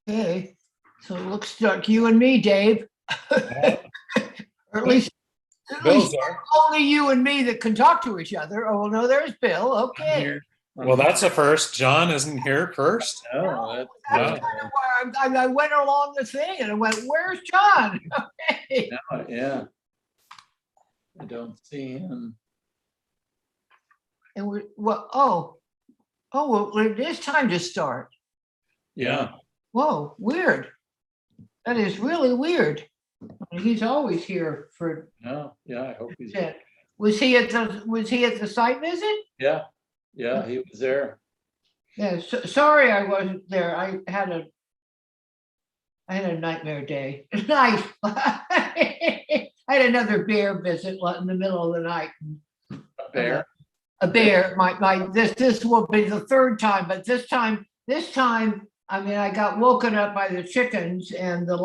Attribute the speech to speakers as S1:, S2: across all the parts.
S1: Okay, so it looks like you and me, Dave. Or at
S2: Bill's
S1: least
S2: there.
S1: only you and me that can talk to each other. Oh, well, no, there's Bill.
S2: I'm
S1: Okay.
S2: here. Well, that's a first. John isn't here first.
S3: Oh,
S1: That's
S2: Wow.
S1: kind of why I went along the thing and I went, where's John? Okay.
S3: yeah. I don't see him.
S1: And well, it is time to start.
S3: Yeah.
S1: Whoa, weird. That is really weird. He's always here for
S3: No, yeah, I hope he's,
S1: that. Was he at the site visit?
S3: yeah, he was there.
S1: Yeah, sorry I wasn't there. I had a nightmare day. Night. I had another bear visit in the middle of the night.
S3: A bear?
S1: A bear. This will be the third time, but this time, I mean, I got woken up by the chickens, and the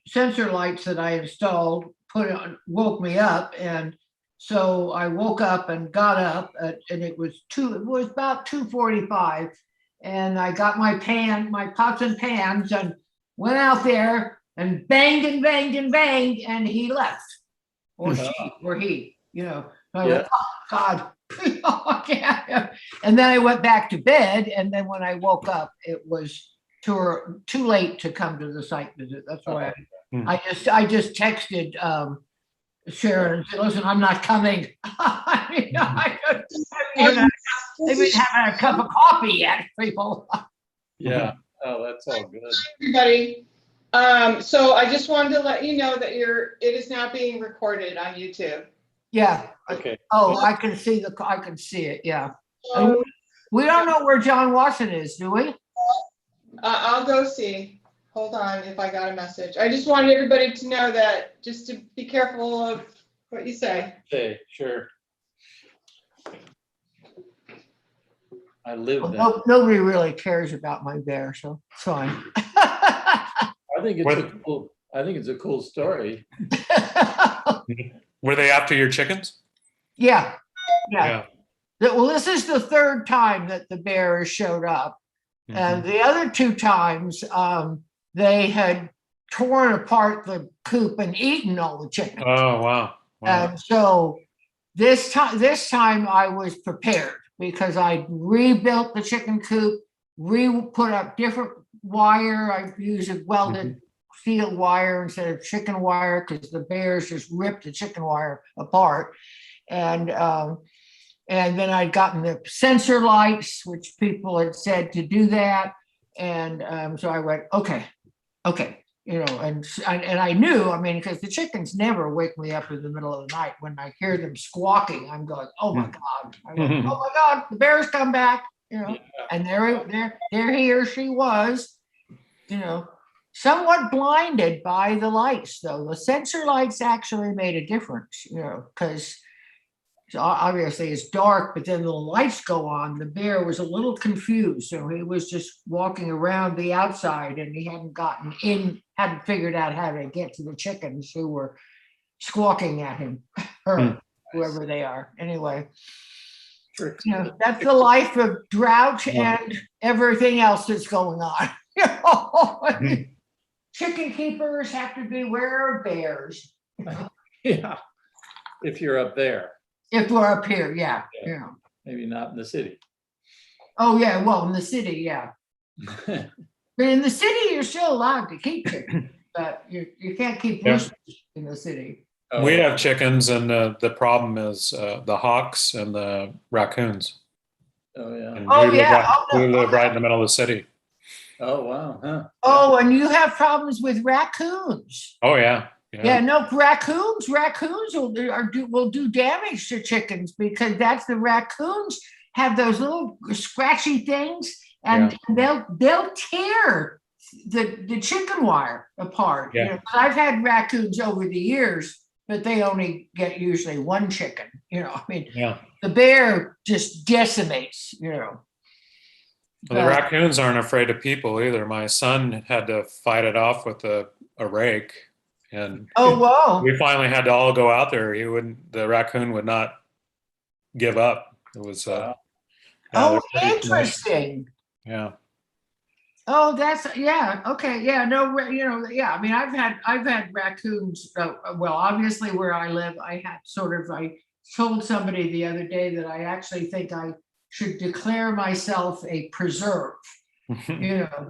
S1: sensor lights that I installed woke me up, and so I woke up and got up, and it was about 2:45, and I got my pots and pans, and went out there and banged and banged and banged, and he left, or he, I went, oh God. And then I went back to bed, and then when I woke up, it was too late to come to the site visit. That's why I just texted Sharon and said, "Listen, I'm not coming." They've been having a cup of coffee yet, people.
S3: Yeah. Oh, that's all good.
S4: Everybody. So I just wanted to let you know that it is now being recorded on YouTube.
S1: Yeah.
S3: Okay.
S1: Oh, I can see it. Yeah.
S4: So,
S1: We don't know where John Watson is, do we?
S4: I'll go see. Hold on, if I got a message. I just wanted everybody to know that, just to be careful of what you say.
S3: Okay, sure. I live there.
S1: Well, nobody really cares about my bear, so it's fine.
S3: I think it's a cool story.
S2: Were they after your chickens?
S1: Yeah. Well, this is the third time that the bear has showed up. And the other two times, they had torn apart the coop and eaten all the chickens.
S2: Oh, wow.
S1: And so this time I was prepared, because I rebuilt the chicken coop, put up different wire. I used a welded steel wire instead of chicken wire, because the bears just ripped the chicken wire apart. And then I'd gotten the sensor lights, which people had said to do that. And so I went, okay, and I knew, I mean, because the chickens never wake me up in the middle of the night. When I hear them squawking, I'm going, oh my God. I go, oh my God, the bear's come back, and there he or she was, somewhat blinded by the lights, though. The sensor lights actually made a difference, because obviously it's dark, but then the lights go on. The bear was a little confused, so he was just walking around the outside, and he hadn't figured out how to get to the chickens who were squawking at him, or whoever they are. Anyway, that's the life of drought and everything else that's going on. Chicken keepers have to beware of bears.
S3: Yeah. If you're up there.
S1: If we're up here, yeah.
S3: Maybe not in the city.
S1: Oh, yeah, well, in the city, yeah. But in the city, you're still allowed to keep chickens, but you can't keep roosters in the city.
S3: Oh.
S2: We have chickens, and the problem is the hawks and the raccoons.
S3: Oh, yeah.
S2: And we live right in the middle of the city.
S3: Oh, wow. Huh.
S1: Oh, and you have problems with raccoons.
S2: Oh, yeah.
S1: Yeah, no, raccoons will do damage to chickens, because the raccoons have those little scratchy things, and they'll tear the chicken wire apart.
S2: Yeah.
S1: I've had raccoons over the years, but they only get usually one chicken. The bear just decimates.
S2: Well, the raccoons aren't afraid of people either. My son had to fight it off with a rake. And we finally had to all go out there. The raccoon would not give up. It was
S1: interesting.
S2: Yeah.
S1: Oh, that's, yeah, okay, yeah, no, yeah, I mean, I've had raccoons, well, obviously where I live, I told somebody the other day that I actually think I should declare myself a preserve,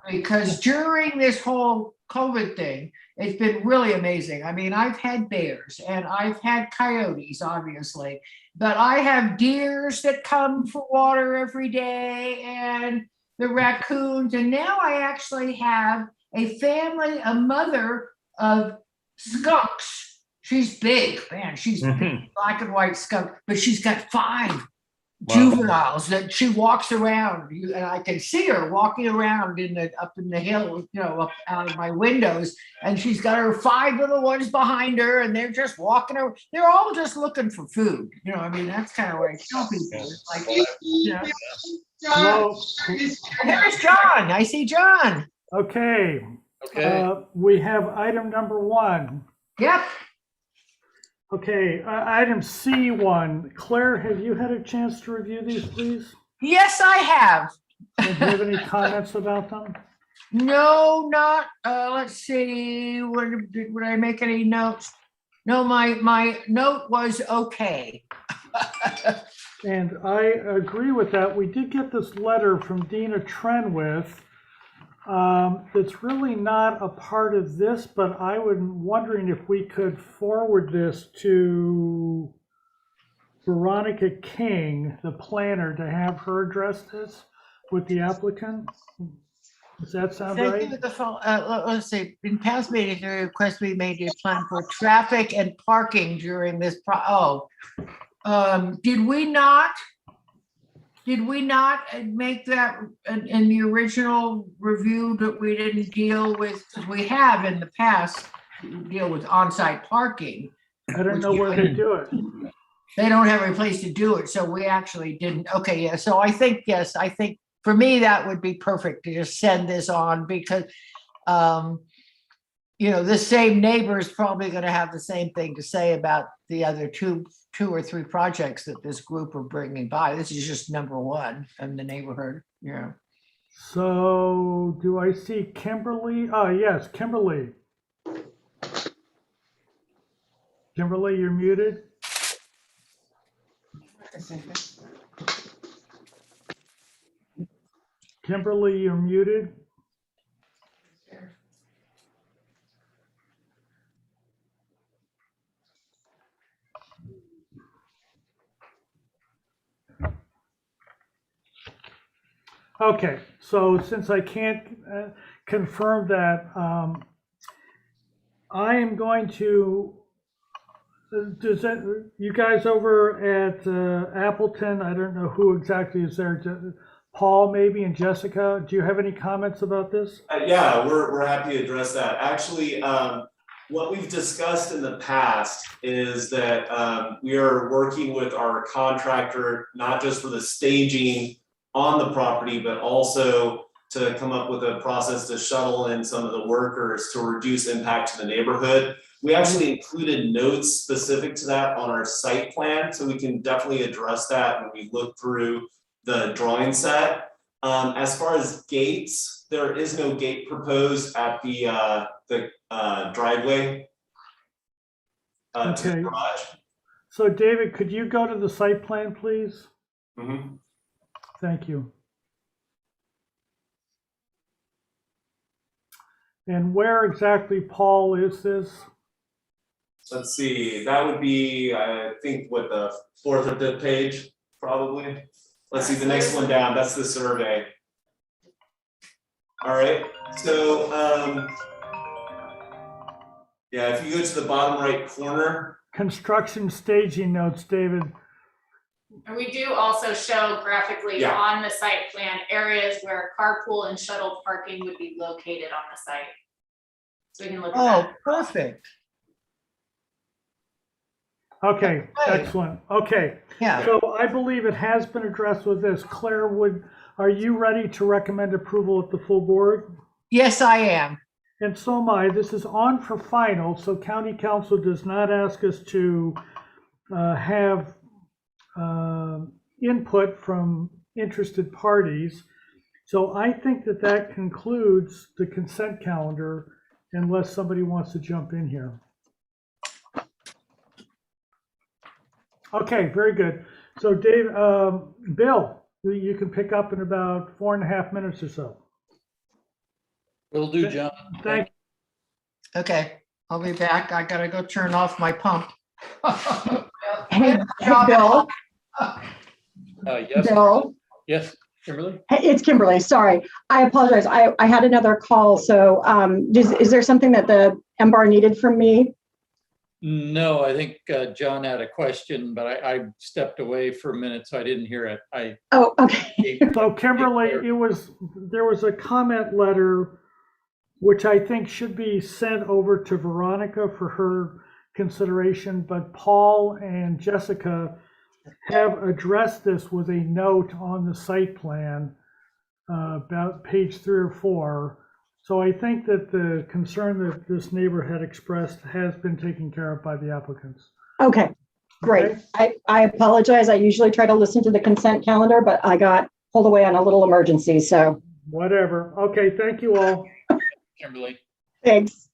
S1: because during this whole COVID thing, it's been really amazing. I mean, I've had bears and I've had coyotes, obviously, but I have deers that come for water every day and the raccoons. And now I actually have a mother of skunks. She's big, man. She's big, black and white skunk, but she's got 5 juveniles that she walks around, and I can see her walking around up in the hill, up out of my windows, and she's got her 5 little ones behind her, and they're just walking around. They're all just looking for food. I mean, that's kind of what I tell people. It's like,
S4: John,
S1: there's John. I see John.
S5: Okay,
S3: Okay.
S5: we have item number 1.
S1: Yep.
S5: Okay, item C1. Claire, have you had a chance to review these, please?
S1: Yes, I have.
S5: Do you have any comments about them?
S1: No, not, let's see, would I make any notes? No, my note was okay.
S5: And I agree with that. We did get this letter from Dina Trenwith. That's really not a part of this, but I was wondering if we could forward this to Veronica King, the planner, to have her address this with the applicant. Does that sound
S1: Thank
S5: right?
S1: you. Let's see, in past meetings, a request we made to plan for traffic and parking during this did we not make that in the original review that we didn't deal with? Because we have in the past deal with on-site parking.
S5: I don't know where they do it.
S1: They don't have a place to do it, so we actually didn't. Okay, yeah, so I think, yes, I think for me, that would be perfect to just send this on, because this same neighbor is probably going to have the same thing to say about the other two or three projects that this group are bringing by. This is just number 1 in the neighborhood. Yeah.
S5: So do I see Kimberly? Oh, yes, Kimberly. Kimberly, you're muted. Kimberly, you're muted. Okay, so since I can't confirm that, I am going to, you guys over at Appleton, I don't know who exactly is there, Paul maybe and Jessica, do you have any comments about this?
S6: Yeah, we're happy to address that. Actually, what we've discussed in the past is that we are working with our contractor, not just for the staging on the property, but also to come up with a process to shuttle in some of the workers to reduce impact to the neighborhood. We actually included notes specific to that on our site plan, so we can definitely address that when we look through the drawing set. As far as gates, there is no gate proposed at the driveway to the
S5: Okay.
S6: garage.
S5: So David, could you go to the site plan, please?
S6: Mm-hmm.
S5: Thank you. And where exactly, Paul, is this?
S6: Let's see, that would be, I think, what, the 4th or 5th page, probably. Let's see, the next one down, that's the survey. All right, so, yeah, if you go to the bottom right corner.
S5: Construction staging notes, David.
S7: And we do also show graphically on the site plan areas where carpool and shuttle parking would be located on the site. So we can look at that.
S1: Oh, perfect.
S5: Okay,
S1: Okay.
S5: excellent. Okay,
S1: Yeah.
S5: so I believe it has been addressed with this. Claire, are you ready to recommend approval of the full board?
S1: Yes, I am.
S5: And so am I. This is on for final, so county council does not ask us to have input from interested parties. So I think that that concludes the consent calendar unless somebody wants to jump in here. Okay, very good. So Dave, Bill, you can pick up in about 4.5 minutes or so.
S3: Will do, John.
S5: Thank
S1: Okay, I'll be back. I gotta go turn off my pump.
S8: Hey, Bill.
S3: Yes,
S8: Bill,
S3: yes, Kimberly?
S8: hey, it's Kimberly. Sorry, I apologize. I had another call. So is there something that the MBAR needed from me?
S3: No, I think John had a question, but I stepped away for a minute, so I didn't hear it.
S8: Oh, okay.
S5: So Kimberly, there was a comment letter which I think should be sent over to Veronica for her consideration, but Paul and Jessica have addressed this with a note on the site plan about page 3 or 4. So I think that the concern that this neighbor had expressed has been taken care of by the applicants.
S8: Okay, great.
S5: Okay.
S8: I apologize. I usually try to listen to the consent calendar, but I got pulled away on a little emergency. So
S5: Whatever. Okay, thank you all.
S3: Kimberly.
S8: thanks.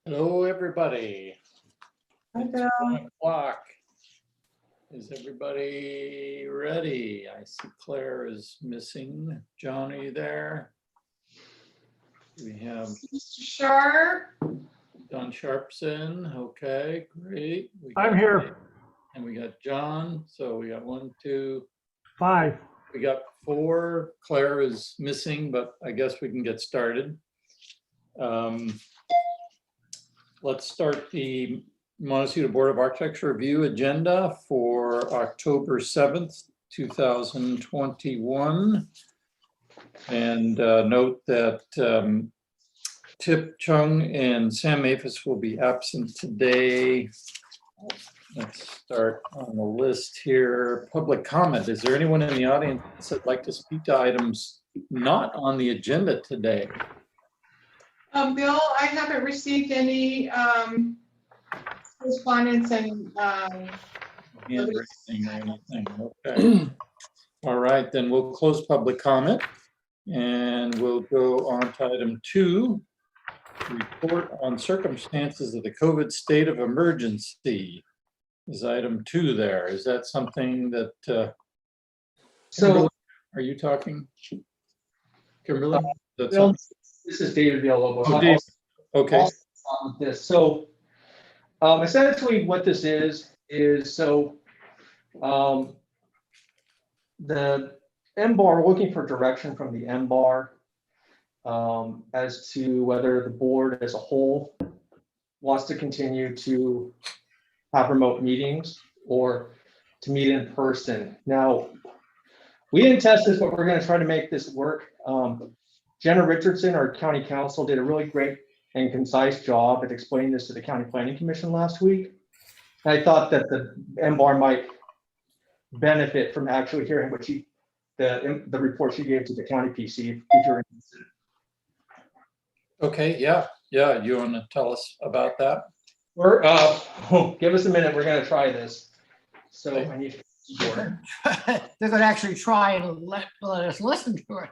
S3: Hello, everybody.
S4: Hi,
S3: It's
S4: Bill.
S3: 1 o'clock. Is everybody ready? I see Claire is missing. John, are you there? We have
S4: Mr. Sharp.
S3: Don Sharpson. Okay, great.
S5: I'm here.
S3: And we got John. So we got 1, 2,
S5: 5.
S3: we got 4. Claire is missing, but I guess we can get started. Let's start the Montecito Board of Architecture review agenda for October 7th, 2021. And note that Tip Chung and Sam Maphis will be absent today. Let's start on the list here. Public comment. Is there anyone in the audience that'd like to speak to items not on the agenda today?
S4: Bill, I haven't received any correspondence and
S3: Handwriting or anything. Okay. All right, then we'll close public comment and we'll go on to item 2, report on circumstances of the COVID state of emergency. Is item 2 there? Is that something that,
S9: So,
S3: are you talking? Kimberly? That's
S9: Bill, this is David Villalobos.
S3: Oh, Dave. Okay.
S9: I'll start with this. So, essentially what this is the MBAR, we're looking for direction from the MBAR as to whether the board as a whole wants to continue to have remote meetings or to meet in person. Now, we didn't test this, but we're going to try to make this work. Jenna Richardson, our county counsel, did a really great and concise job at explaining this to the County Planning Commission last week. I thought that the MBAR might benefit from actually hearing what the report she gave to the county PC, if you're interested.
S3: Okay, yeah. You want to tell us about that?
S9: We're, give us a minute, we're gonna try this. So I need to keyboard.
S1: They're gonna actually try and let us listen to it,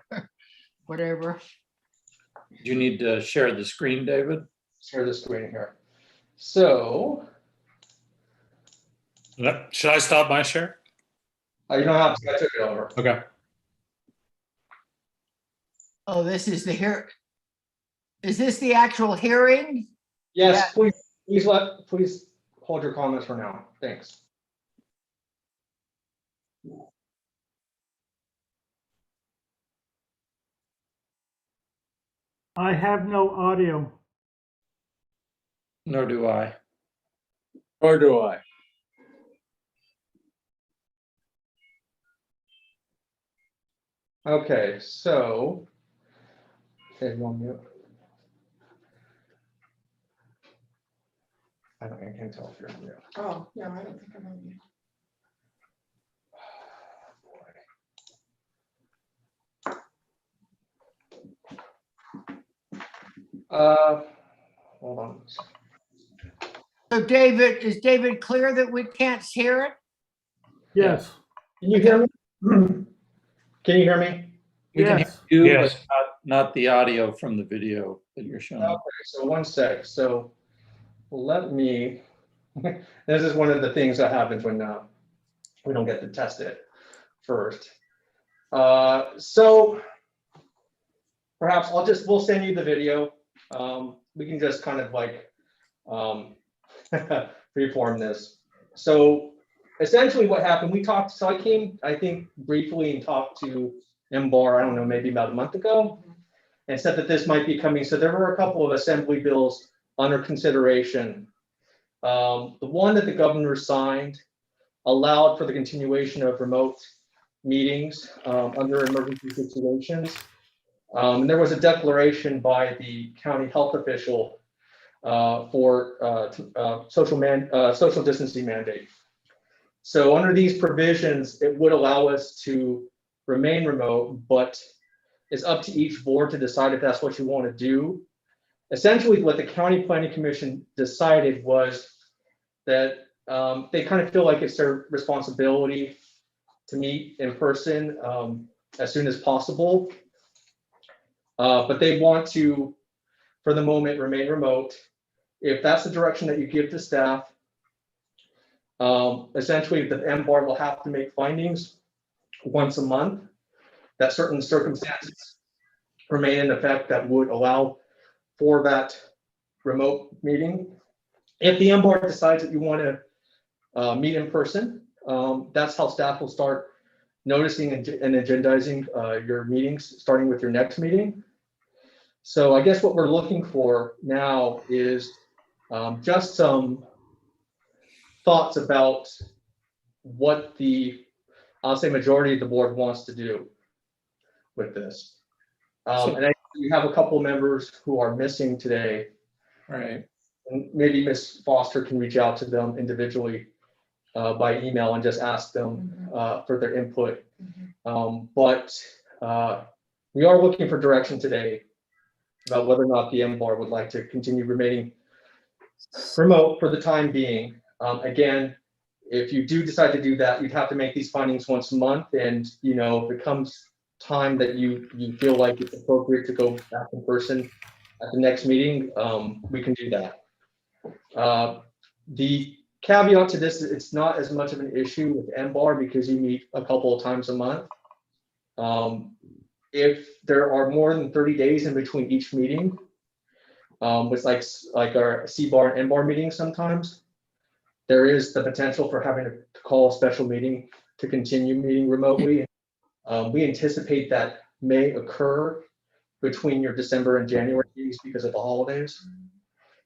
S1: whatever.
S3: Do you need to share the screen, David?
S9: Share the screen here. So,
S2: Should I stop my share?
S9: you don't have to, I took it over.
S2: Okay.
S1: Oh, this is the is this the actual hearing?
S9: Yes, please hold your comments for now. Thanks.
S5: I have no audio.
S3: Nor do I.
S10: Or do I?
S9: Okay, so. Okay, you on mute? I can't tell if you're on mute.
S4: oh, no, I don't think I'm on you.
S9: Hold on.
S1: So David, is David clear that we can't hear it?
S5: Yes.
S9: Can you hear me? Can you hear me?
S3: We can
S5: Yes.
S3: hear you,
S2: Yes.
S3: but not the audio from the video that you're showing.
S9: Okay, so 1 sec. So let me, this is one of the things that happens when we don't get to test it first. So perhaps we'll send you the video. We can just kind of like reform this. So essentially what happened, so I came, I think, briefly and talked to MBAR, I don't know, maybe about a month ago, and said that this might be coming. So there were a couple of assembly bills under consideration. The one that the governor signed allowed for the continuation of remote meetings under emergency situations. And there was a declaration by the county health official for social distancing mandate. So under these provisions, it would allow us to remain remote, but it's up to each board to decide if that's what you want to do. Essentially, what the County Planning Commission decided was that they kind of feel like it's their responsibility to meet in person as soon as possible. But they want to, for the moment, remain remote. if that's the direction that you give to staff, essentially the MBAR will have to make findings once a month that certain circumstances remain in effect that would allow for that remote meeting. If the MBAR decides that you want to meet in person, that's how staff will start noticing and agendizing your meetings, starting with your next meeting. So I guess what we're looking for now is just some thoughts about what I'll say majority of the board wants to do with this. And you have a couple of members who are missing today.
S3: Right.
S9: And maybe Ms. Foster can reach out to them individually by email and just ask them for their input. But we are looking for direction today about whether or not the MBAR would like to continue remaining remote for the time being. Again, if you do decide to do that, you'd have to make these findings once a month. And, you know, if it comes time that you feel like it's appropriate to go back in person at the next meeting, we can do that. The caveat to this is it's not as much of an issue with MBAR because you meet a couple of times a month. If there are more than 30 days in between each meeting, with like our CBAR and MBAR meetings sometimes, there is the potential for having to call a special meeting to continue meeting remotely. We anticipate that may occur between your December and January meetings because of the holidays.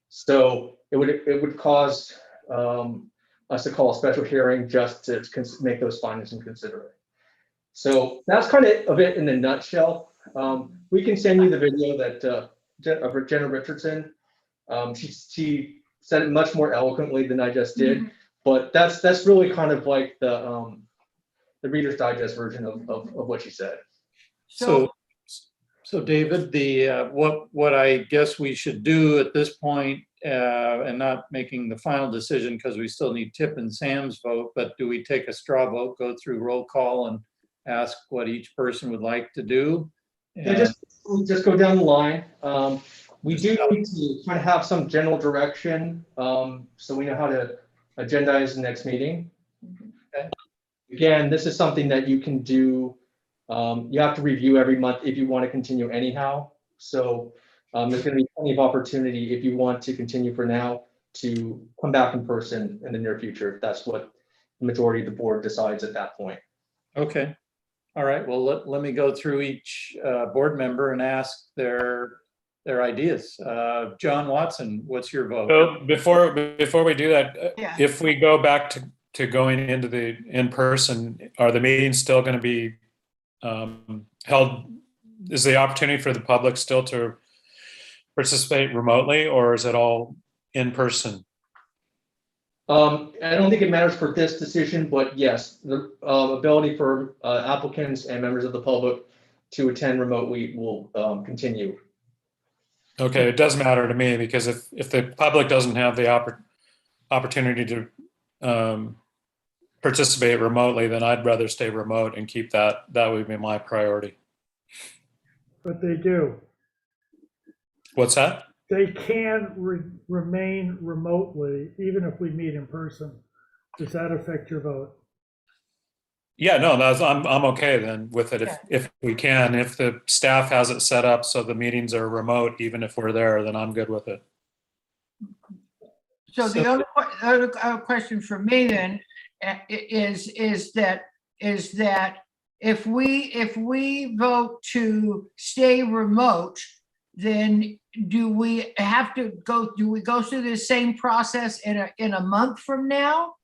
S9: So it would cause us to call a special hearing just to make those findings and consider it. So that's kind of it in a nutshell. We can send you the video that of Jenna Richardson. She said it much more eloquently than I just did, but that's really kind of like the Reader's Digest version of what she said.
S3: So David, what I guess we should do at this point, and not making the final decision because we still need Tip and Sam's vote, but do we take a straw vote, go through roll call and ask what each person would like to do?
S9: Yeah, just go down the line. We do need to kind of have some general direction, so we know how to agendize the next meeting. Okay. Again, this is something that you can do. You have to review every month if you want to continue anyhow. So there's going to be plenty of opportunity if you want to continue for now to come back in person in the near future, if that's what the majority of the board decides at that point.
S3: Okay. All right. Well, let me go through each board member and ask their ideas. John Watson, what's your vote?
S2: So before we do that,
S1: Yeah.
S2: if we go back to going into the in-person, are the meetings still going to be held? Is the opportunity for the public still to participate remotely, or is it all in person?
S9: I don't think it matters for this decision, but yes, the ability for applicants and members of the public to attend remotely will continue.
S2: Okay, it does matter to me because if the public doesn't have the opportunity to participate remotely, then I'd rather stay remote and keep that. That would be my priority.
S5: But they do.
S2: What's that?
S5: They can remain remotely even if we meet in person. Does that affect your vote?
S2: Yeah, no, I'm okay then with it if we can. If the staff has it set up so the meetings are remote, even if we're there, then I'm good with it.
S1: So the other question for me then is that if we vote to stay remote, then do we go through the same process in a month from now?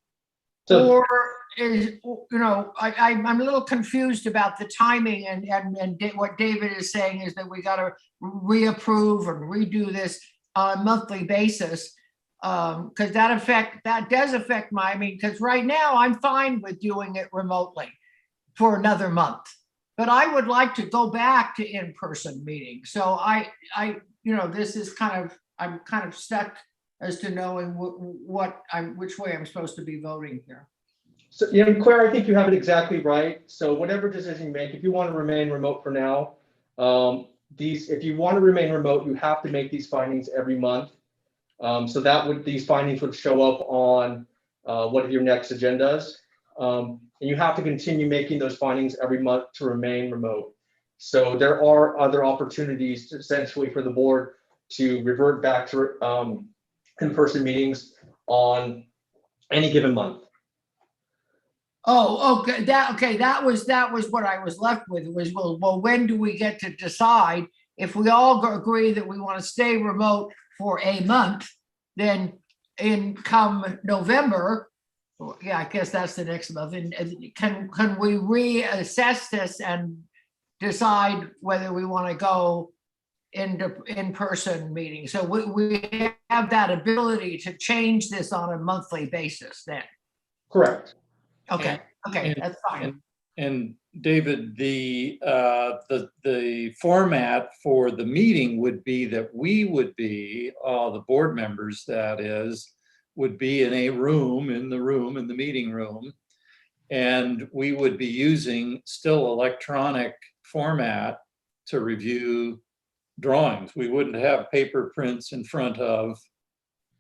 S9: So,
S1: or is, I'm a little confused about the timing and what David is saying is that we got to reapprove and redo this on a monthly basis. Because that does affect because right now I'm fine with doing it remotely for another month, but I would like to go back to in-person meetings. So this is I'm kind of stuck as to knowing which way I'm supposed to be voting here.
S9: So yeah, Claire, I think you have it exactly right. So whatever decision you make, if you want to remain remote for now, if you want to remain remote, you have to make these findings every month. So these findings would show up on one of your next agendas. And you have to continue making those findings every month to remain remote. So there are other opportunities essentially for the board to revert back to in-person meetings on any given month.
S1: Oh, okay, that was what I was left with, was, well, when do we get to decide? If we all agree that we want to stay remote for a month, then come November, yeah, I guess that's the next month, and can we reassess this and decide whether we want to go into in-person meetings? So we have that ability to change this on a monthly basis then?
S9: Correct.
S1: Okay, that's fine.
S3: And David, the format for the meeting would be that we would be, the board members, that is, would be in a room, in the meeting room. And we would be using still electronic format to review drawings. We wouldn't have paper prints in front of.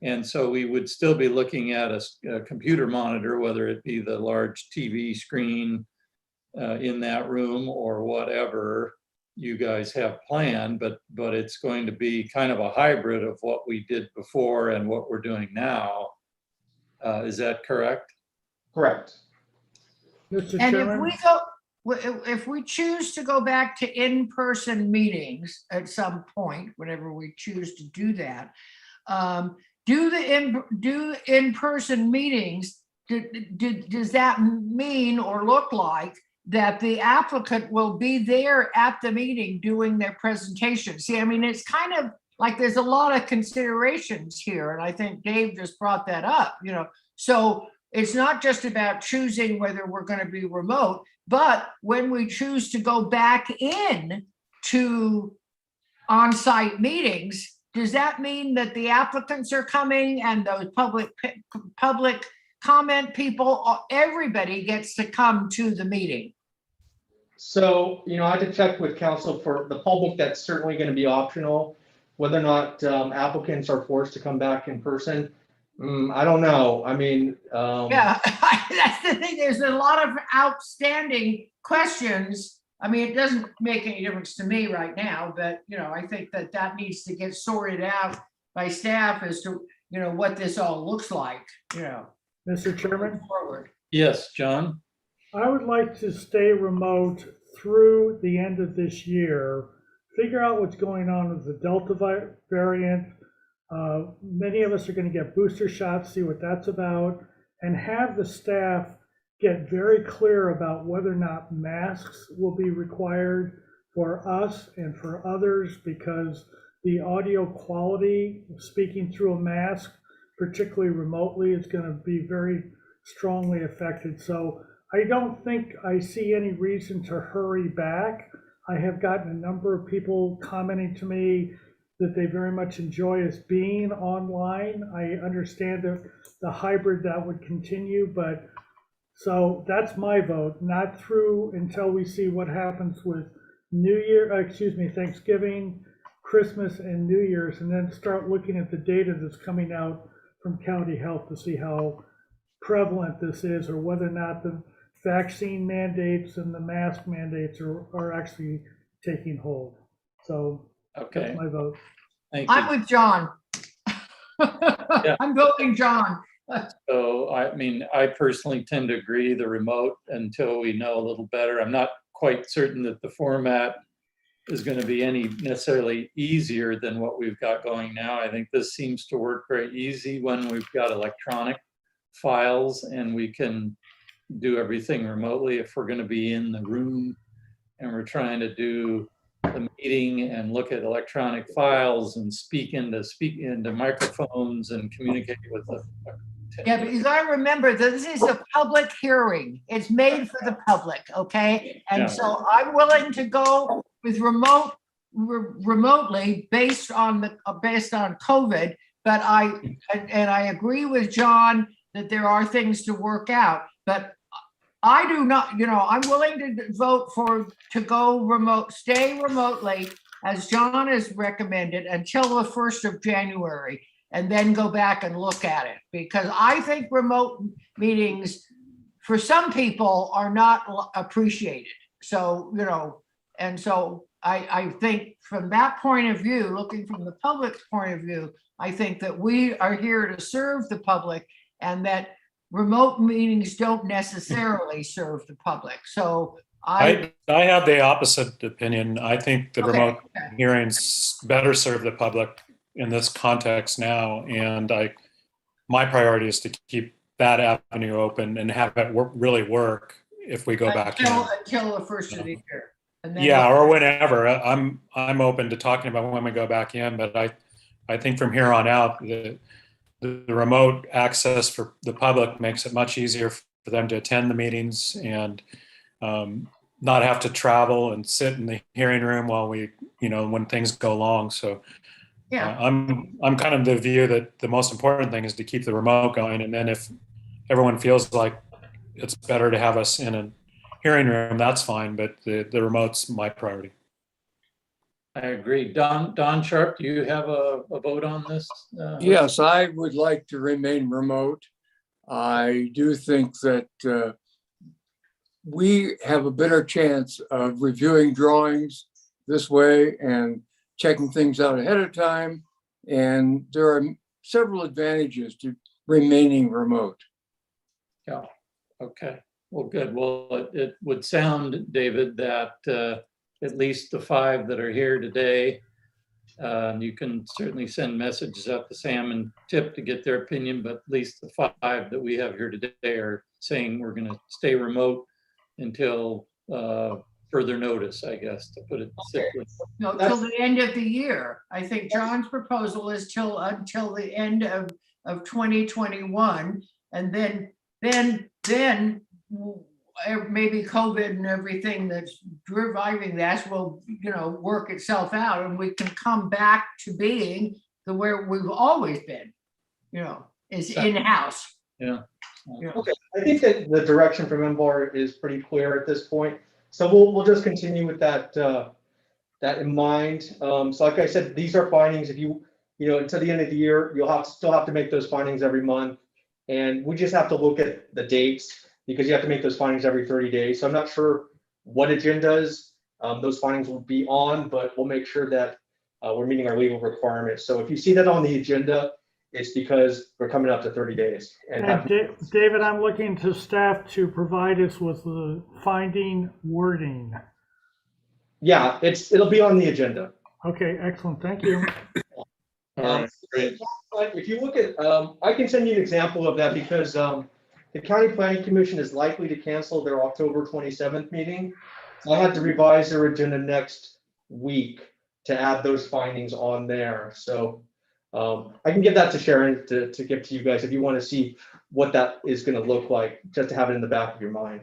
S3: And so we would still be looking at a computer monitor, whether it be the large TV screen in that room or whatever you guys have planned, but it's going to be kind of a hybrid of what we did before and what we're doing now. Is that correct?
S9: Correct.
S5: Mr.
S1: And
S5: Chairman?
S1: if we choose to go back to in-person meetings at some point, whenever we choose to do that, do in-person meetings, does that mean or look like that the applicant will be there at the meeting doing their presentation? See, I mean, it's kind of like there's a lot of considerations here, and I think Dave just brought that up, so it's not just about choosing whether we're going to be remote, but when we choose to go back in to on-site meetings, does that mean that the applicants are coming and those public comment people, everybody gets to come to the meeting?
S9: So, I had to check with council. For the public, that's certainly going to be optional. Whether or not applicants are forced to come back in person, I don't know. I mean,
S1: yeah, that's the thing. There's a lot of outstanding questions. I mean, it doesn't make any difference to me right now, but I think that needs to get sorted out by staff as to what this all looks like.
S5: Mr. Chairman?
S1: Forward.
S3: Yes, John.
S5: I would like to stay remote through the end of this year, figure out what's going on with the Delta variant. Many of us are going to get booster shots, see what that's about, and have the staff get very clear about whether or not masks will be required for us and for others, because the audio quality, speaking through a mask, particularly remotely, is going to be very strongly affected. So I don't think I see any reason to hurry back. I have gotten a number of people commenting to me that they very much enjoy us being online. I understand that the hybrid that would continue, but so that's my vote, not through until we see what happens with Thanksgiving, Christmas, and New Year's, and then start looking at the data that's coming out from county health to see how prevalent this is, or whether or not the vaccine mandates and the mask mandates are actually taking hold. So
S3: Okay.
S5: that's my vote.
S3: Thank you.
S1: I'm with John.
S3: Yeah.
S1: I'm voting John.
S3: So, I mean, I personally tend to agree the remote until we know a little better. I'm not quite certain that the format is going to be any necessarily easier than what we've got going now. I think this seems to work very easy when we've got electronic files and we can do everything remotely. If we're going to be in the room and we're trying to do the meeting and look at electronic files and speak into microphones and communicate with the.
S1: Yeah, but you gotta remember that this is a public hearing. It's made for the public, okay?
S3: Yeah.
S1: And so I'm willing to go with remotely based on COVID, but I agree with John that there are things to work out, but I do not, I'm willing to vote to go remote, stay remotely, as John has recommended, until the 1st of January. and then go back and look at it. Because I think remote meetings, for some people, are not appreciated. So, you know, and so I think from that point of view, looking from the public's point of view, I think that we are here to serve the public, and that remote meetings don't necessarily serve the public. So
S2: I have the opposite opinion. I think the
S1: Okay,
S2: remote
S1: okay.
S2: hearings better serve the public in this context now. And my priority is to keep that avenue open and have it really work if we go back in.
S1: Until the first of the year. And then
S2: Yeah, or whenever. I'm open to talking about when we go back in, but I think from here on out, the remote access for the public makes it much easier for them to attend the meetings and not have to travel and sit in the hearing room while when things go long. So
S1: Yeah.
S2: I'm kind of the view that the most important thing is to keep the remote going, and then if everyone feels like it's better to have us in a hearing room, that's fine, but the remote's my priority.
S3: I agree. Don Sharp, do you have a vote on this?
S10: Yes, I would like to remain remote. I do think that we have a better chance of reviewing drawings this way and checking things out ahead of time. And there are several advantages to remaining remote.
S3: Yeah, okay. Well, good. Well, it would sound, David, that at least the 5 that are here today, you can certainly send messages out to Sam and Tip to get their opinion, but at least the 5 that we have here today are saying we're going to stay remote until further notice, I guess, to put it simply.
S1: No, till the end of the year. I think John's proposal is until the end of 2021, and then maybe COVID and everything that's reviving that will, work itself out, and we can come back to being where we've always been, is in-house.
S3: Yeah.
S9: Okay, I think that the direction from MBAR is pretty clear at this point. So we'll just continue with that that in mind. So like I said, these are findings. If you until the end of the year, you'll still have to make those findings every month, and we just have to look at the dates because you have to make those findings every 30 days. So I'm not sure what agendas those findings will be on, but we'll make sure that we're meeting our legal requirements. So if you see that on the agenda, it's because we're coming up to 30 days.
S5: And David, I'm looking to staff to provide us with the finding wording.
S9: Yeah, it'll be on the agenda.
S5: Okay, excellent. Thank you.
S3: All right, great.
S9: If you look at, I can send you an example of that because the County Planning Commission is likely to cancel their October 27th meeting. So I had to revise their agenda next week to add those findings on there. So I can give that to Sharon to give to you guys if you want to see what that is going to look like, just to have it in the back of your mind.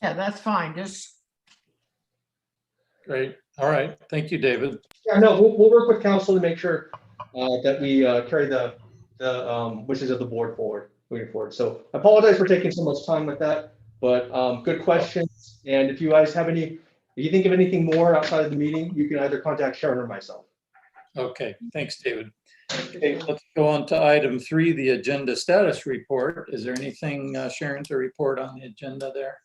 S1: Yeah, that's fine.
S3: Great. All right. Thank you, David.
S9: Yeah, no, we'll work with council to make sure that we carry the wishes of the board forward, moving forward. So I apologize for taking so much time with that, but good questions. And if you guys have if you think of anything more outside of the meeting, you can either contact Sharon or myself.
S3: Okay, thanks, David. Okay, let's go on to item 3, the agenda status report. Is there anything, Sharon, to report on the agenda there?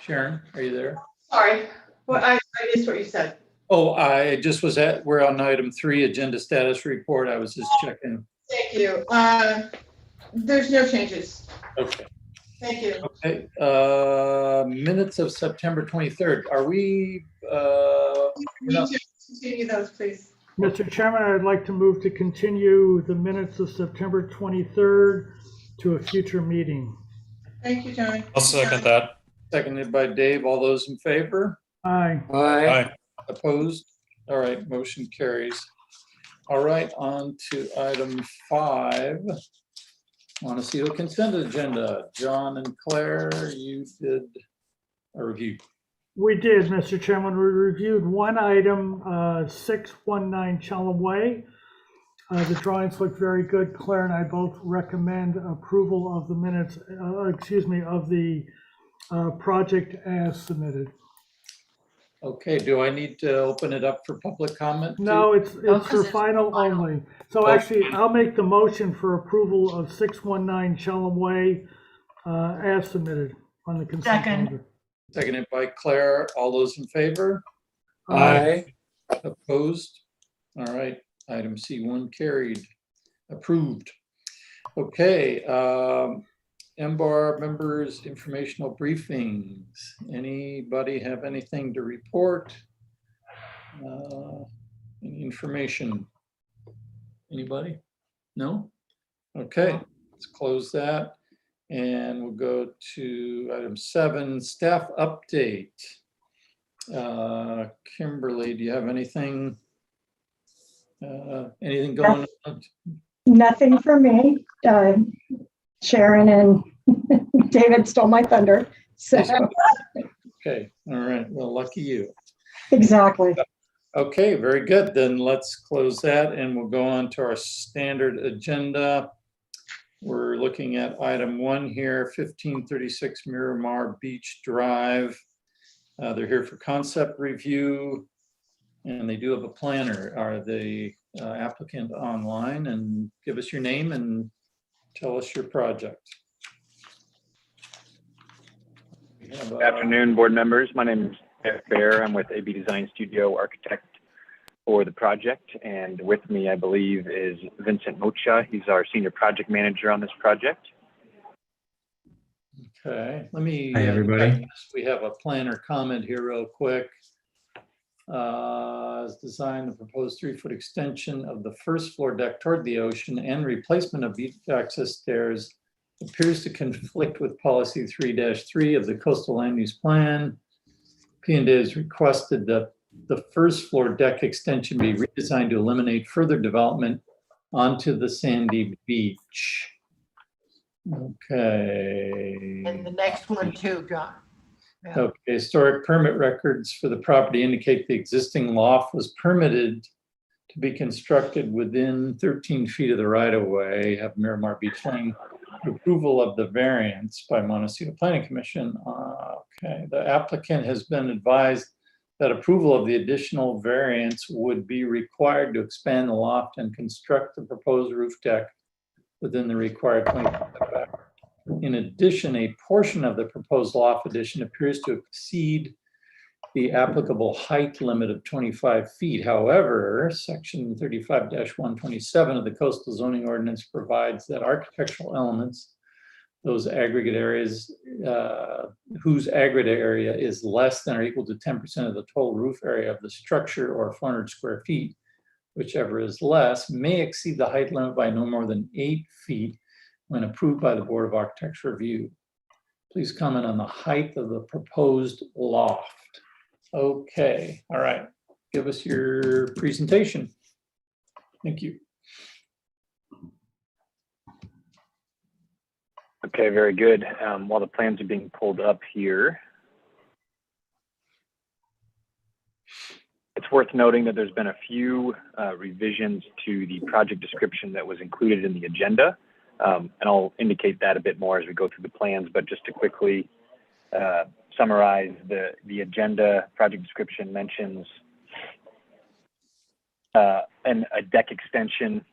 S3: Sharon, are you there?
S4: Sorry, well, I missed what you said.
S3: Oh, I just we're on item 3, agenda status report. I was just checking.
S4: Thank you. There's no changes.
S3: Okay.
S4: Thank you.
S3: Okay, minutes of September 23rd. Are we?
S4: Need to continue those, please.
S5: Mr. Chairman, I'd like to move to continue the minutes of September 23rd to a future meeting.
S4: Thank you, John.
S2: I'll second that.
S3: Seconded by Dave. All those in favor?
S5: Aye.
S2: Aye.
S3: Opposed? All right, motion carries. All right, on to item 5. Montecito consent agenda. John and Claire, you did a review.
S5: We did, Mr. Chairman. We reviewed one item, 619 Chellam Way. The drawings look very good. Claire and I both recommend approval of the minutes, of the project as submitted.
S3: Okay, do I need to open it up for public comment? too?
S5: No, it's for
S1: 'cause it's
S5: final
S1: final.
S5: only. So
S3: Oh.
S5: actually, I'll make the motion for approval of 619 Shellam Way as submitted on the consent
S1: Second.
S5: calendar.
S3: Seconded by Claire. All those in favor?
S10: Aye.
S3: Opposed? All right, item C1 carried, approved. Okay, MBAR members, informational briefings. Anybody have anything to report? Any information? Anybody? No? Okay, let's close that. And we'll go to item 7, staff update. Kimberly, do you have anything going on?
S8: Nothing for me. Sharon and David stole my thunder. So,
S3: Okay, all right, well, lucky you.
S8: exactly.
S3: Okay, very good. Then let's close that and we'll go on to our standard agenda. We're looking at item 1 here, 1536 Miramar Beach Drive. They're here for concept review and they do have a planner. Are the applicant online? And give us your name and tell us your project.
S11: Good afternoon, board members. My name is Eric Bear. I'm with AB Design Studio, architect for the project. And with me, I believe, is Vincent Mocha. He's our senior project manager on this project.
S3: Okay, let me.
S12: Hi, everybody.
S3: We have a planner comment here real quick. As designed, the proposed 3-foot extension of the first floor deck toward the ocean and replacement of beach access stairs appears to conflict with policy 3-3 of the coastal land use plan. P&D has requested that the first floor deck extension be redesigned to eliminate further development onto the sandy beach. Okay.
S1: And the next one too, John. Yeah.
S3: Okay, historic permit records for the property indicate the existing loft was permitted to be constructed within 13 feet of the right-of-way of Miramar Beach Lane. Approval of the variance by Montecito Planning Commission. Okay, the applicant has been advised that approval of the additional variance would be required to expand the loft and construct the proposed roof deck within the required 20-foot setback. In addition, a portion of the proposed loft addition appears to exceed the applicable height limit of 25 feet. However, section 35-127 of the coastal zoning ordinance provides that architectural elements, those aggregate areas, whose aggregate area is less than or equal to 10% of the total roof area of the structure or 400 square feet, whichever is less, may exceed the height limit by no more than 8 feet when approved by the Board of Architecture Review. Please comment on the height of the proposed loft. Okay, all right. Give us your presentation. Thank you.
S11: Okay, very good. While the plans are being pulled up here, it's worth noting that there's been a few revisions to the project description that was included in the agenda. And I'll indicate that a bit more as we go through the plans, but just to quickly summarize the agenda, project description mentions a deck extension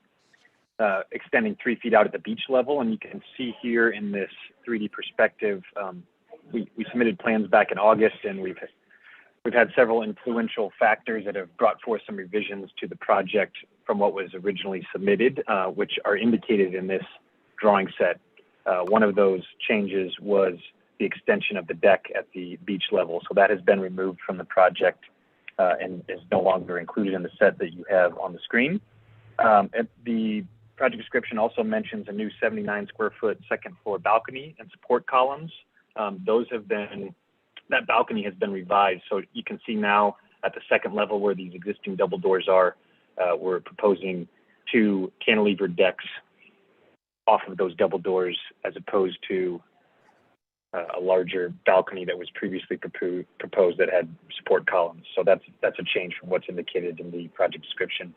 S11: extending 3 feet out at the beach level. And you can see here in this 3D perspective, we submitted plans back in August, and we've had several influential factors that have brought forth some revisions to the project from what was originally submitted, which are indicated in this drawing set. One of those changes was the extension of the deck at the beach level. So that has been removed from the project and is no longer included in the set that you have on the screen. The project description also mentions a new 79 square foot second floor balcony and support columns. That balcony has been revised. So you can see now at the second level where these existing double doors are, we're proposing 2 cantilever decks off of those double doors as opposed to a larger balcony that was previously proposed that had support columns. So that's a change from what's indicated in the project description.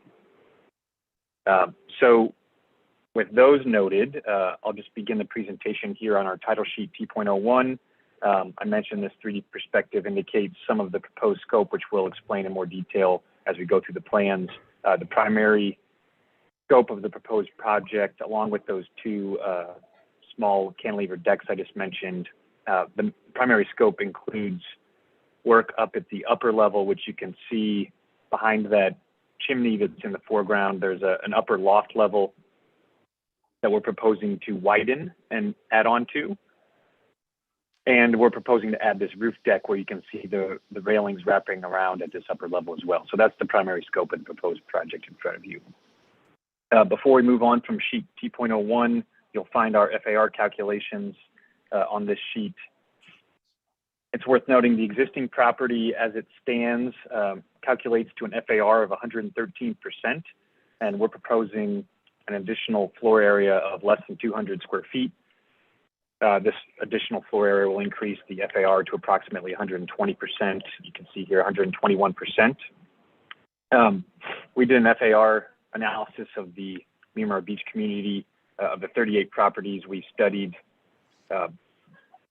S11: So with those noted, I'll just begin the presentation here on our title sheet T.01. I mentioned this 3D perspective indicates some of the proposed scope, which we'll explain in more detail as we go through the plans. The primary scope of the proposed project, along with those two small cantilever decks I just mentioned, the primary scope includes work up at the upper level, which you can see behind that chimney that's in the foreground. There's an upper loft level that we're proposing to widen and add on to. And we're proposing to add this roof deck where you can see the railings wrapping around at this upper level as well. So that's the primary scope of the proposed project in front of you. Before we move on from sheet T.01, you'll find our FAR calculations on this sheet. It's worth noting the existing property as it stands calculates to an FAR of 113%, and we're proposing an additional floor area of less than 200 square feet. This additional floor area will increase the FAR to approximately 120%. You can see here 121%. We did an FAR analysis of the Miramar Beach community. Of the 38 properties we studied,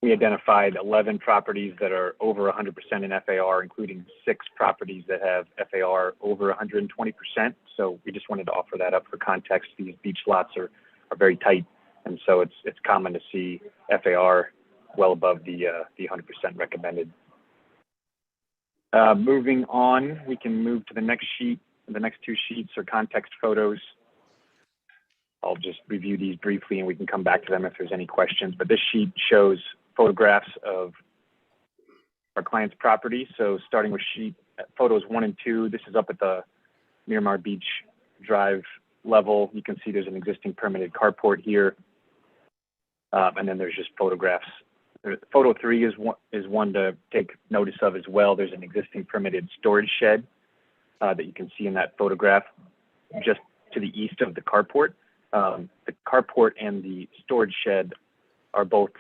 S11: we identified 11 properties that are over 100% in FAR, including 6 properties that have FAR over 120%. So we just wanted to offer that up for context. These beach lots are very tight, and so it's common to see FAR well above the 100% recommended. Moving on, we can move to the next sheet. The next 2 sheets are context photos. I'll just review these briefly and we can come back to them if there's any questions. But this sheet shows photographs of our client's property. So starting with sheet photos 1 and 2, this is up at the Miramar Beach Drive level. You can see there's an existing permitted carport here. And then there's just photographs. Photo 3 is one to take notice of as well. There's an existing permitted storage shed that you can see in that photograph just to the east of the carport. The carport and the storage shed are both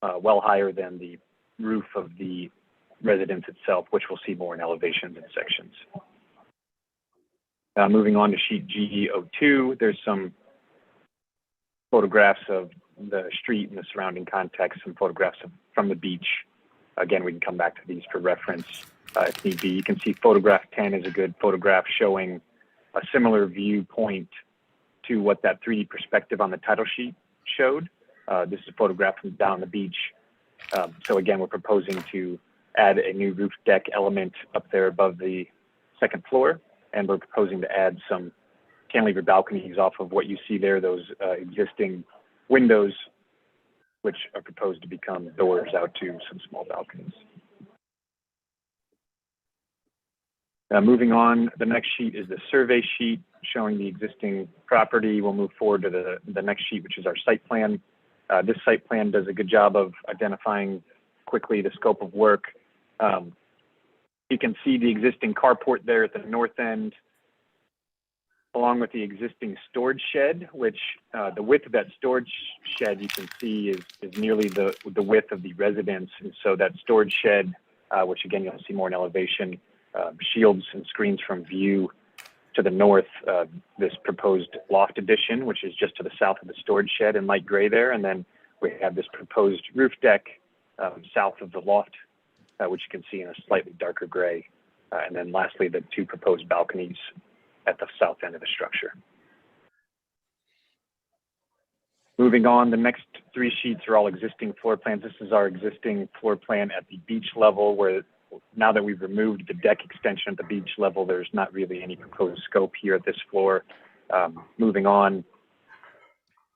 S11: well higher than the roof of the residence itself, which we'll see more in elevations and sections. Moving on to sheet G02, there's some photographs of the street and the surrounding context, some photographs from the beach. Again, we can come back to these for reference if need be. You can see photograph 10 is a good photograph showing a similar viewpoint to what that 3D perspective on the title sheet showed. This is a photograph from down the beach. So again, we're proposing to add a new roof deck element up there above the 2nd floor. And we're proposing to add some cantilever balconies off of what you see there, those existing windows, which are proposed to become doors out to some small balconies. Moving on, the next sheet is the survey sheet showing the existing property. We'll move forward to the next sheet, which is our site plan. This site plan does a good job of identifying quickly the scope of work. You can see the existing carport there at the north end, along with the existing storage shed, which the width of that storage shed you can see is nearly the width of the residence. And so that storage shed, which again, you'll see more in elevation, shields and screens from view to the north, this proposed loft addition, which is just to the south of the storage shed in light gray there. And then we have this proposed roof deck south of the loft, which you can see in a slightly darker gray. And then lastly, the 2 proposed balconies at the south end of the structure. Moving on, the next 3 sheets are all existing floor plans. This is our existing floor plan at the beach level, where now that we've removed the deck extension at the beach level, there's not really any proposed scope here at this floor. Moving on,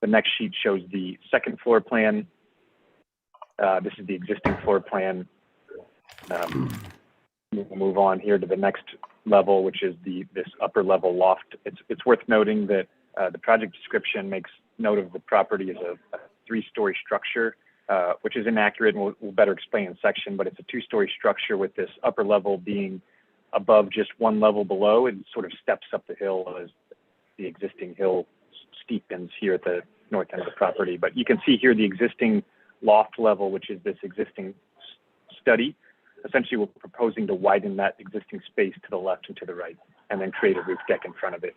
S11: the next sheet shows the 2nd floor plan. This is the existing floor plan. We'll move on here to the next level, which is this upper level loft. It's worth noting that the project description makes note of the property as a 3-story structure, which is inaccurate, and we'll better explain in section, but it's a 2-story structure with this upper level being above just 1 level below, and sort of steps up the hill as the existing hill steepens here at the north end of the property. But you can see here the existing loft level, which is this existing study. Essentially, we're proposing to widen that existing space to the left and to the right, and then create a roof deck in front of it.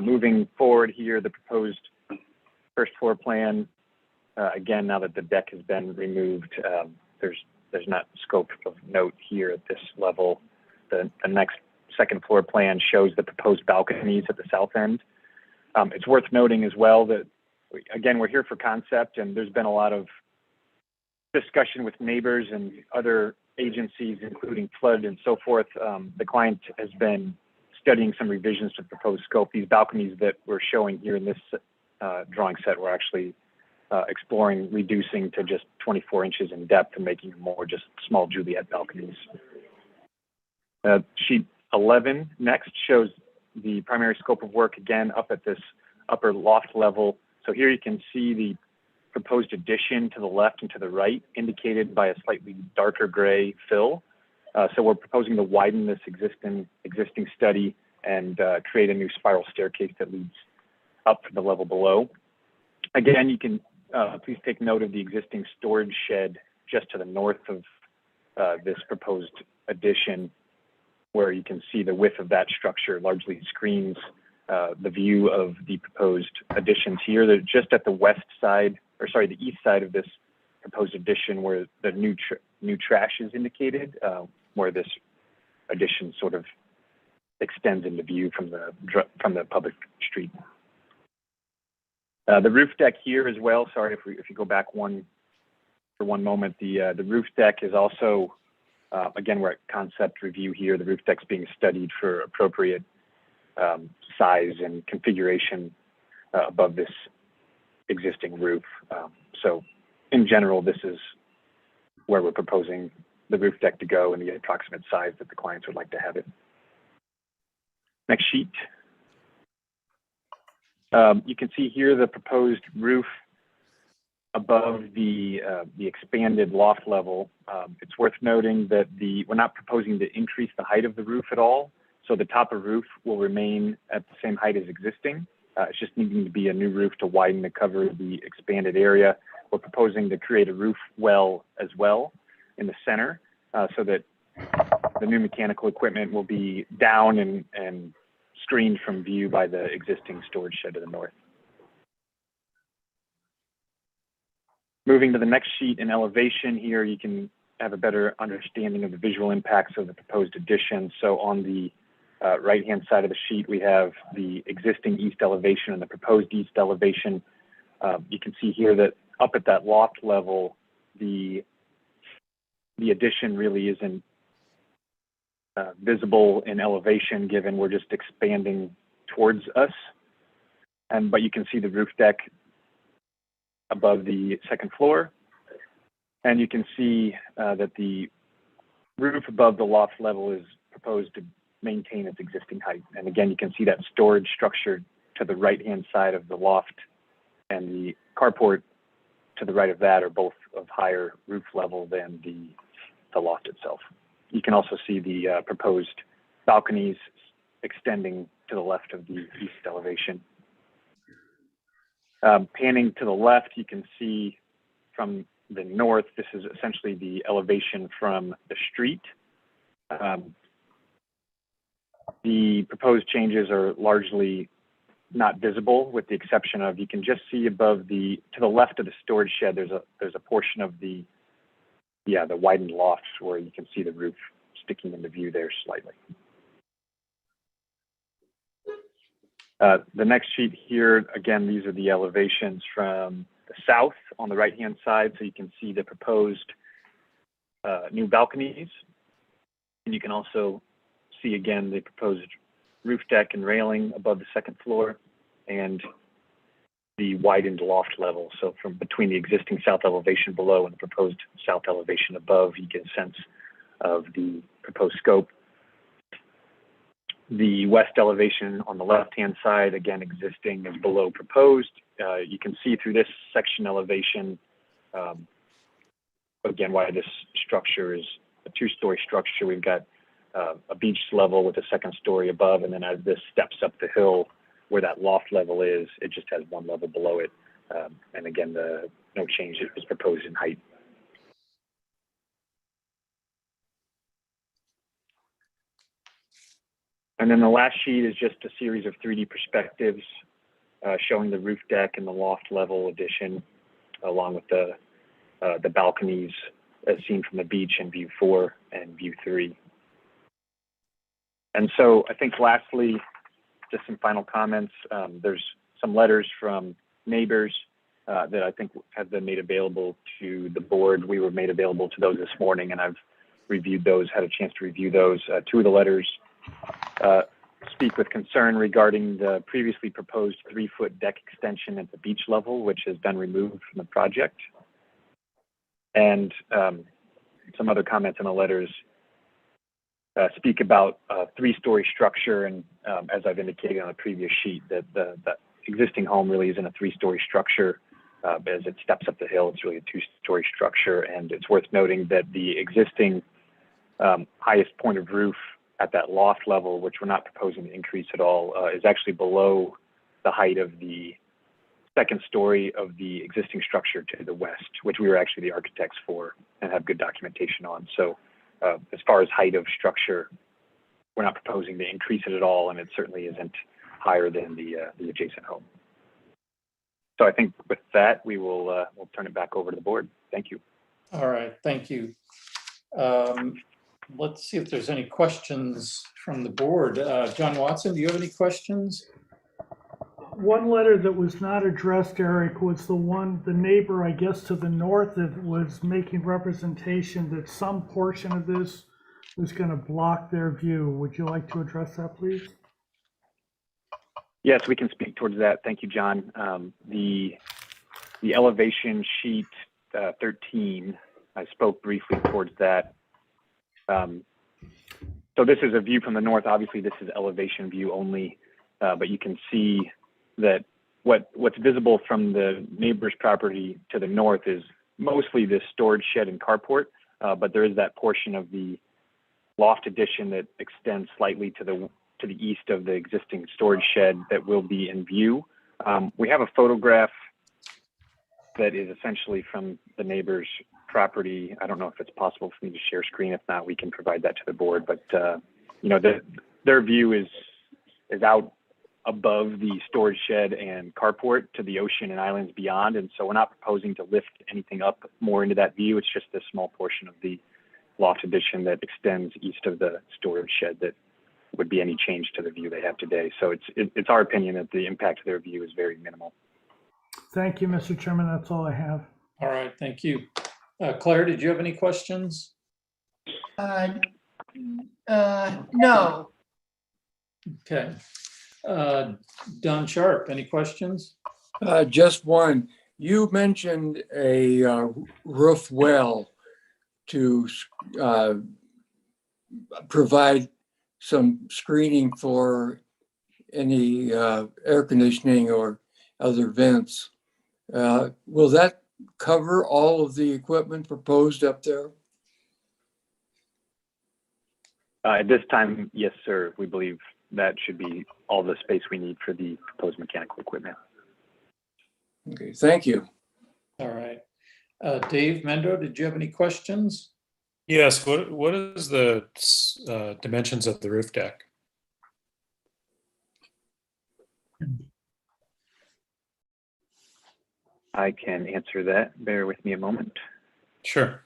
S11: Moving forward here, the proposed 1st floor plan again, now that the deck has been removed, there's not scope of note here at this level. The next second floor plan shows the proposed balconies at the south end. It's worth noting as well that, again, we're here for concept, and there's been a lot of discussion with neighbors and other agencies, including flood and so forth. The client has been studying some revisions to the proposed scope. These balconies that we're showing here in this drawing set, we're actually exploring reducing to just 24 inches in depth and making more just small Juliet balconies. Sheet 11 next shows the primary scope of work, again, up at this upper loft level. So here you can see the proposed addition to the left and to the right, indicated by a slightly darker gray fill. So we're proposing to widen this existing study and create a new spiral staircase that leads up to the level below. Again, you can please take note of the existing storage shed just to the north of this proposed addition, where you can see the width of that structure largely screens the view of the proposed additions here. They're just at the west side, or sorry, the east side of this proposed addition, where the new trash is indicated, where this addition sort of extends into view from the public street. The roof deck here as well. Sorry, if you go back for one moment, the roof deck is also, again, we're at concept review here. The roof deck's being studied for appropriate size and configuration above this existing roof. So in general, this is where we're proposing the roof deck to go and the approximate size that the clients would like to have it. Next sheet. You can see here the proposed roof above the expanded loft level. It's worth noting that we're not proposing to increase the height of the roof at all. So the top of roof will remain at the same height as existing. It's just needing to be a new roof to widen to cover the expanded area. We're proposing to create a roof well as well in the center, so that the new mechanical equipment will be down and screened from view by the existing storage shed to the north. Moving to the next sheet in elevation here, you can have a better understanding of the visual impacts of the proposed addition. So on the right-hand side of the sheet, we have the existing east elevation and the proposed east elevation. You can see here that up at that loft level, the addition really isn't visible in elevation, given we're just expanding towards us. But you can see the roof deck above the second floor. And you can see that the roof above the loft level is proposed to maintain its existing height. And again, you can see that storage structure to the right-hand side of the loft and the carport to the right of that are both of higher roof level than the loft itself. You can also see the proposed balconies extending to the left of the east elevation. Panning to the left, you can see from the north, this is essentially the elevation from the street. The proposed changes are largely not visible, with the exception of, you can just see above to the left of the storage shed, there's a portion of the widened loft where you can see the roof sticking into view there slightly. The next sheet here, again, these are the elevations from the south on the right-hand side, so you can see the proposed new balconies. And you can also see, again, the proposed roof deck and railing above the second floor and the widened loft level. So from between the existing south elevation below and the proposed south elevation above, you get a sense of the proposed scope. The west elevation on the left-hand side, again, existing is below proposed. You can see through this section elevation, again, why this structure is a two-story structure. We've got a beach level with a second story above, and then as this steps up the hill where that loft level is, it just has one level below it. And again, no change is proposed in height. And then the last sheet is just a series of 3D perspectives showing the roof deck and the loft level addition. along with the balconies as seen from the beach in view 4 and view 3. And so I think lastly, just some final comments. There's some letters from neighbors that I think have been made available to the board. We were made available to those this morning, and I've reviewed those, had a chance to review those. 2 of the letters speak with concern regarding the previously proposed 3-foot deck extension at the beach level, which has been removed from the project. And some other comments in the letters speak about a 3-story structure. And as I've indicated on a previous sheet, that the existing home really isn't a 3-story structure. As it steps up the hill, it's really a 2-story structure. And it's worth noting that the existing highest point of roof at that loft level, which we're not proposing to increase at all, is actually below the height of the 2nd story of the existing structure to the west, which we were actually the architects for and have good documentation on. So as far as height of structure, we're not proposing to increase it at all, and it certainly isn't higher than the adjacent home. So I think with that, we'll turn it back over to the board. Thank you.
S3: All right, thank you. Let's see if there's any questions from the board. John Watson, do you have any questions?
S5: One letter that was not addressed, Eric, was the neighbor, I guess, to the north that was making representation that some portion of this was going to block their view. Would you like to address that, please?
S11: Yes, we can speak towards that. Thank you, John. The elevation sheet 13, I spoke briefly towards that. So this is a view from the north. Obviously, this is elevation view only, but you can see that what's visible from the neighbor's property to the north is mostly this storage shed and carport, but there is that portion of the loft addition that extends slightly to the east of the existing storage shed that will be in view. We have a photograph that is essentially from the neighbor's property. I don't know if it's possible for me to share screen. If not, we can provide that to the board. But their view is out above the storage shed and carport to the ocean and islands beyond. And so we're not proposing to lift anything up more into that view. It's just a small portion of the loft addition that extends east of the storage shed that would be any change to the view they have today. So it's our opinion that the impact of their view is very minimal.
S5: Thank you, Mr. Chairman. That's all I have.
S3: All right, thank you. Claire, did you have any questions?
S1: No.
S3: Okay. Don Sharp, any questions?
S10: Just one. You mentioned a roof well to provide some screening for any air conditioning or other vents. Will that cover all of the equipment proposed up there?
S11: At this time, yes, sir. We believe that should be all the space we need for the proposed mechanical equipment.
S10: Okay, thank you.
S3: All right. Dave Mendo, did you have any questions?
S2: Yes. What is the dimensions of the roof deck?
S11: I can answer that. Bear with me a moment.
S2: Sure.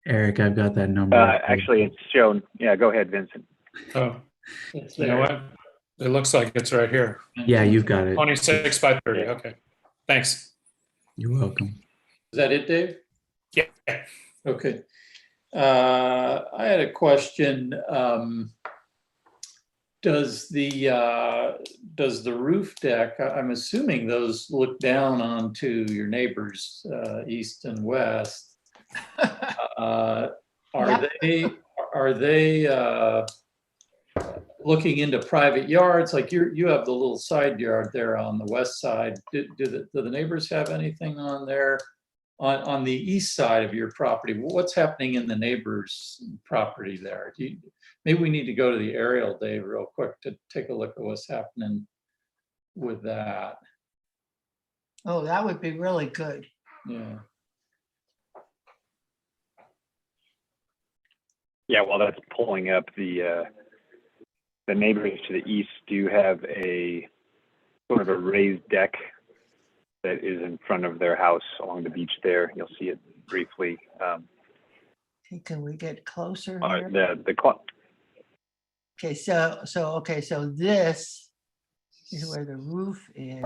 S12: Eric, I've got that number.
S11: Actually, it's shown. Yeah, go ahead, Vincent.
S2: Oh,
S3: It's
S2: you know what? It looks like it's right here.
S12: Yeah, you've got it.
S2: 26 by 30. Okay. Thanks.
S12: You're welcome.
S3: Is that it, Dave?
S2: Yeah.
S3: Okay. I had a question. Does the roof deck, I'm assuming those look down onto your neighbors east and west. Are they looking into private yards? Like you have the little side yard there on the west side. Do the neighbors have anything on there? On the east side of your property, what's happening in the neighbor's property there? Maybe we need to go to the aerial, Dave, real quick to take a look at what's happening with that.
S1: Oh, that would be really good.
S3: Yeah.
S11: Yeah, while that's pulling up, the neighbors to the east do have a sort of a raised deck that is in front of their house along the beach there. You'll see it briefly.
S1: Okay, can we get closer
S11: Uh,
S1: here?
S11: the clock.
S1: Okay, so this is where the roof is.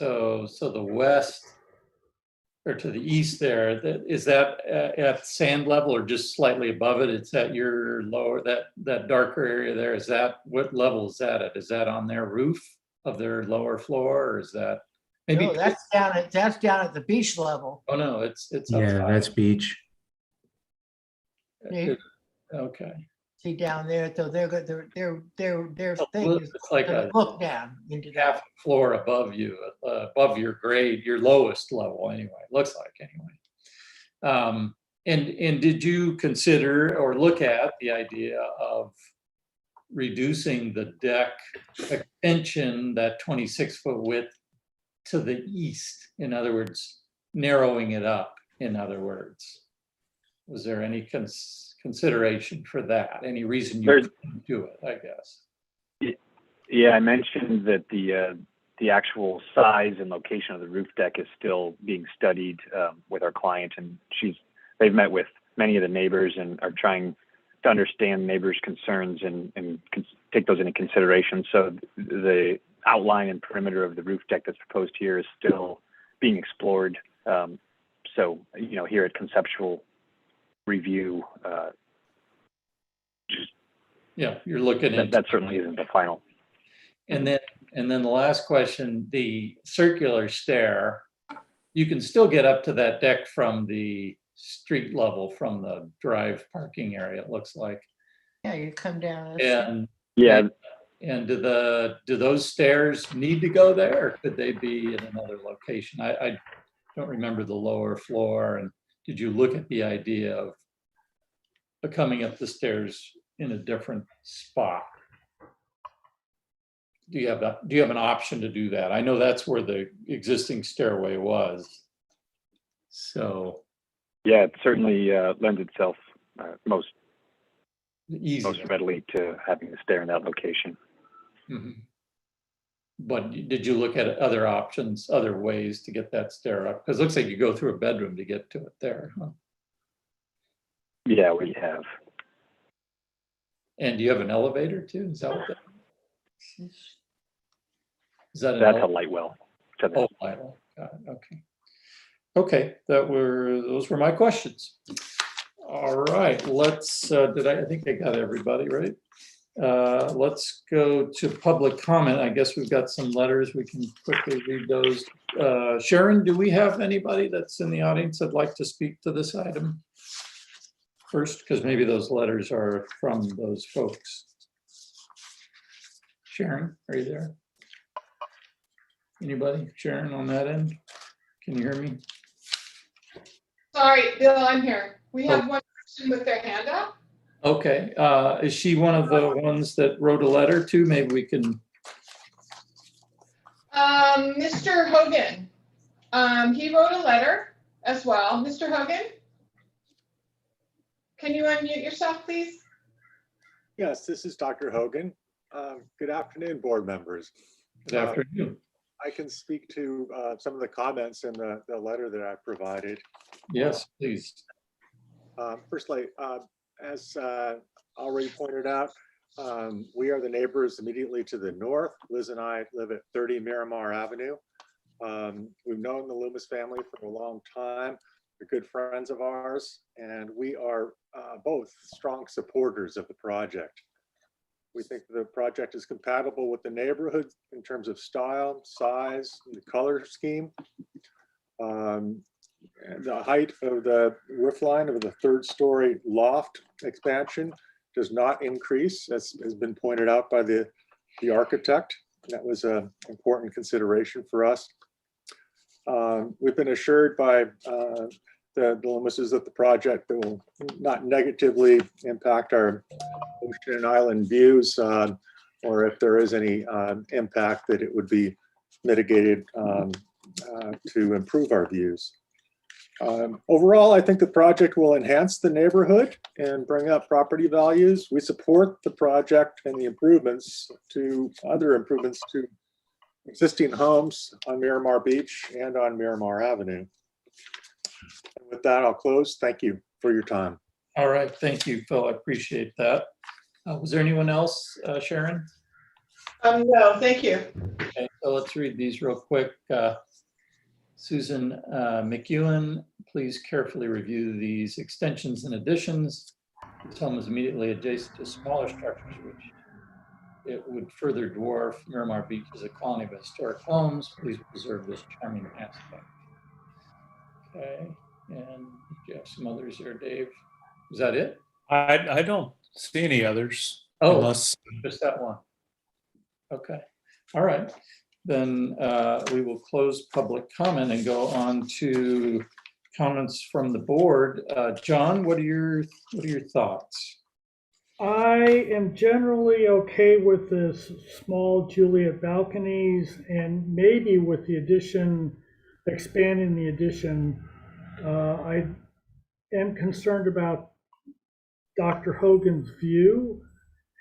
S3: So the west or to the east there, is that at sand level or just slightly above it? It's at your lower, that darker area there, is that, what level is that at? Is that on their roof of their lower floor, or is that maybe?
S1: No, that's down at the beach level.
S3: Oh, no, it's
S12: Yeah,
S3: outside.
S12: that's beach.
S1: See,
S3: Okay.
S1: see down there, so their thing is
S3: It's like
S1: to
S3: a
S1: look down into
S3: half
S1: that.
S3: floor above you, above your grade, your lowest level anyway, looks like anyway. And did you consider or look at the idea of reducing the deck extension, that 26-foot width, to the east? In other words, narrowing it up, in other words. Was there any consideration for that? Any reason you couldn't do it, I guess?
S11: Yeah, I mentioned that the actual size and location of the roof deck is still being studied with our client, and they've met with many of the neighbors and are trying to understand neighbors' concerns and take those into consideration. So the outline and perimeter of the roof deck that's proposed here is still being explored. So, you know, here at conceptual review,
S3: Yeah, you're looking at
S11: that certainly isn't the final.
S3: And then the last question, the circular stair, you can still get up to that deck from the street level, from the drive parking area, it looks like.
S1: Yeah, you come down.
S3: And
S11: yeah,
S3: and do those stairs need to go there, or could they be in another location? I don't remember the lower floor. And did you look at the idea of coming up the stairs in a different spot? Do you have an option to do that? I know that's where the existing stairway was. So
S11: yeah, it certainly lends itself most
S3: easy.
S11: readily to having the stair in that location.
S3: Mm-hmm. But did you look at other options, other ways to get that stair up? Because it looks like you go through a bedroom to get to it there, huh?
S11: Yeah, we have.
S3: And do you have an elevator too? Is that what that is? Is that
S11: That's a light well.
S3: Oh, light well. Got it. Okay. Okay, those were my questions. All right, let's, I think I got everybody, right? Let's go to public comment. I guess we've got some letters. We can quickly read those. Sharon, do we have anybody that's in the audience that'd like to speak to this item first? Because maybe those letters are from those folks. Sharon, are you there? Anybody? Sharon on that end? Can you hear me?
S4: Sorry, Bill, I'm here. We have one person with their hand up.
S3: Okay, is she one of the ones that wrote a letter too? Maybe we can.
S4: Mr. Hogan, he wrote a letter as well. Mr. Hogan, can you unmute yourself, please?
S13: Yes, this is Dr. Hogan. Good afternoon, board members.
S3: Good afternoon.
S13: I can speak to some of the comments in the letter that I provided.
S3: Yes, please.
S13: Firstly, as already pointed out, we are the neighbors immediately to the north. Liz and I live at 30 Miramar Avenue. We've known the Loomis family for a long time. They're good friends of ours, and we are both strong supporters of the project. We think the project is compatible with the neighborhood in terms of style, size, and the color scheme. The height of the roof line of the third-story loft expansion does not increase, as has been pointed out by the architect. That was an important consideration for us. We've been assured by the Loomises that the project will not negatively impact our ocean and island views, or if there is any impact, that it would be mitigated to improve our views. Overall, I think the project will enhance the neighborhood and bring up property values. We support the project and the improvements to existing homes on Miramar Beach and on Miramar Avenue. And with that, I'll close. Thank you for your time.
S3: All right, thank you, Phil. I appreciate that. Was there anyone else, Sharon?
S4: No, thank you.
S3: Okay, so let's read these real quick. Susan McEwen, please carefully review these extensions and additions. This home is immediately adjacent to smaller structures, which it would further dwarf Miramar Beach as a colony of historic homes. Please preserve this charming aspect. Okay, and you have some others there, Dave. Is that it?
S2: I don't see any others.
S3: Oh,
S2: unless
S3: just that one. Okay, all right. Then we will close public comment and go on to comments from the board. John, what are your thoughts?
S5: I am generally okay with this small Juliet balconies and maybe with the addition, expanding the addition. I am concerned about Dr. Hogan's view,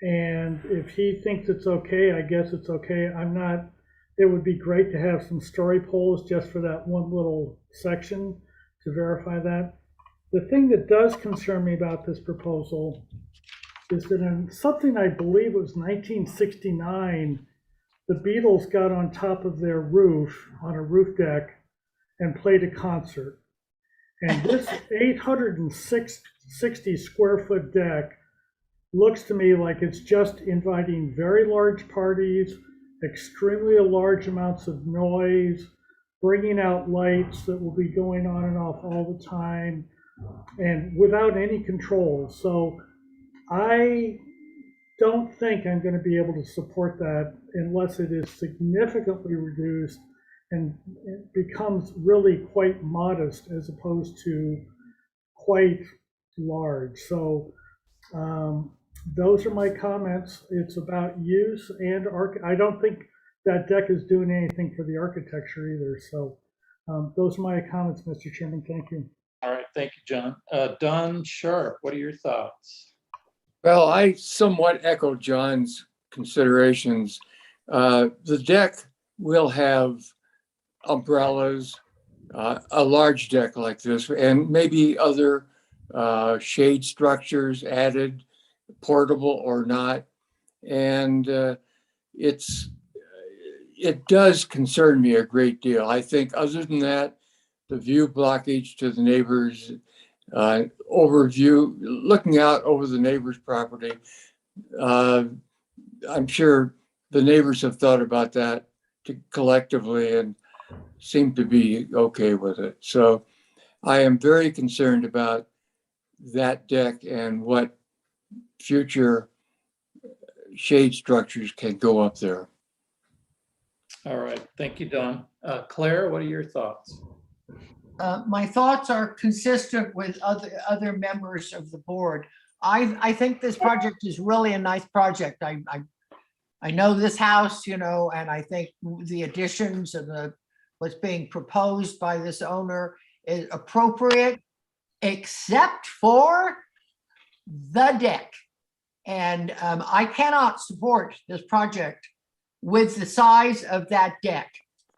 S5: and if he thinks it's okay, I guess it's okay. I'm not, it would be great to have some story poles just for that one little section to verify that. The thing that does concern me about this proposal is that in something I believe was 1969, the Beatles got on top of their roof, on a roof deck, and played a concert. And this 860 square foot deck looks to me like it's just inviting very large parties, extremely large amounts of noise, bringing out lights that will be going on and off all the time, and without any control. So I don't think I'm going to be able to support that unless it is significantly reduced and it becomes really quite modest as opposed to quite large. So those are my comments. It's about use and I don't think that deck is doing anything for the architecture either. So those are my comments, Mr. Chairman. Thank you.
S3: All right, thank you, John. Don Sharp, what are your thoughts?
S10: Well, I somewhat echo John's considerations. The deck will have umbrellas, a large deck like this, and maybe other shade structures added, portable or not. And it does concern me a great deal. I think other than that, the view blockage to the neighbors, overview, looking out over the neighbor's property. I'm sure the neighbors have thought about that collectively and seem to be okay with it. So I am very concerned about that deck and what future shade structures can go up there.
S3: All right, thank you, Don. Claire, what are your thoughts?
S1: My thoughts are consistent with other members of the board. I think this project is really a nice project. I know this house, you know, and I think the additions and what's being proposed by this owner is appropriate, except for the deck. And I cannot support this project with the size of that deck.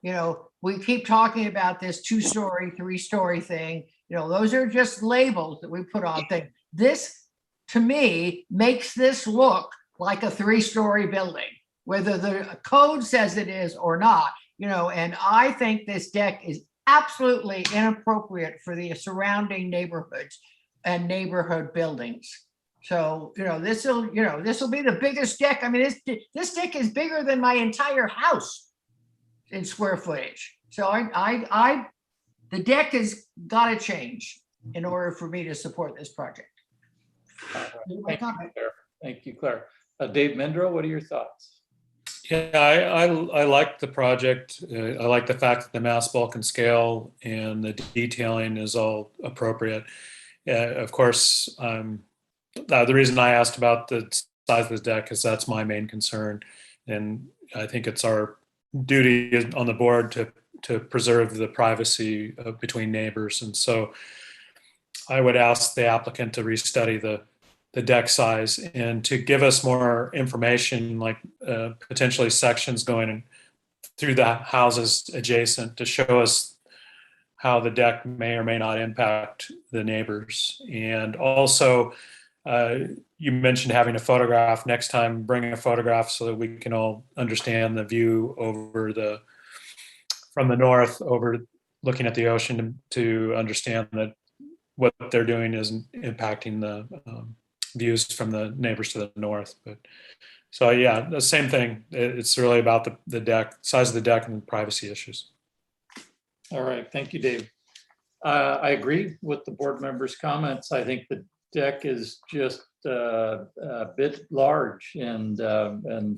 S1: You know, we keep talking about this 2-story, 3-story thing. You know, those are just labels that we put on things. This, to me, makes this look like a 3-story building, whether the code says it is or not. You know, and I think this deck is absolutely inappropriate for the surrounding neighborhoods and neighborhood buildings. So, you know, this will be the biggest deck. I mean, this deck is bigger than my entire house in square footage. So the deck has got to change in order for me to support this project.
S3: Thank you, Claire. Dave Mendro, what are your thoughts?
S2: Yeah, I like the project. I like the fact that the mass bulk and scale and the detailing is all appropriate. Of course, the reason I asked about the size of the deck is that's my main concern. And I think it's our duty on the board to to preserve the privacy between neighbors. And so I would ask the applicant to restudy the deck size and to give us more information, like potentially sections going through the houses adjacent, to show us how the deck may or may not impact the neighbors. And also, you mentioned having a photograph. Next time, bring a photograph so that we can all understand the view over from the north, over looking at the ocean, to understand that what they're doing isn't impacting the views from the neighbors to the north. But so yeah, the same thing. It's really about the deck, size of the deck, and the privacy issues.
S3: All right, thank you, Dave. I agree with the board members' comments. I think the deck is just a bit large, and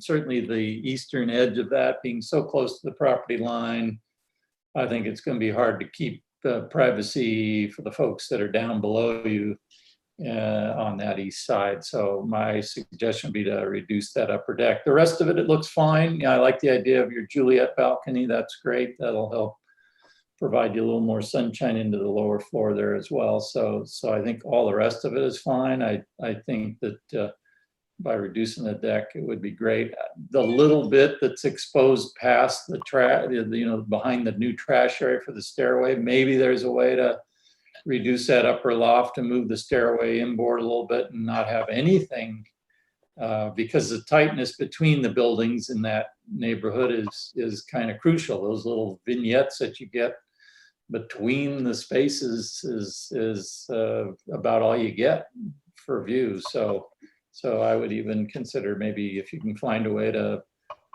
S3: certainly the eastern edge of that being so close to the property line, I think it's going to be hard to keep privacy for the folks that are down below you on that east side. So my suggestion would be to reduce that upper deck. The rest of it, it looks fine. Yeah, I like the idea of your Juliet balcony. That's great. That'll help provide you a little more sunshine into the lower floor there as well. So I think all the rest of it is fine. I think that by reducing the deck, it would be great. The little bit that's exposed past the trash, behind the new trash area for the stairway, maybe there's a way to reduce that upper loft and move the stairway inboard a little bit and not have anything, because the tightness between the buildings in that neighborhood is kind of crucial. Those little vignettes that you get between the spaces is about all you get for view. So I would even consider, maybe if you can find a way to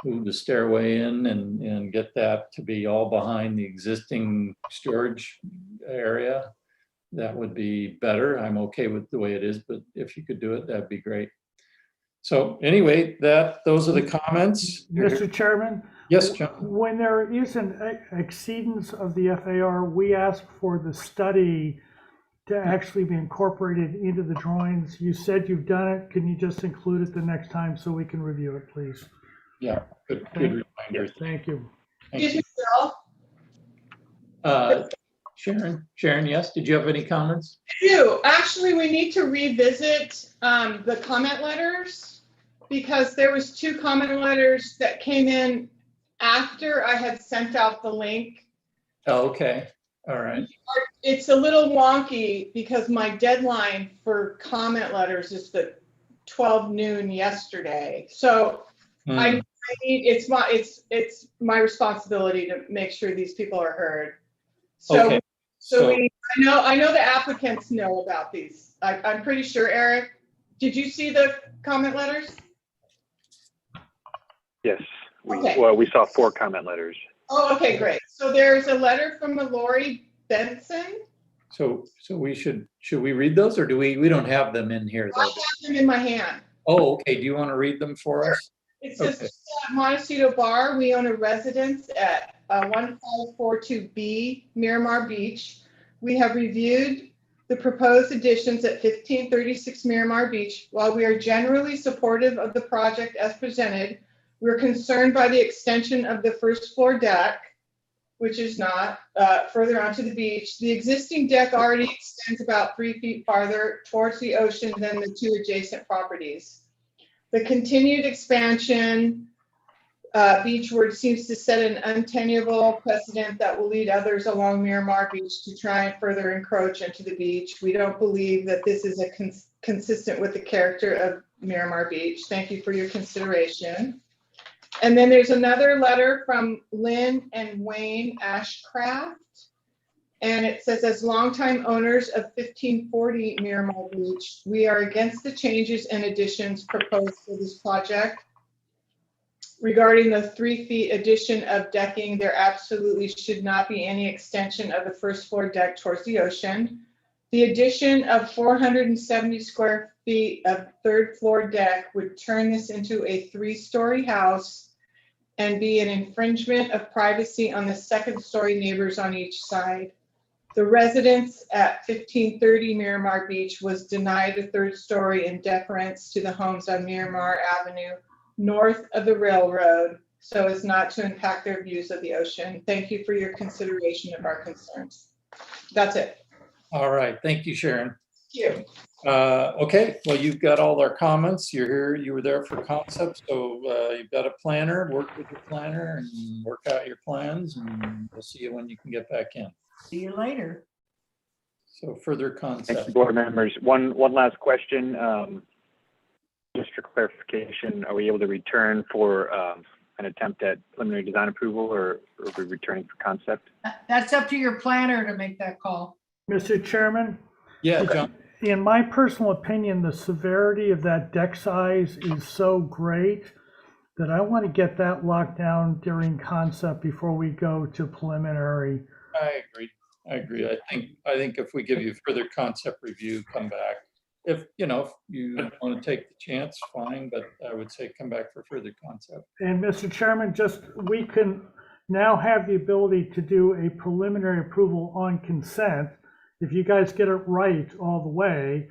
S3: move the stairway in and get that to be all behind the existing storage area, that would be better. I'm okay with the way it is, but if you could do it, that'd be great. So anyway, those are the comments.
S5: Mr. Chairman?
S3: Yes, John.
S5: When there is an exceedance of the FAR, we ask for the study to actually be incorporated into the drawings. You said you've done it. Can you just include it the next time so we can review it, please?
S3: Yeah, good reminder.
S5: Thank you.
S4: Excuse me, Bill.
S3: Sharon, yes, did you have any comments?
S4: I do. Actually, we need to revisit the comment letters, because there was 2 comment letters that came in after I had sent out the link.
S3: Oh, okay, all right.
S4: It's a little wonky because my deadline for comment letters is the 12 noon yesterday. So I need, it's my responsibility to make sure these people are heard. So,
S3: okay.
S4: I know the applicants know about these. I'm pretty sure. Eric, did you see the comment letters?
S11: Yes,
S4: Okay.
S11: Well, we saw 4 comment letters.
S4: Oh, okay, great. So there's a letter from Lori Benson.
S3: So we should we read those, or do we don't have them in here though?
S4: I have them in my hand.
S3: Oh, okay. Do you want to read them for us?
S4: It says, Montecito Bar, we own a residence at 1542B Miramar Beach. We have reviewed the proposed additions at 1536 Miramar Beach. While we are generally supportive of the project as presented, we're concerned by the extension of the first floor deck, which is not further onto the beach. The existing deck already extends about 3 feet farther towards the ocean than the 2 adjacent properties. The continued expansion beachward seems to set an untenable precedent that will lead others along Miramar Beach to try and further encroach into the beach. We don't believe that this is consistent with the character of Miramar Beach. Thank you for your consideration. And then there's another letter from Lynn and Wayne Ashcraft. And it says, as longtime owners of 1540 Miramar Beach, we are against the changes and additions proposed for this project. Regarding the 3 feet addition of decking, there absolutely should not be any extension of the first floor deck towards the ocean. The addition of 470 square feet of 3rd floor deck would turn this into a 3-story house and be an infringement of privacy on the 2nd-story neighbors on each side. The residence at 1530 Miramar Beach was denied a 3rd story in deference to the homes on Miramar Avenue, north of the railroad. so as not to impact their views of the ocean. Thank you for your consideration of our concerns. That's it.
S3: All right, thank you, Sharon.
S4: Thank you.
S3: Okay, well, you've got all our comments. You're here, you were there for concepts, so you've got a planner, work with your planner and work out your plans, and we'll see you when you can get back in.
S1: See you later.
S3: So further
S11: Thank
S3: concept.
S11: you, board members. One last question, just for clarification, are we able to return for an attempt at preliminary design approval, or are we returning for concept?
S1: That's up to your planner to make that call.
S5: Mr. Chairman,
S3: Yeah, John.
S5: in my personal opinion, the severity of that deck size is so great that I want to get that locked down during concept before we go to preliminary.
S3: I agree. I think if we give you further concept review, come back. If you want to take the chance, fine, but I would say come back for further concept.
S5: And Mr. Chairman, we can now have the ability to do a preliminary approval on consent. If you guys get it right all the way,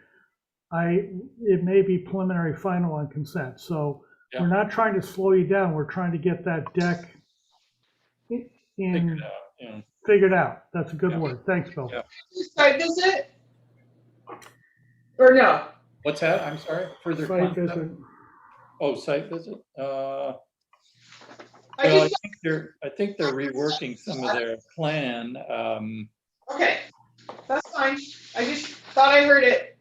S5: it may be preliminary final on consent. So we're not trying to slow you down. We're trying to get that deck figured out. That's a good word. Thanks, Bill.
S3: Yeah.
S4: Site visit? Or no?
S3: What's that? I'm sorry. Further
S5: Site
S3: concept?
S5: visit.
S3: Oh, site visit.
S4: I
S3: think they're reworking some of their plan.
S4: Okay, that's fine. I just thought I heard it.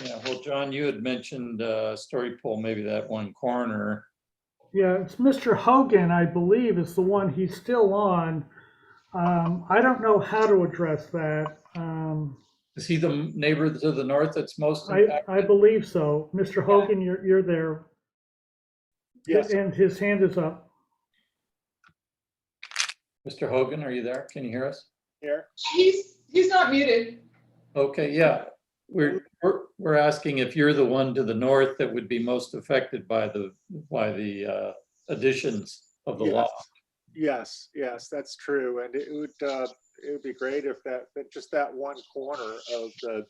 S3: Yeah. Well, John, you had mentioned story pole, maybe that one corner.
S5: Yeah, it's Mr. Hogan, I believe, is the one he's still on. I don't know how to address that.
S3: Is he the neighbor to the north that's most impacted?
S5: I believe so. Mr. Hogan, you're there.
S13: Yes.
S5: And his hand is up.
S3: Mr. Hogan, are you there? Can you hear us?
S13: Here.
S4: He's not muted.
S3: Okay, yeah. We're asking if you're the one to the north that would be most affected by the additions of the law.
S13: Yes, that's true. And it would be great if just that one corner of the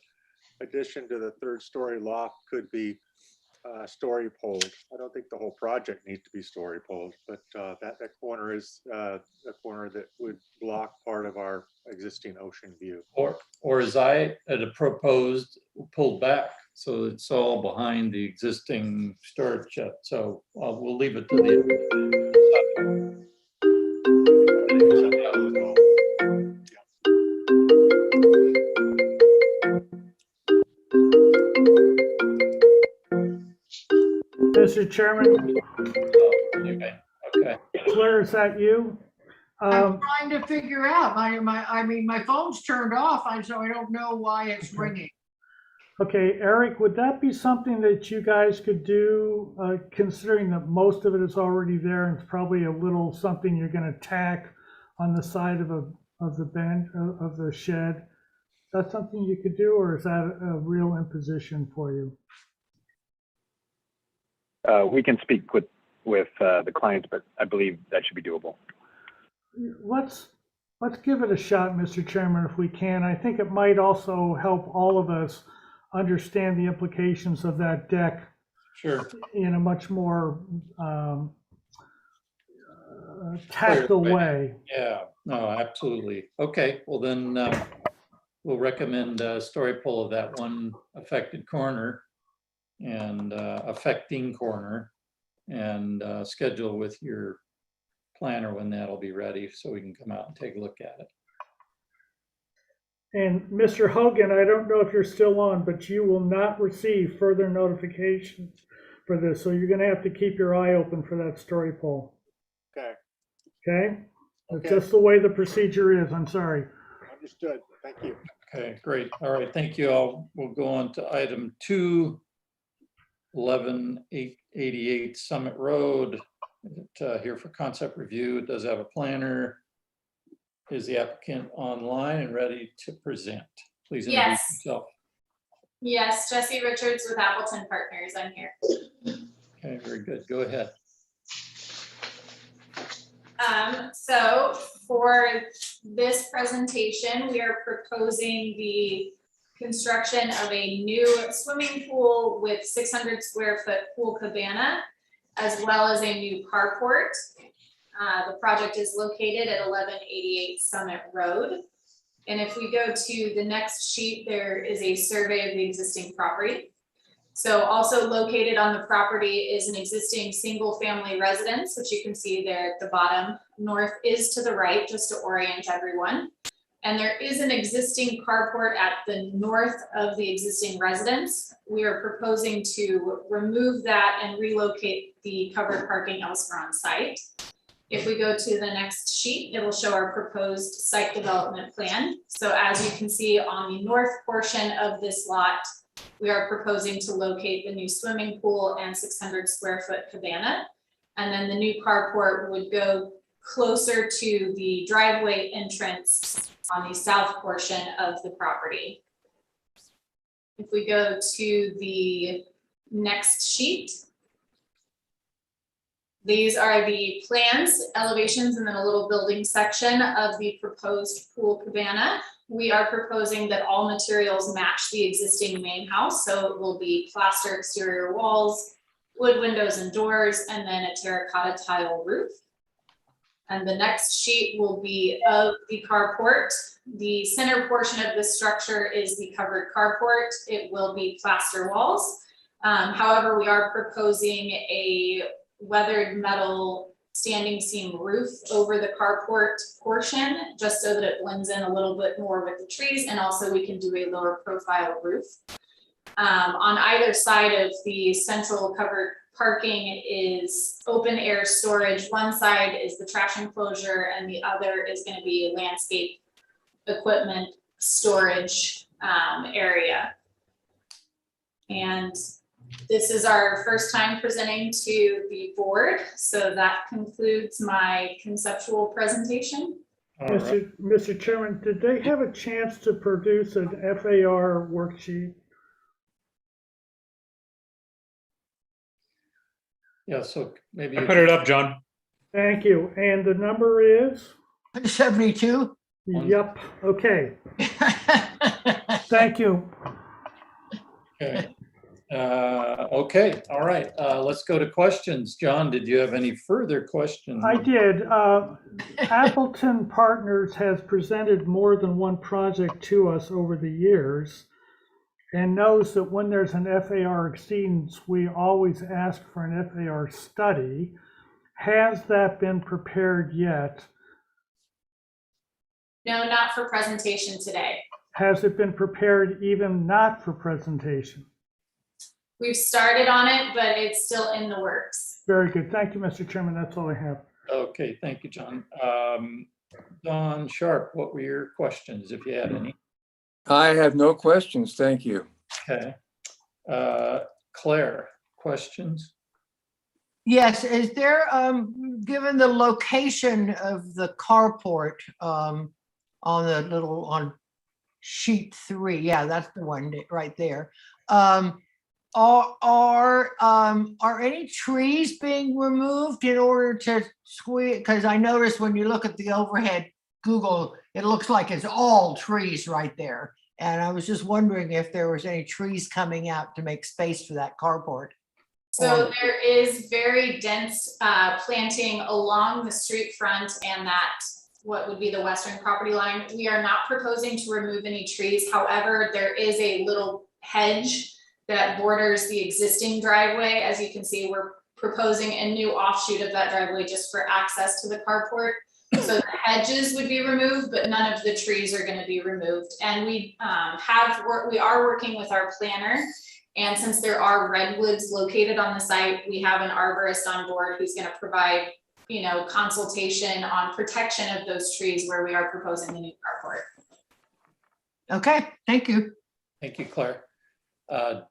S13: addition to the third story loft could be story poled. I don't think the whole project needs to be story poled, but that corner is the corner that would block part of our existing ocean view.
S3: Or as I had proposed, pulled back, so it's all behind the existing storage shed. So we'll leave it to the.
S5: Mr. Chairman,
S3: Okay.
S5: Claire, is that you?
S1: I'm trying to figure out, my phone's turned off, so I don't know why it's ringing.
S5: Okay, Eric, would that be something that you guys could do, considering that most of it is already there and it's probably a little something you're going to tack on the side of the bench of the shed? That's something you could do, or is that a real imposition for you?
S11: We can speak with the clients, but I believe that should be doable.
S5: Let's give it a shot, Mr. Chairman, if we can. I think it might also help all of us understand the implications of that deck.
S3: Sure.
S5: In a much more tactile way.
S3: Yeah, no, absolutely. Okay, well then we'll recommend a story pole of that one affected corner and affecting corner, and schedule with your planner when that'll be ready so we can come out and take a look at it.
S5: And Mr. Hogan, I don't know if you're still on, but you will not receive further notifications for this. So you're going to have to keep your eye open for that story pole.
S13: Okay.
S5: Okay? That's just the way the procedure is. I'm sorry.
S13: Understood. Thank you.
S3: Okay, great. All right, thank you all. We'll go on to item 2, 11888 Summit Road. Here for concept review. It does have a planner. Is the applicant online and ready to present? Please introduce yourself.
S7: Yes, Jesse Richards with Appleton Partners. I'm here.
S3: Okay, very good. Go ahead.
S7: So for this presentation, we are proposing the construction of a new swimming pool with 600 square foot pool cabana. as well as a new carport. The project is located at 1188 Summit Road. And if we go to the next sheet, there is a survey of the existing property. So also located on the property is an existing single-family residence, which you can see there at the bottom. North is to the right, just to orient everyone. And there is an existing carport at the north of the existing residence. We are proposing to remove that and relocate the covered parking elsewhere on site. If we go to the next sheet, it will show our proposed site development plan. So as you can see on the north portion of this lot, we are proposing to locate the new swimming pool and 600 square foot cabana. And then the new carport would go closer to the driveway entrance on the south portion of the property. If we go to the next sheet, these are the plans, elevations, and then a little building section of the proposed pool cabana. We are proposing that all materials match the existing main house. So it will be plaster exterior walls, wood windows and doors, and then a terracotta tile roof. And the next sheet will be of the carport. The center portion of the structure is the covered carport. It will be plaster walls. However, we are proposing a weathered metal standing seam roof over the carport portion, just so that it blends in a little bit more with the trees, and also we can do a lower profile roof. On either side of the central covered parking is open air storage. One side is the trash enclosure and the other is going to be landscape equipment storage area. And this is our first time presenting to the board, so that concludes my conceptual presentation.
S5: Mr. Chairman, did they have a chance to produce an FAR worksheet?
S3: Yeah, so maybe.
S2: I put it up, John.
S5: Thank you. And the number is?
S1: 72?
S5: Yep, okay. Thank you.
S3: Okay. Okay, all right. Let's go to questions. John, did you have any further questions?
S5: I did. Appleton Partners has presented more than one project to us over the years and knows that when there's an FAR exceedance, we always ask for an FAR study. Has that been prepared yet?
S7: No, not for presentation today.
S5: Has it been prepared even not for presentation?
S7: We've started on it, but it's still in the works.
S5: Very good. Thank you, Mr. Chairman. That's all I have.
S3: Okay, thank you, John. Don Sharp, what were your questions, if you had any?
S10: I have no questions. Thank you.
S3: Okay. Claire, questions?
S1: Yes, is there, given the location of the carport on the little, on sheet 3, yeah, that's the one right there. Are any trees being removed in order to squeeze? Because I noticed when you look at the overhead Google, it looks like it's all trees right there. And I was just wondering if there was any trees coming out to make space for that carport.
S7: So there is very dense planting along the street front and that what would be the western property line. We are not proposing to remove any trees. However, there is a little hedge that borders the existing driveway. As you can see, we're proposing a new offshoot of that driveway just for access to the carport. So the hedges would be removed, but none of the trees are going to be removed. And we are working with our planner. And since there are redwoods located on the site, we have an arborist on board who's going to provide, consultation on protection of those trees where we are proposing the new carport.
S1: Okay, thank you.
S3: Thank you, Claire.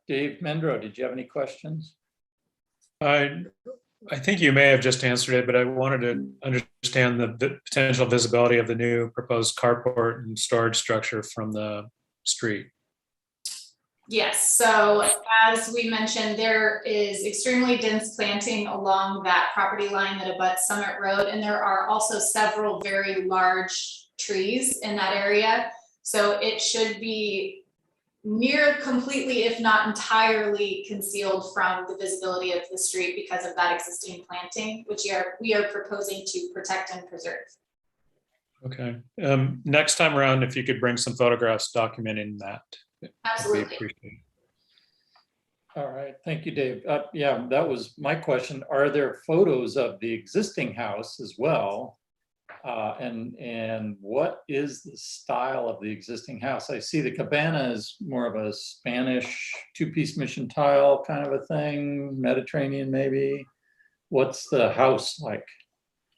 S3: Dave Mendro, did you have any questions?
S2: I think you may have just answered it, but I wanted to understand the potential visibility of the new proposed carport and storage structure from the street.
S7: Yes, so as we mentioned, there is extremely dense planting along that property line that abuts Summit Road, and there are also several very large trees in that area. So it should be near completely, if not entirely, concealed from the visibility of the street because of that existing planting, which we are proposing to protect and preserve.
S2: Okay. Next time around, if you could bring some photographs documenting that.
S7: Absolutely.
S2: Would be appreciated.
S3: All right, thank you, Dave. Yeah, that was my question. Are there photos of the existing house as well? And what is the style of the existing house? I see the cabana is more of a Spanish two-piece mission tile kind of a thing, Mediterranean maybe. What's the house like?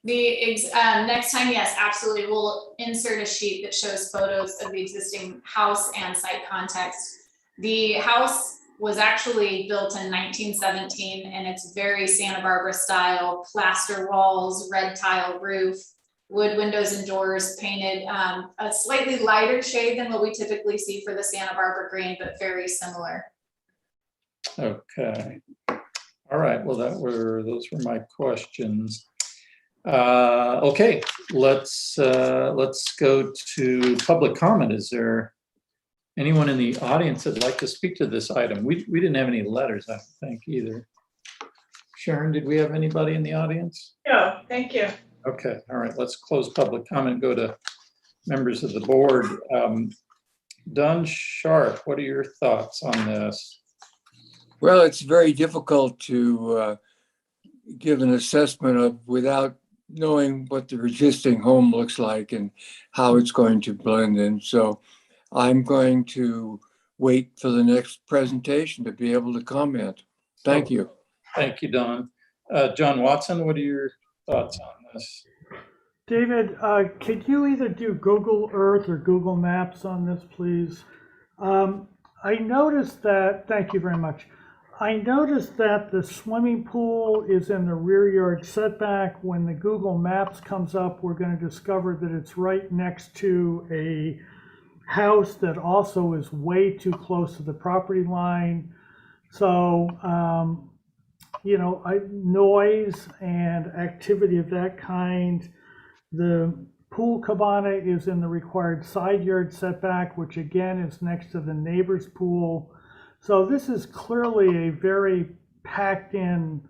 S7: Next time, yes, absolutely. We'll insert a sheet that shows photos of the existing house and site context. The house was actually built in 1917 and it's very Santa Barbara style, plaster walls, red tile roof, wood windows and doors painted a slightly lighter shade than what we typically see for the Santa Barbara green, but very similar.
S3: Okay. All right, well, those were my questions. Okay, let's go to public comment. Is there anyone in the audience that'd like to speak to this item? We didn't have any letters, I don't think, either. Sharon, did we have anybody in the audience?
S4: No, thank you.
S3: Okay, all right, let's close public comment, go to members of the board. Don Sharp, what are your thoughts on this?
S10: Well, it's very difficult to give an assessment of without knowing what the existing home looks like and how it's going to blend in. So I'm going to wait for the next presentation to be able to comment. Thank you.
S3: Thank you, Don. John Watson, what are your thoughts on this?
S5: David, could you either do Google Earth or Google Maps on this, please? I noticed that, thank you very much. I noticed that the swimming pool is in the rear yard setback. When the Google Maps comes up, we're going to discover that it's right next to a house that also is way too close to the property line. So, you know, noise and activity of that kind. The pool cabana is in the required side yard setback, which again is next to the neighbor's pool. So this is clearly a very packed in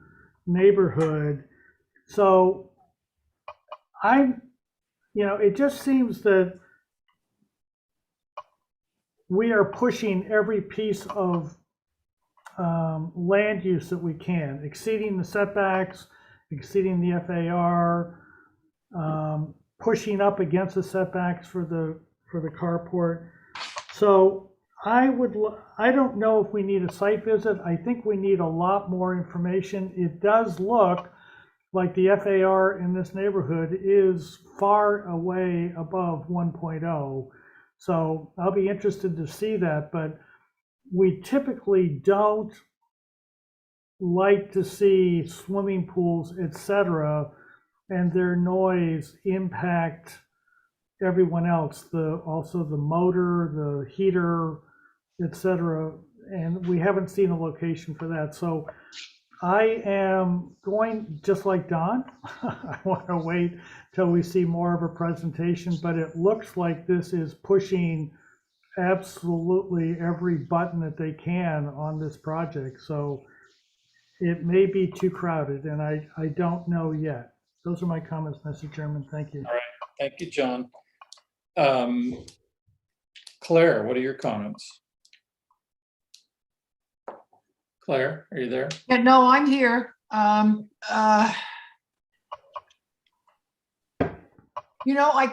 S5: neighborhood. So you know, it just seems that we are pushing every piece of land use that we can, exceeding the setbacks, exceeding the FAR, pushing up against the setbacks for the carport. So I don't know if we need a site visit. I think we need a lot more information. It does look like the FAR in this neighborhood is far away above 1.0. So I'll be interested to see that, but we typically don't like to see swimming pools, etc., and their noise impact everyone else, also the motor, the heater, etc. And we haven't seen a location for that. So I am going, just like Don, I want to wait till we see more of a presentation, but it looks like this is pushing absolutely every button that they can on this project. So it may be too crowded, and I don't know yet. Those are my comments, Mr. Chairman. Thank you.
S3: All right, thank you, John. Claire, what are your comments? Claire, are you there?
S1: Yeah, no, I'm here. You know, I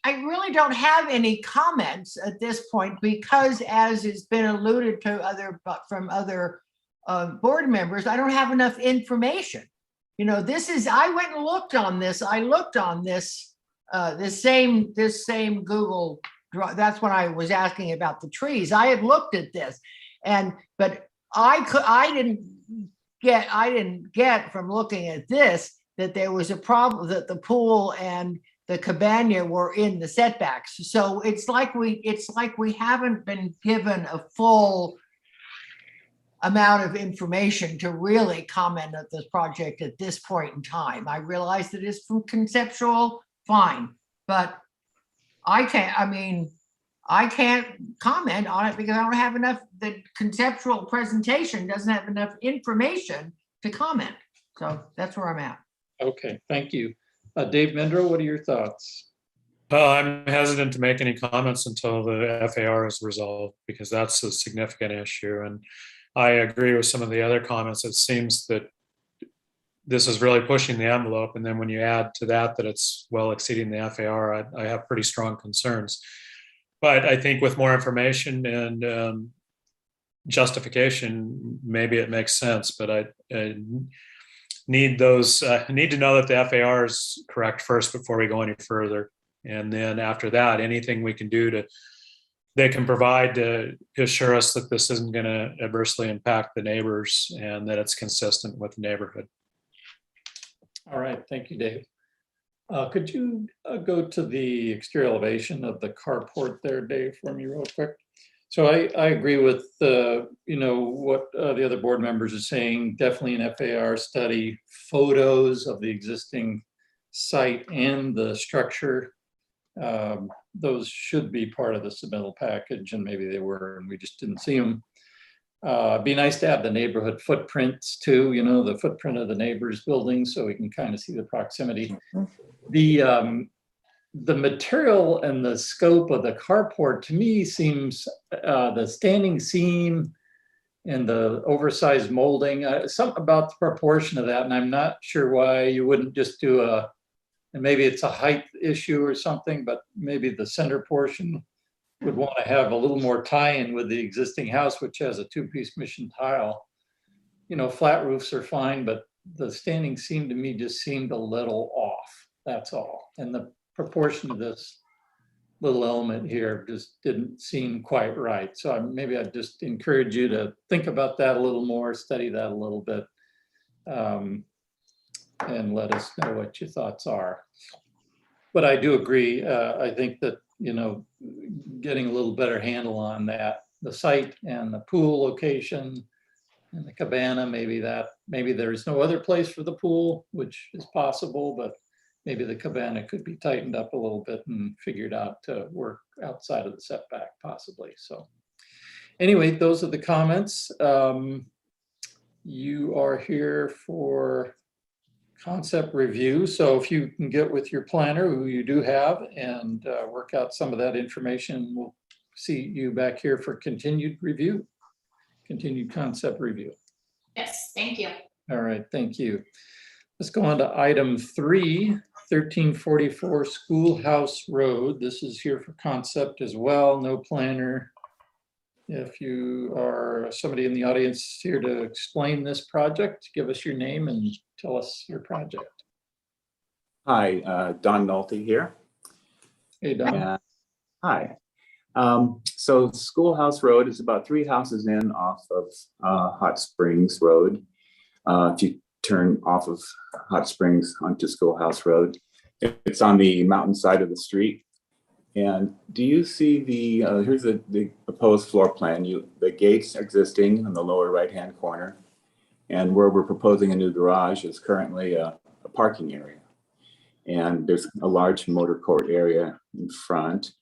S1: really don't have any comments at this point because, as has been alluded to from other board members, I don't have enough information. You know, I went and looked on this. I looked on this same Google. That's when I was asking about the trees. I had looked at this, but I didn't get from looking at this that there was a problem, that the pool and the cabana were in the setbacks. So it's like we haven't been given a full amount of information to really comment on this project at this point in time. I realize that it's from conceptual, fine, but I I can't comment on it because I don't have enough, the conceptual presentation doesn't have enough information to comment. So that's where I'm at.
S3: Okay, thank you. Dave Mendro, what are your thoughts?
S2: I'm hesitant to make any comments until the FAR is resolved because that's a significant issue. And I agree with some of the other comments. It seems that this is really pushing the envelope. And then when you add to that, that it's well exceeding the FAR, I have pretty strong concerns. But I think with more information and justification, maybe it makes sense. But I need those. Need to know that the FAR is correct first before we go any further. And then after that, anything we can do they can provide to assure us that this isn't going to adversely impact the neighbors and that it's consistent with the neighborhood.
S3: All right, thank you, Dave. Could you go to the exterior elevation of the carport there, Dave, for me real quick? So I agree with what the other board members are saying. Definitely an FAR study, photos of the existing site and the structure. Those should be part of the submittal package, and maybe they were, and we just didn't see them. It'd be nice to have the neighborhood footprints too, the footprint of the neighbor's buildings, so we can kind of see the proximity. The material and the scope of the carport to me seems the standing seam and the oversized molding, something about the proportion of that, and I'm not sure why you wouldn't just do and maybe it's a height issue or something, but maybe the center portion would want to have a little more tie-in with the existing house, which has a two-piece mission tile. Flat roofs are fine, but the standing seam to me just seemed a little off, that's all. And the proportion of this little element here just didn't seem quite right. So maybe I'd just encourage you to think about that a little more, study that a little bit, and let us know what your thoughts are. But I do agree. I think that, getting a little better handle on that, the site and the pool location and the cabana, maybe there's no other place for the pool, which is possible, but maybe the cabana could be tightened up a little bit and figured out to work outside of the setback possibly. So anyway, those are the comments. You are here for concept review. So if you can get with your planner, who you do have, and work out some of that information, we'll see you back here for continued concept review.
S7: Yes, thank you.
S3: All right, thank you. Let's go on to item 3, 1344 Schoolhouse Road. This is here for concept as well, no planner. If you are somebody in the audience here to explain this project, give us your name and tell us your project.
S14: Hi, Don Nolte here.
S3: Hey, Don.
S14: Hi. So Schoolhouse Road is about 3 houses in off of Hot Springs Road. If you turn off of Hot Springs onto Schoolhouse Road, it's on the mountainside of the street. And do you see here's the proposed floor plan. The gates existing in the lower right-hand corner. And where we're proposing a new garage is currently a parking area. And there's a large motor court area in front.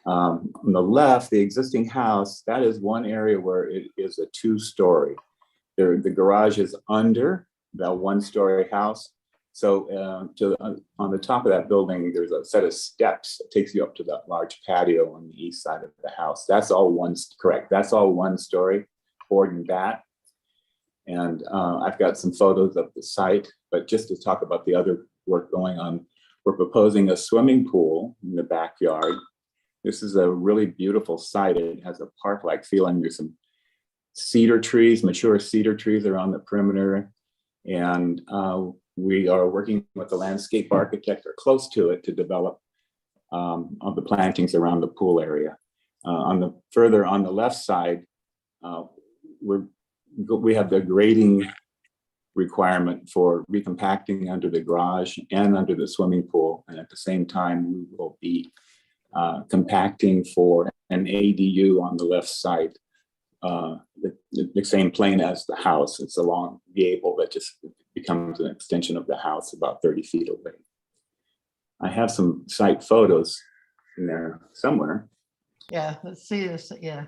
S14: On the left, the existing house, that is one area where it is a 2-story. The garage is under that 1-story house. So on the top of that building, there's a set of steps that takes you up to that large patio on the east side of the house. That's all correct. That's all 1 story, board and bat. And I've got some photos of the site, but just to talk about the other work going on, we're proposing a swimming pool in the backyard. This is a really beautiful site. It has a park-like feeling. There's some cedar trees, mature cedar trees around the perimeter. And we are working with the landscape architect or close to it to develop of the plantings around the pool area. Further on the left side, we have the grading requirement for recompacting under the garage and under the swimming pool. And at the same time, we will be compacting for an ADU on the left side, the same plane as the house. It's a long gable that just becomes an extension of the house about 30 feet away. I have some site photos in there somewhere.
S1: Yeah, let's see this, yeah.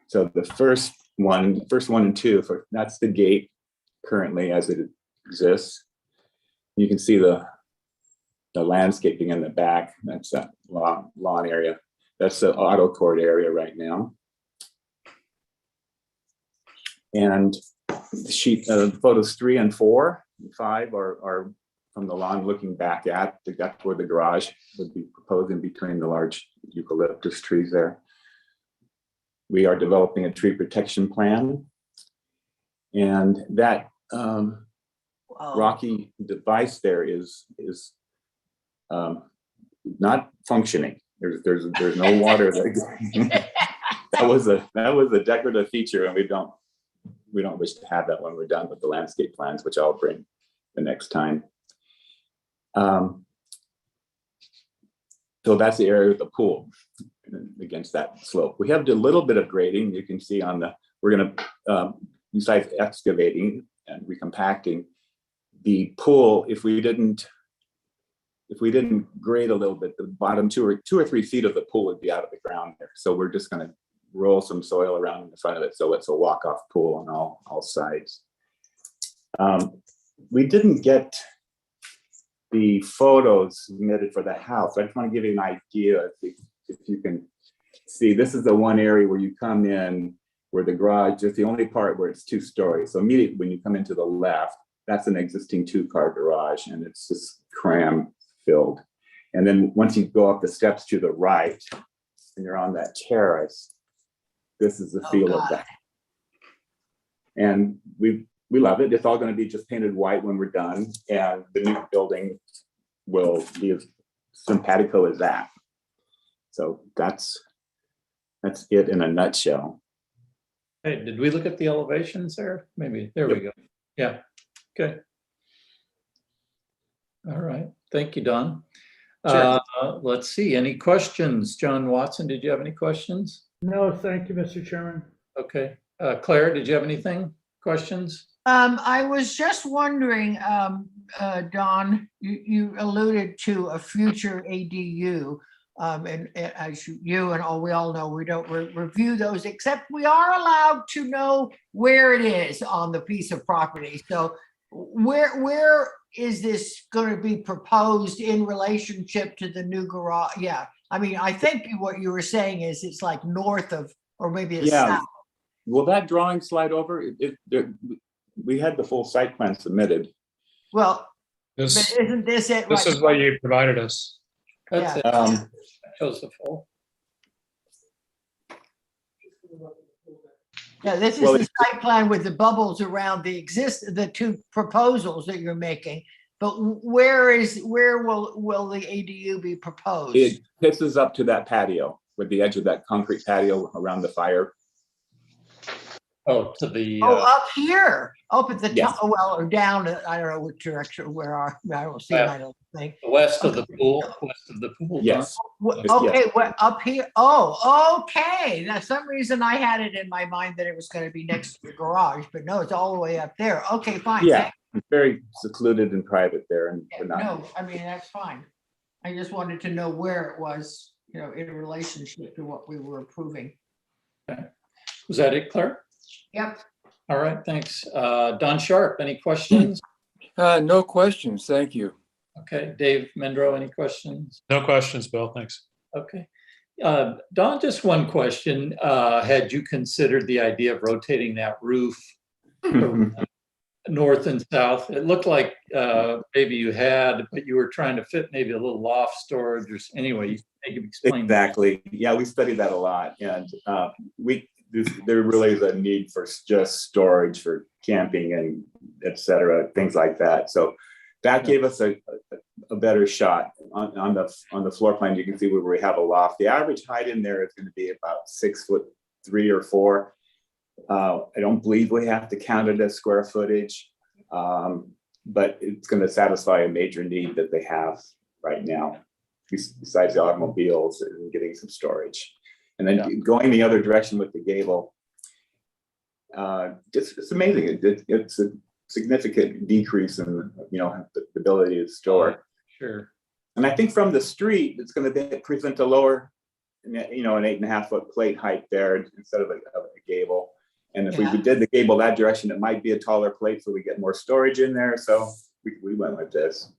S14: So the first one and two, that's the gate currently as it exists. You can see the landscaping in the back. That's that lawn area. That's the auto court area right now. And sheet photos 3 and 4, 5 are from the lawn looking back at. That's where the garage would be proposed in between the large eucalyptus trees there. We are developing a tree protection plan, and that rocky device there is not functioning. There's no water there. that was a decorative feature, and we don't wish to have that when we're done with the landscape plans, which I'll bring the next time. So that's the area of the pool against that slope. We have a little bit of grading. You can see we're going to, besides excavating and recompacting, the pool, if we didn't grade a little bit, the bottom 2 or 3 feet of the pool would be out of the ground there. So we're just going to roll some soil around in the front of it, so it's a walk-off pool on all sides. We didn't get the photos submitted for the house. I just want to give you an idea. If you can see, this is the one area where you come in where the garage is the only part where it's 2 stories. So immediately when you come into the left, that's an existing 2-car garage, and it's just cram filled. And then once you go up the steps to the right and you're on that terrace, this is the feel of that. And we love it. It's all going to be just painted white when we're done, and the new building will be as simpatico as that. So that's it in a nutshell.
S3: Hey, did we look at the elevations there? Maybe, there we go. Yeah, okay. All right, thank you, Don.
S14: Sure.
S3: Let's see, any questions? John Watson, did you have any questions?
S5: No, thank you, Mr. Chairman.
S3: Okay, Claire, did you have anything, questions?
S1: I was just wondering, Don, you alluded to a future ADU. And as you and we all know, we don't review those, except we are allowed to know where it is on the piece of property. So where is this going to be proposed in relationship to the new garage? Yeah, I mean, I think what you were saying is it's like north of, or maybe it's south.
S14: Will that drawing slide over? We had the full site plan submitted.
S1: Well,
S2: This,
S1: but isn't this it?
S2: this
S1: right
S2: is what you provided us.
S3: That's
S1: Yeah.
S3: it. Shows the full.
S1: Yeah, this is the site plan with the bubbles around the 2 proposals that you're making. But where will the ADU be proposed?
S14: It pisses up to that patio, with the edge of that concrete patio around the fire.
S3: Oh, to the.
S1: Up here, up at the
S14: Yes.
S1: top, well, or down, I don't know which direction, I don't see my little thing.
S3: West of the pool, west of the pool.
S14: Yes.
S1: Okay, well, up here, okay. Now, some reason I had it in my mind that it was gonna be next to the garage, but no, it's all the way up there. Okay, fine.
S14: Yeah, it's very secluded and private there, and we're not.
S1: No, I mean, that's fine. I just wanted to know where it was, in relationship to what we were approving.
S3: Okay. Was that it, Claire?
S1: Yep.
S3: All right, thanks. Don Sharp, any questions?
S10: No questions, thank you.
S3: Okay, Dave Mendro, any questions?
S2: No questions, Bill, thanks.
S3: Okay. Don, just one question. Had you considered the idea of rotating that roof north and south? It looked like maybe you had, but you were trying to fit maybe a little loft storage or anyway, you can explain.
S14: Exactly. Yeah, we studied that a lot, and there really is a need for just storage for camping and et cetera, things like that. So that gave us a better shot on the floor plan. You can see where we have a loft. The average height in there is going to be about 6'3" or 4. I don't believe we have to count it as square footage, but it's going to satisfy a major need that they have right now, besides the automobiles and getting some storage. And then going the other direction with the gable, it's amazing. It's a significant decrease in the ability to store.
S3: Sure.
S14: And I think from the street, it's going to present a lower, an 8.5-foot plate height there instead of a gable. And if we did the gable that direction, it might be a taller plate, so we get more storage in there. So we went with this.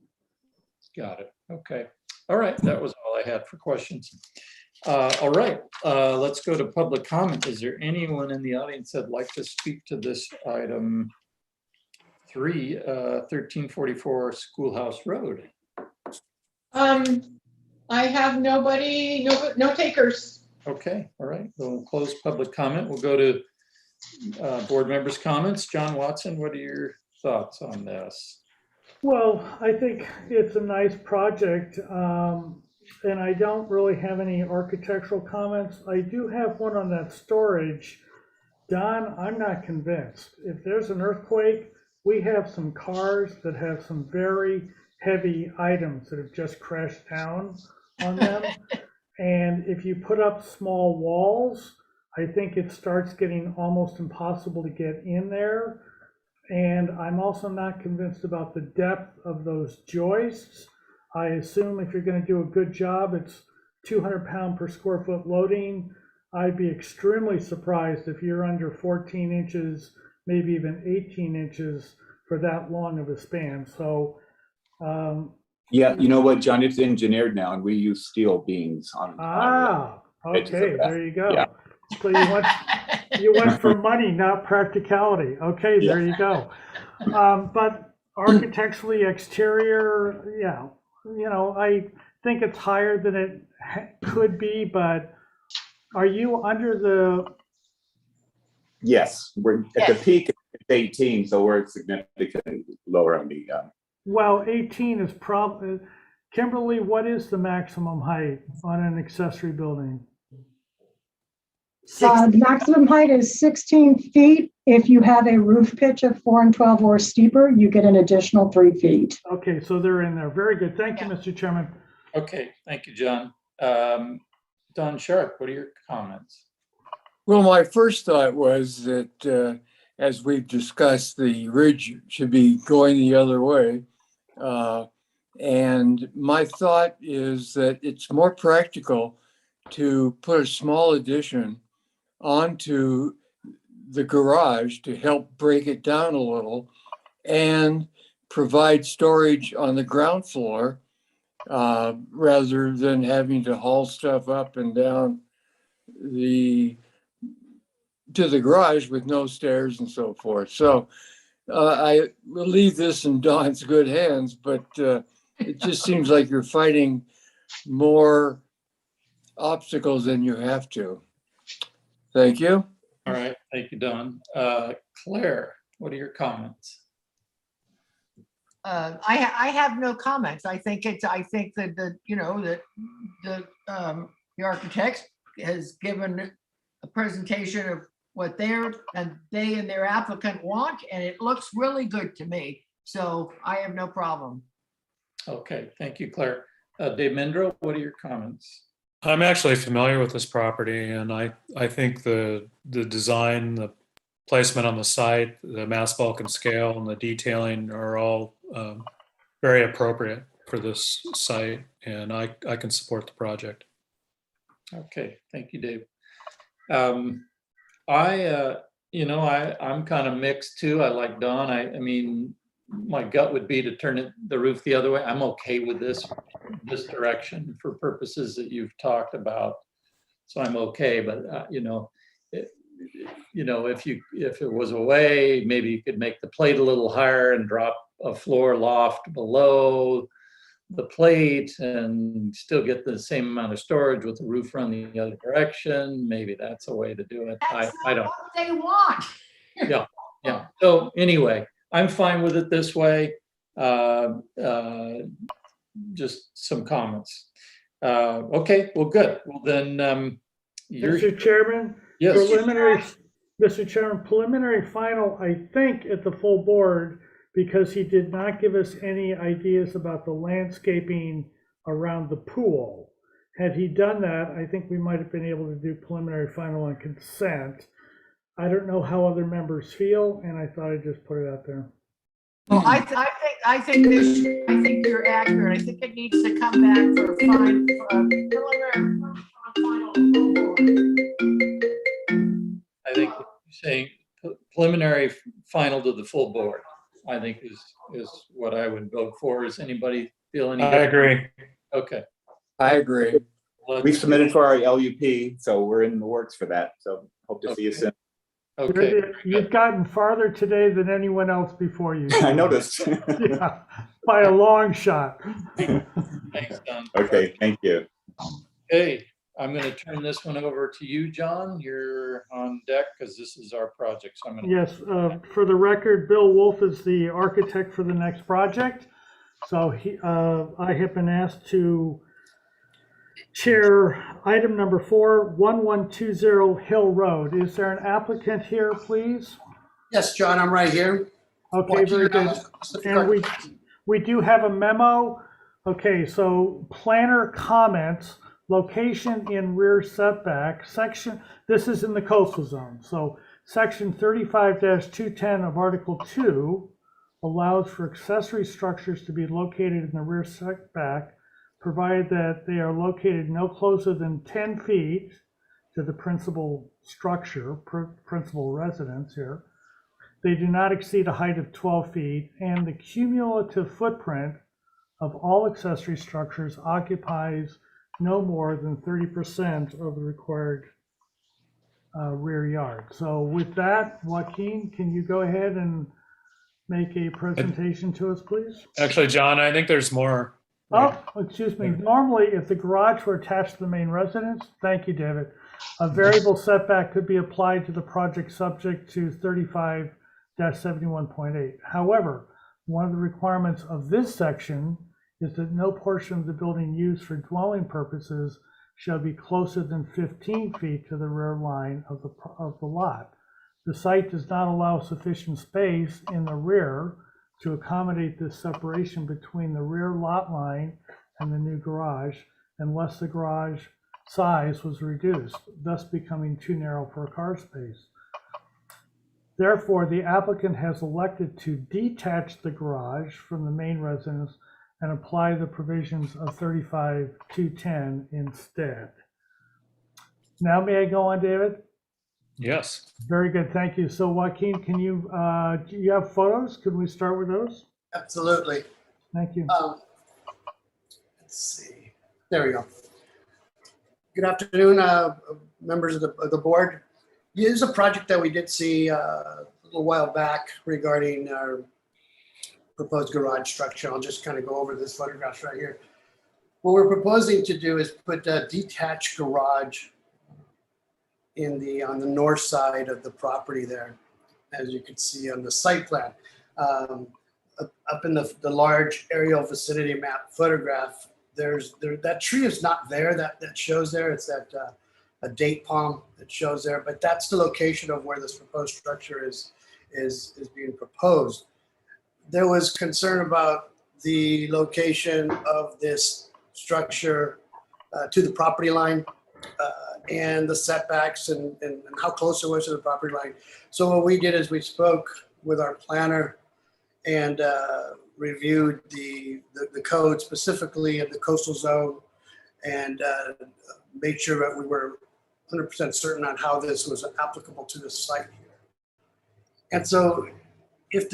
S3: Got it. Okay. All right. That was all I had for questions. All right. Let's go to public comment. Is there anyone in the audience that'd like to speak to this item 3, 1344 Schoolhouse Road?
S4: I have nobody, no takers.
S3: Okay. All right. We'll close public comment. We'll go to board members' comments. John Watson, what are your thoughts on this?
S5: Well, I think it's a nice project, and I don't really have any architectural comments. I do have one on that storage. Don, I'm not convinced. If there's an earthquake, we have some cars that have some very heavy items that have just crashed down on them. And if you put up small walls, I think it starts getting almost impossible to get in there. And I'm also not convinced about the depth of those joists. I assume if you're going to do a good job, it's 200 pound per square foot loading. I'd be extremely surprised if you're under 14 inches, maybe even 18 inches for that long of a span. So,
S14: yeah, you know what, John, it's engineered now, and we use steel beams on.
S5: Okay, there you go.
S14: Yeah.
S5: So you went for money, not practicality. Okay, there you go. But architecturally, exterior, yeah, I think it's higher than it could be, but are you under the?
S14: Yes, we're at the peak, it's 18, so we're significantly lower on the.
S5: Well, 18 is probably, Kimberly, what is the maximum height on an accessory building?
S8: The maximum height is 16 feet. If you have a roof pitch of 4 and 12 or steeper, you get an additional 3 feet.
S5: Okay, so they're in there. Very good. Thank you, Mr. Chairman.
S3: Okay, thank you, John. Don Sharp, what are your comments?
S10: Well, my first thought was that as we've discussed, the ridge should be going the other way. And my thought is that it's more practical to put a small addition onto the garage to help break it down a little and provide storage on the ground floor rather than having to haul stuff up and down to the garage with no stairs and so forth. So I will leave this in Don's good hands, but it just seems like you're fighting more obstacles than you have to. Thank you.
S3: All right, thank you, Don. Claire, what are your comments?
S1: I have no comments. I think that the architect has given a presentation of what they and their applicant want, and it looks really good to me. So I have no problem.
S3: Okay, thank you, Claire. Dave Mindro, what are your comments?
S2: I'm actually familiar with this property, and I think the design, the placement on the site, the mass bulk and scale, and the detailing are all very appropriate for this site, and I can support the project.
S3: Okay, thank you, Dave. I'm kind of mixed too. I like Don. I mean, my gut would be to turn the roof the other way. I'm okay with this direction for purposes that you've talked about. So I'm okay, but if it was away, maybe you could make the plate a little higher and drop a floor loft below the plate and still get the same amount of storage with the roof run the other direction. Maybe that's a way to do it.
S1: That's
S3: I don't.
S1: what they want.
S3: Yeah. So anyway, I'm fine with it this way. Just some comments. Okay, well, good. Well, then,
S5: Mr. Chairman,
S3: yes.
S5: Mr. Chairman, preliminary final, I think, at the full board, because he did not give us any ideas about the landscaping around the pool. Had he done that, I think we might have been able to do preliminary final on consent. I don't know how other members feel, and I thought I'd just put it out there.
S1: Well, I think I think you're accurate. I think it needs to come back for a preliminary. Final approval.
S3: I think saying preliminary final to the full board, I think is what I would vote for. Is anybody feel any?
S2: I agree.
S3: Okay.
S10: I agree.
S14: We submitted for our LUP, so we're in the works for that. So hope to see you soon.
S3: Okay.
S5: You've gotten farther today than anyone else before you.
S14: I noticed.
S5: Yeah, by a long shot.
S3: Thanks, Don.
S14: Okay, thank you.
S3: Hey, I'm going to turn this one over to you, John. You're on deck because this is our project. So I'm going to.
S5: Yes, for the record, Bill Wolf is the architect for the next project. So I have been asked to chair item number 4, 1120 Hill Road. Is there an applicant here, please?
S15: Yes, John, I'm right here.
S5: Okay, very good. And we do have a memo. Okay, so planner comments, location in rear setback, section, this is in the coastal zone. So section 35-210 of Article 2 allows for accessory structures to be located in the rear setback, provided that they are located no closer than 10 feet to the principal structure, principal residence here. They do not exceed a height of 12 feet, and the cumulative footprint of all accessory structures occupies no more than 30% of the required rear yard. So with that, Joaquin, can you go ahead and make a presentation to us, please?
S2: Actually, John, I think there's more.
S5: Oh, excuse me. Normally, if the garage were attached to the main residence, thank you, David, a variable setback could be applied to the project subject to 35-71.8. However, one of the requirements of this section is that no portion of the building used for dwelling purposes shall be closer than 15 feet to the rear line of the lot. The site does not allow sufficient space in the rear to accommodate this separation between the rear lot line and the new garage unless the garage size was reduced, thus becoming too narrow for a car space. Therefore, the applicant has elected to detach the garage from the main residence and apply the provisions of 35-210 instead. Now may I go on, David?
S2: Yes.
S5: Very good, thank you. So Joaquin, can you, do you have photos? Could we start with those?
S15: Absolutely.
S5: Thank you.
S15: Let's see. There we go. Good afternoon, members of the board. This is a project that we did see a little while back regarding our proposed garage structure. I'll just kind of go over this photograph right here. What we're proposing to do is put a detached garage on the north side of the property there, as you can see on the site plan. Up in the large aerial vicinity map photograph, that tree is not there, that shows there. It's that a date palm that shows there, but that's the location of where this proposed structure is being proposed. There was concern about the location of this structure to the property line and the setbacks and how close it was to the property line. So what we did is we spoke with our planner and reviewed the code specifically in the coastal zone and made sure that we were 100% certain on how this was applicable to the site here. And so if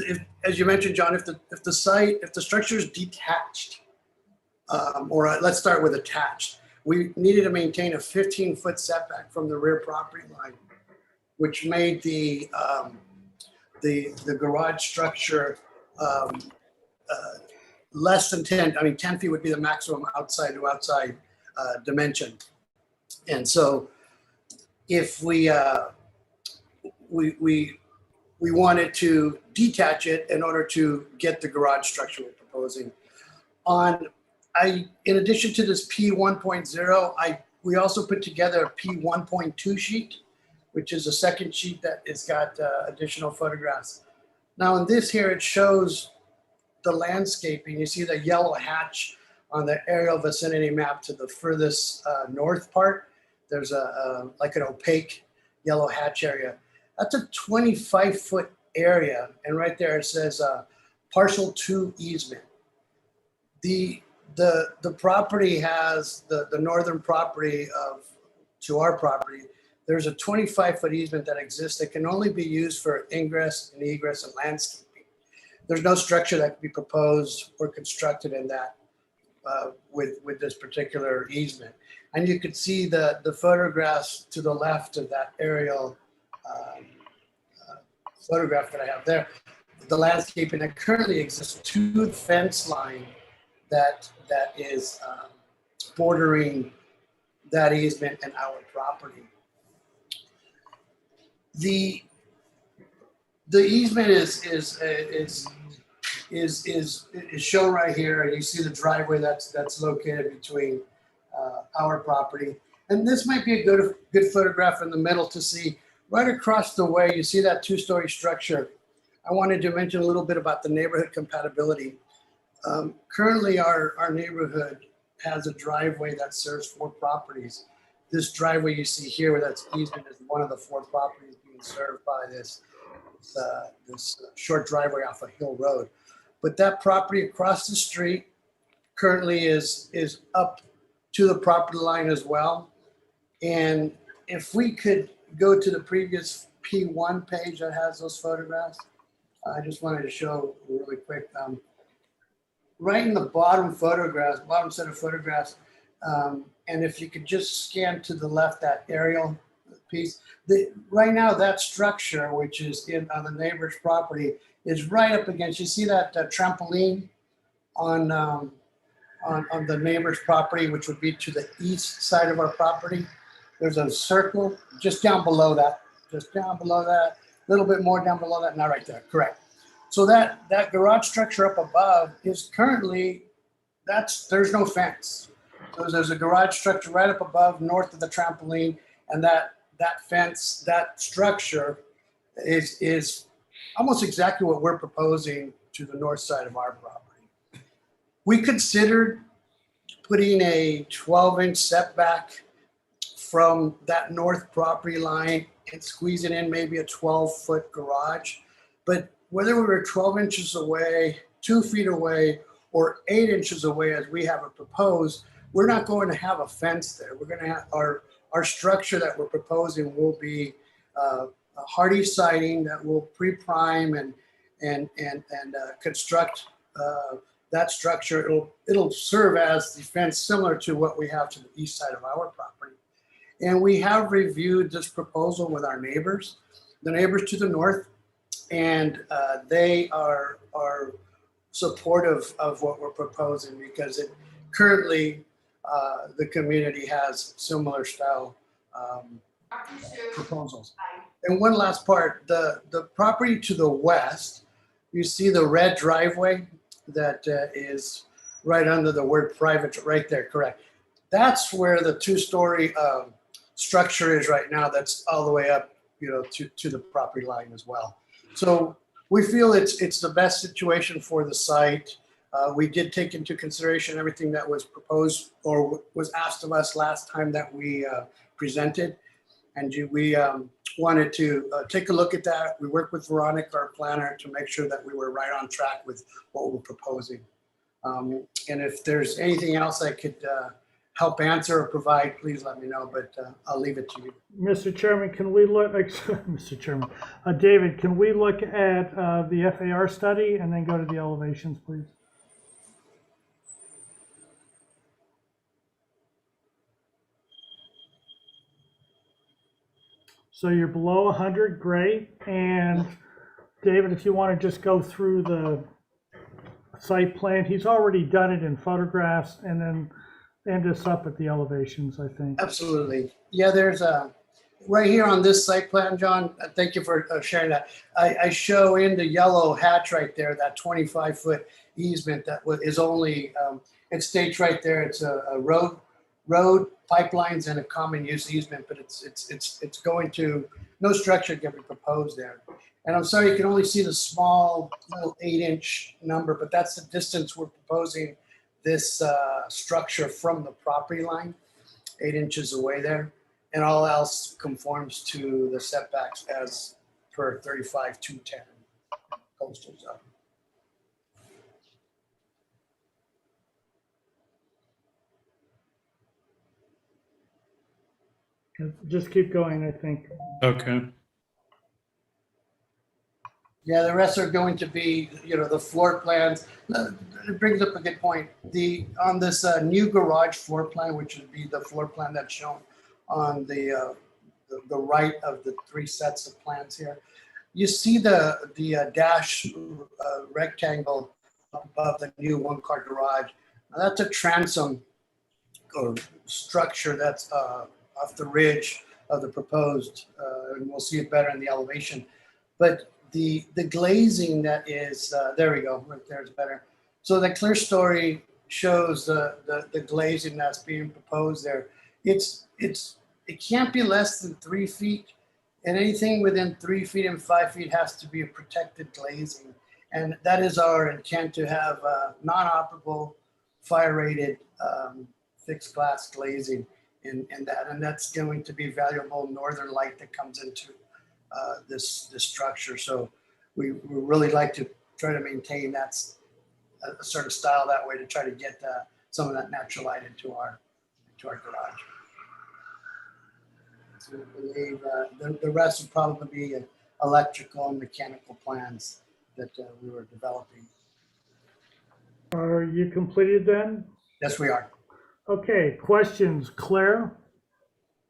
S15: as you mentioned, John, if the structure is detached, or let's start with attached, we needed to maintain a 15-foot setback from the rear property line, which made the garage structure less than 10. I mean, 10 feet would be the maximum outside to outside dimension. And so if we wanted to detach it in order to get the garage structure we're proposing. In addition to this P1.0, we also put together a P1.2 sheet, which is a second sheet that has got additional photographs. Now in this here, it shows the landscaping. You see the yellow hatch on the aerial vicinity map to the furthest north part. There's like an opaque yellow hatch area. That's a 25-foot area. And right there it says parcel 2 easement. The property has the northern property to our property. There's a 25-foot easement that exists that can only be used for ingress and egress and landscaping. There's no structure that can be proposed or constructed in that with this particular easement. And you could see the photographs to the left of that aerial photograph that I have there. The landscaping that currently exists to the fence line that is bordering that easement and our property. The easement is shown right here, and you see the driveway that's located between our property. And this might be a good photograph in the middle to see right across the way. You see that 2-story structure. I wanted to mention a little bit about the neighborhood compatibility. Currently, our neighborhood has a driveway that serves 4 properties. This driveway you see here, where that's easement, is one of the 4 properties being served by this short driveway off of Hill Road. But that property across the street currently is up to the property line as well. And if we could go to the previous P1 page that has those photographs, I just wanted to show really quick. Right in the bottom set of photographs, and if you could just scan to the left, that aerial piece. Right now, that structure, which is on the neighbor's property, is right up against. You see that trampoline on the neighbor's property, which would be to the east side of our property. There's a circle just down below that, a little bit more down below that, not right there, correct. So that garage structure up above is currently, there's no fence. So there's a garage structure right up above north of the trampoline, and that fence, that structure is almost exactly what we're proposing to the north side of our property. We considered putting a 12-inch setback from that north property line and squeezing in maybe a 12-foot garage. But whether we were 12 inches away, 2 feet away, or 8 inches away as we have it proposed, we're not going to have a fence there. We're going to have our structure that we're proposing will be a hardy siding that will pre-prime and construct that structure. It'll serve as the fence similar to what we have to the east side of our property. And we have reviewed this proposal with our neighbors, the neighbors to the north, and they are supportive of what we're proposing because currently the community has similar style proposals. And one last part, the property to the west, you see the red driveway that is right under the word private, right there, correct. That's where the 2-story structure is right now. That's all the way up, to the property line as well. So we feel it's the best situation for the site. We did take into consideration everything that was proposed or was asked of us last time that we presented. And we wanted to take a look at that. We worked with Veronica, our planner, to make sure that we were right on track with what we're proposing. And if there's anything else I could help answer or provide, please let me know, but I'll leave it to you.
S5: Mr. Chairman, can we look, Mr. Chairman, David, can we look at the FAR study and then go to the elevations, please? So you're below 100, great. And David, if you want to just go through the site plan, he's already done it in photographs, and then end us up at the elevations, I think.
S15: Absolutely. Yeah, there's right here on this site plan, John, thank you for sharing that. I show in the yellow hatch right there, that 25-foot easement that is only, it states right there, it's a road pipelines and a common use easement, but it's going to, no structure can be proposed there. And I'm sorry, you can only see the small little 8-inch number, but that's the distance we're proposing this structure from the property line, 8 inches away there. And all else conforms to the setbacks as per 35-210 coastal zone.
S5: Just keep going, I think.
S2: Okay.
S15: Yeah, the rest are going to be, the floor plans. It brings up a good point. On this new garage floor plan, which would be the floor plan that's shown on the right of the three sets of plans here, you see the dash rectangle above the new one-car garage. Now, that's a transom or structure that's off the ridge of the proposed, and we'll see it better in the elevation. But the glazing that is, there we go, right there is better. So the clear story shows the glazing that's being proposed there. It can't be less than 3 feet, and anything within 3 feet and 5 feet has to be a protected glazing. And that is our intent, to have non-operable, fire-rated fixed glass glazing in that. And that's going to be valuable northern light that comes into this structure. So we really like to try to maintain that a sort of style that way, to try to get some of that natural light into our garage. So I believe the rest would probably be electrical and mechanical plans that we were developing.
S5: Are you completed then?
S15: Yes, we are.
S5: Okay, questions, Claire?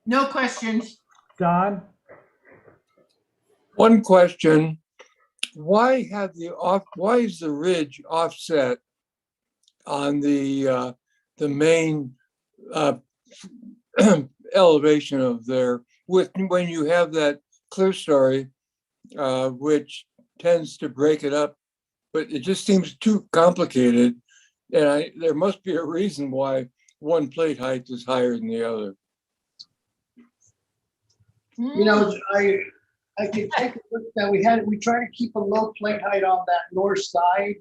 S1: No questions.
S5: Don?
S10: One question, why is the ridge offset on the main elevation of there when you have that clear story, which tends to break it up, but it just seems too complicated. And there must be a reason why one plate height is higher than the other.
S15: I could take a look that we try to keep a low plate height on that north side.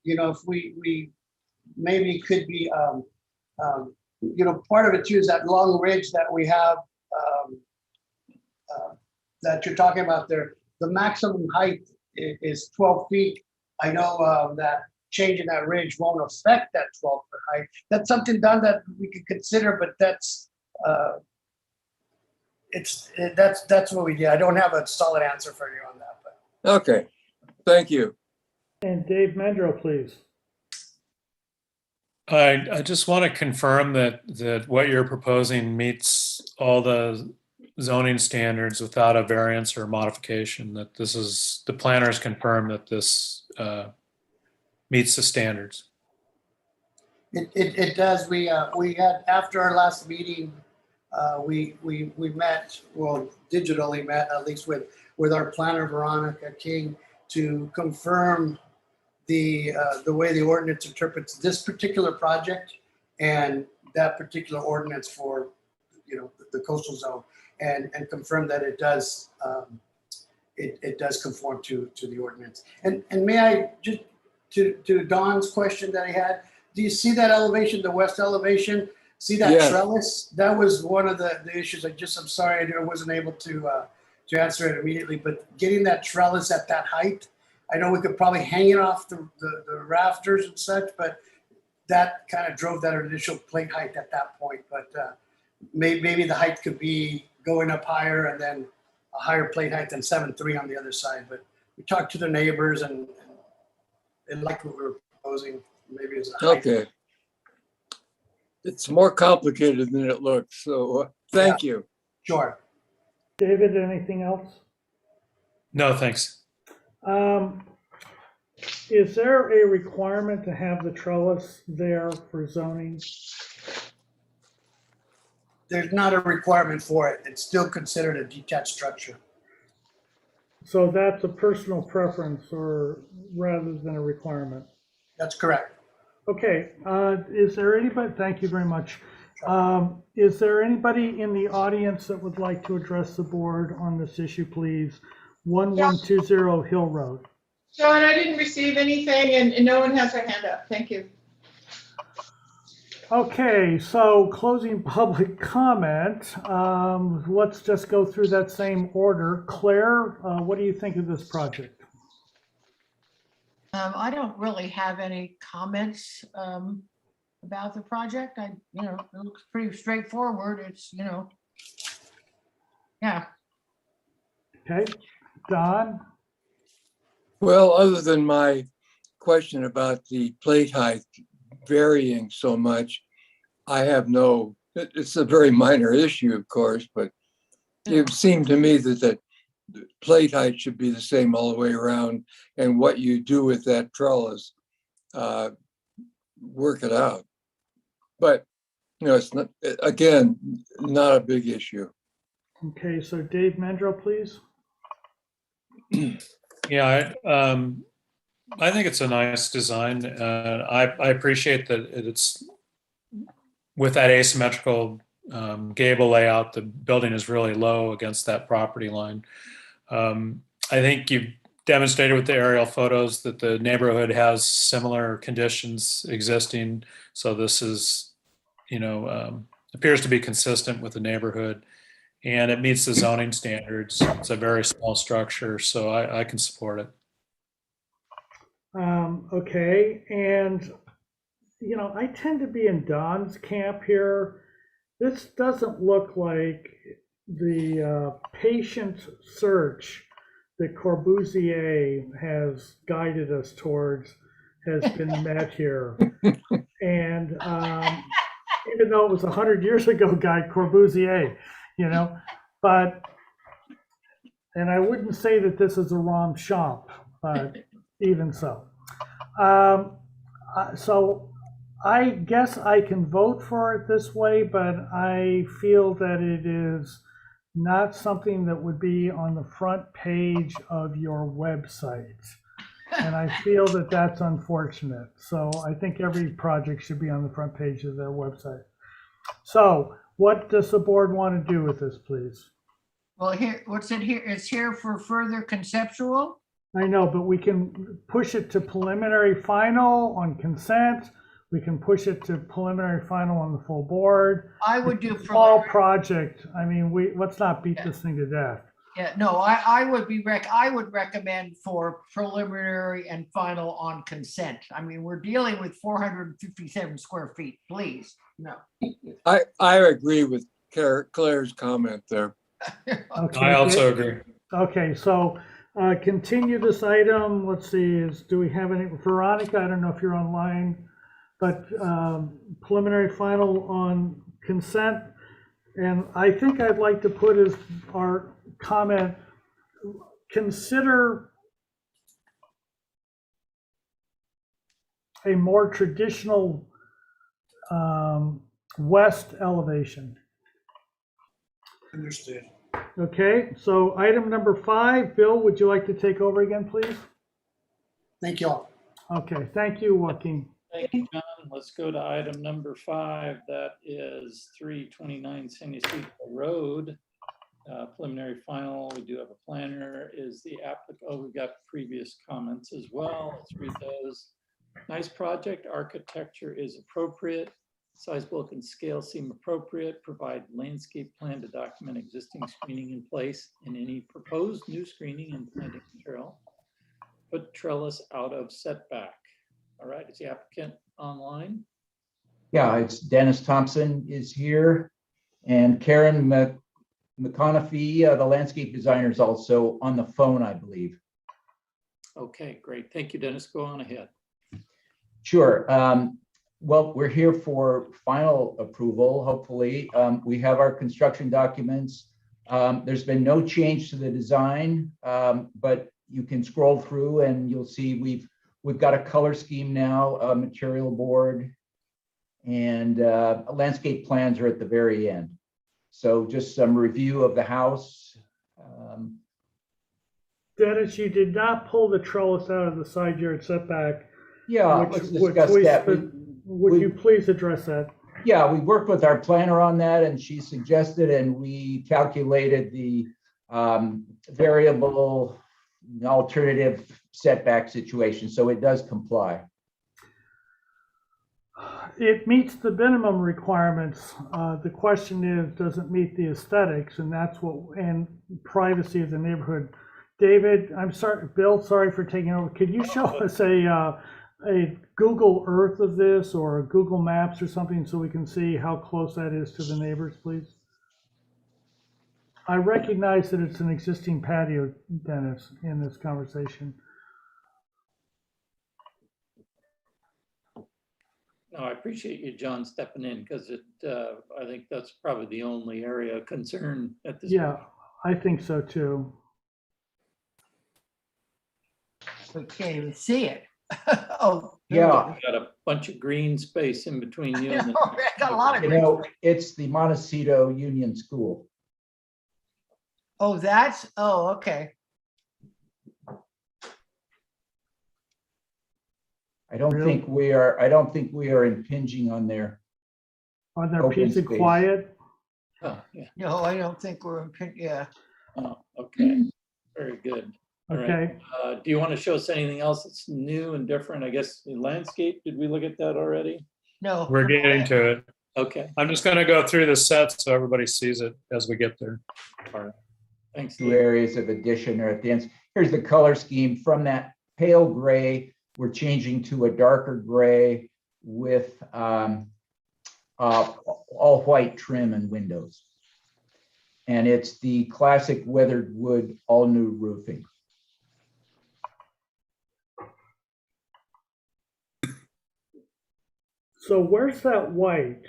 S15: If we maybe could be, part of it too is that long ridge that we have that you're talking about there. The maximum height is 12 feet. I know that changing that ridge won't affect that 12-foot height. That's something done that we could consider, but that's what we did. I don't have a solid answer for you on that. But.
S10: Okay, thank you.
S5: And Dave Mendro, please.
S2: I just want to confirm that what you're proposing meets all the zoning standards without a variance or modification, that the planners confirm that this meets the standards.
S15: It does. We had, after our last meeting, we met, well, digitally met, at least with our planner, Veronica King, to confirm the way the ordinance interprets this particular project and that particular ordinance for, the coastal zone, and confirm that it does it does conform to the ordinance. And may I just, to Don's question that he had, do you see that elevation, the west elevation? See that
S10: Yes.
S15: trellis? That was one of the issues. I'm sorry, I wasn't able to answer it immediately, but getting that trellis at that height, I know we could probably hang it off the rafters and such, but that kind of drove that initial plate height at that point. But maybe the height could be going up higher and then a higher plate height than 7.3 on the other side. But we talked to the neighbors and they liked what we were proposing. Maybe it's a height.
S10: Okay. It's more complicated than it looks, so thank you.
S15: Sure.
S5: David, anything else?
S2: No, thanks.
S5: Is there a requirement to have the trellis there for zoning?
S15: There's not a requirement for it. It's still considered a detached structure.
S5: So that's a personal preference or rather than a requirement?
S15: That's correct.
S5: Okay, is there anybody, thank you very much. Is there anybody in the audience that would like to address the board on this issue, please? 1120 Hill Road.
S4: John, I didn't receive anything and no one has their hand up. Thank you.
S5: Okay, so closing public comment. Let's just go through that same order. Claire, what do you think of this project?
S1: I don't really have any comments about the project. It looks pretty straightforward. It's, Yeah.
S5: Okay, Don?
S10: Well, other than my question about the plate height varying so much, I have no, it's a very minor issue, of course, but it seemed to me that the plate height should be the same all the way around, and what you do with that trellis, work it out. But, you know, it's not, again, not a big issue.
S5: Okay, so Dave Mendro, please.
S2: Yeah, I think it's a nice design. I appreciate that it's with that asymmetrical gable layout. The building is really low against that property line. I think you've demonstrated with the aerial photos that the neighborhood has similar conditions existing. So this is, you know, appears to be consistent with the neighborhood, and it meets the zoning standards. It's a very small structure, so I can support it.
S5: Okay, and you know, I tend to be in Don's camp here. This doesn't look like the patient search that Corbusier has guided us towards has been met here. And even though it was 100 years ago, Guy Corbusier, you know, but, and I wouldn't say that this is a rom chomp, but even so. So I guess I can vote for it this way, but I feel that it is not something that would be on the front page of your website. And I feel that that's unfortunate. So I think every project should be on the front page of their website. So what does the board want to do with this, please?
S1: Well, here, what's it here? It's here for further conceptual?
S5: I know, but we can push it to preliminary final on consent. We can push it to preliminary final on the full board.
S1: I would do
S5: Small project. I mean, let's not beat this thing to death.
S1: Yeah, no, I would recommend for preliminary and final on consent. I mean, we're dealing with 457 square feet, please, no.
S10: I agree with Claire's comment there.
S5: Okay,
S2: I also agree.
S5: Okay, so continue this item. Let's see, do we have any, Veronica, I don't know if you're online, but preliminary final on consent. And I think I'd like to put as our comment, consider a more traditional west elevation.
S15: Understood.
S5: Okay, so item number 5, Bill, would you like to take over again, please?
S15: Thank you all.
S5: Okay, thank you, Joaquin.
S3: Thank you, John. Let's go to item number 5. That is 329 San Ysidro Road. Preliminary final. We do have a planner. Is the applicant? Oh, we've got previous comments as well. Let's read those. Nice project. Architecture is appropriate. Size, bulk, and scale seem appropriate. Provide landscape plan to document existing screening in place and any proposed new screening and planting material. Put trellis out of setback. All right, is the applicant online?
S16: Yeah, it's Dennis Thompson is here, and Karen McConaughey, the landscape designer, is also on the phone, I believe.
S3: Okay, great. Thank you, Dennis. Go on ahead.
S16: Sure. Well, we're here for final approval, hopefully. We have our construction documents. There's been no change to the design, but you can scroll through and you'll see we've got a color scheme now, a material board, and landscape plans are at the very end. So just some review of the house.
S5: Dennis, you did not pull the trellis out of the side yard setback.
S16: Yeah, let's discuss that.
S5: Would you please address that?
S16: Yeah, we worked with our planner on that, and she suggested, and we calculated the variable alternative setback situation, so it does comply.
S5: It meets the minimum requirements. The question is, does it meet the aesthetics? And that's what, and privacy of the neighborhood. David, I'm sorry, Bill, sorry for taking over. Could you show us a Google Earth of this, or a Google Maps or something, so we can see how close that is to the neighbors, please? I recognize that it's an existing patio, Dennis, in this conversation.
S3: No, I appreciate you, John, stepping in because I think that's probably the only area of concern at this
S5: Yeah,
S3: point.
S5: I think so too.
S1: We can't even see it. Oh.
S16: Yeah.
S3: Got a bunch of green space in between you and
S1: I got a lot of
S16: You
S1: green
S16: know,
S1: space.
S16: it's the Montecito Union School.
S1: Oh, okay.
S16: I don't
S5: Really?
S16: think we are impinging on their
S5: On their
S16: open
S5: peace and
S16: space.
S5: quiet.
S3: Oh, yeah.
S1: No, I don't think we're, yeah.
S3: Oh, okay. Very good. All right.
S5: Okay.
S3: Do you want to show us anything else that's new and different? I guess the landscape, did we look at that already?
S1: No.
S2: We're getting to it.
S3: Okay.
S2: I'm just going to go through the set so everybody sees it as we get there.
S3: All right. Thanks.
S16: Two areas of addition are at the ends. Here's the color scheme. From that pale gray, we're changing to a darker gray with all white trim and windows. And it's the classic weathered wood, all new roofing.
S5: So where's that white?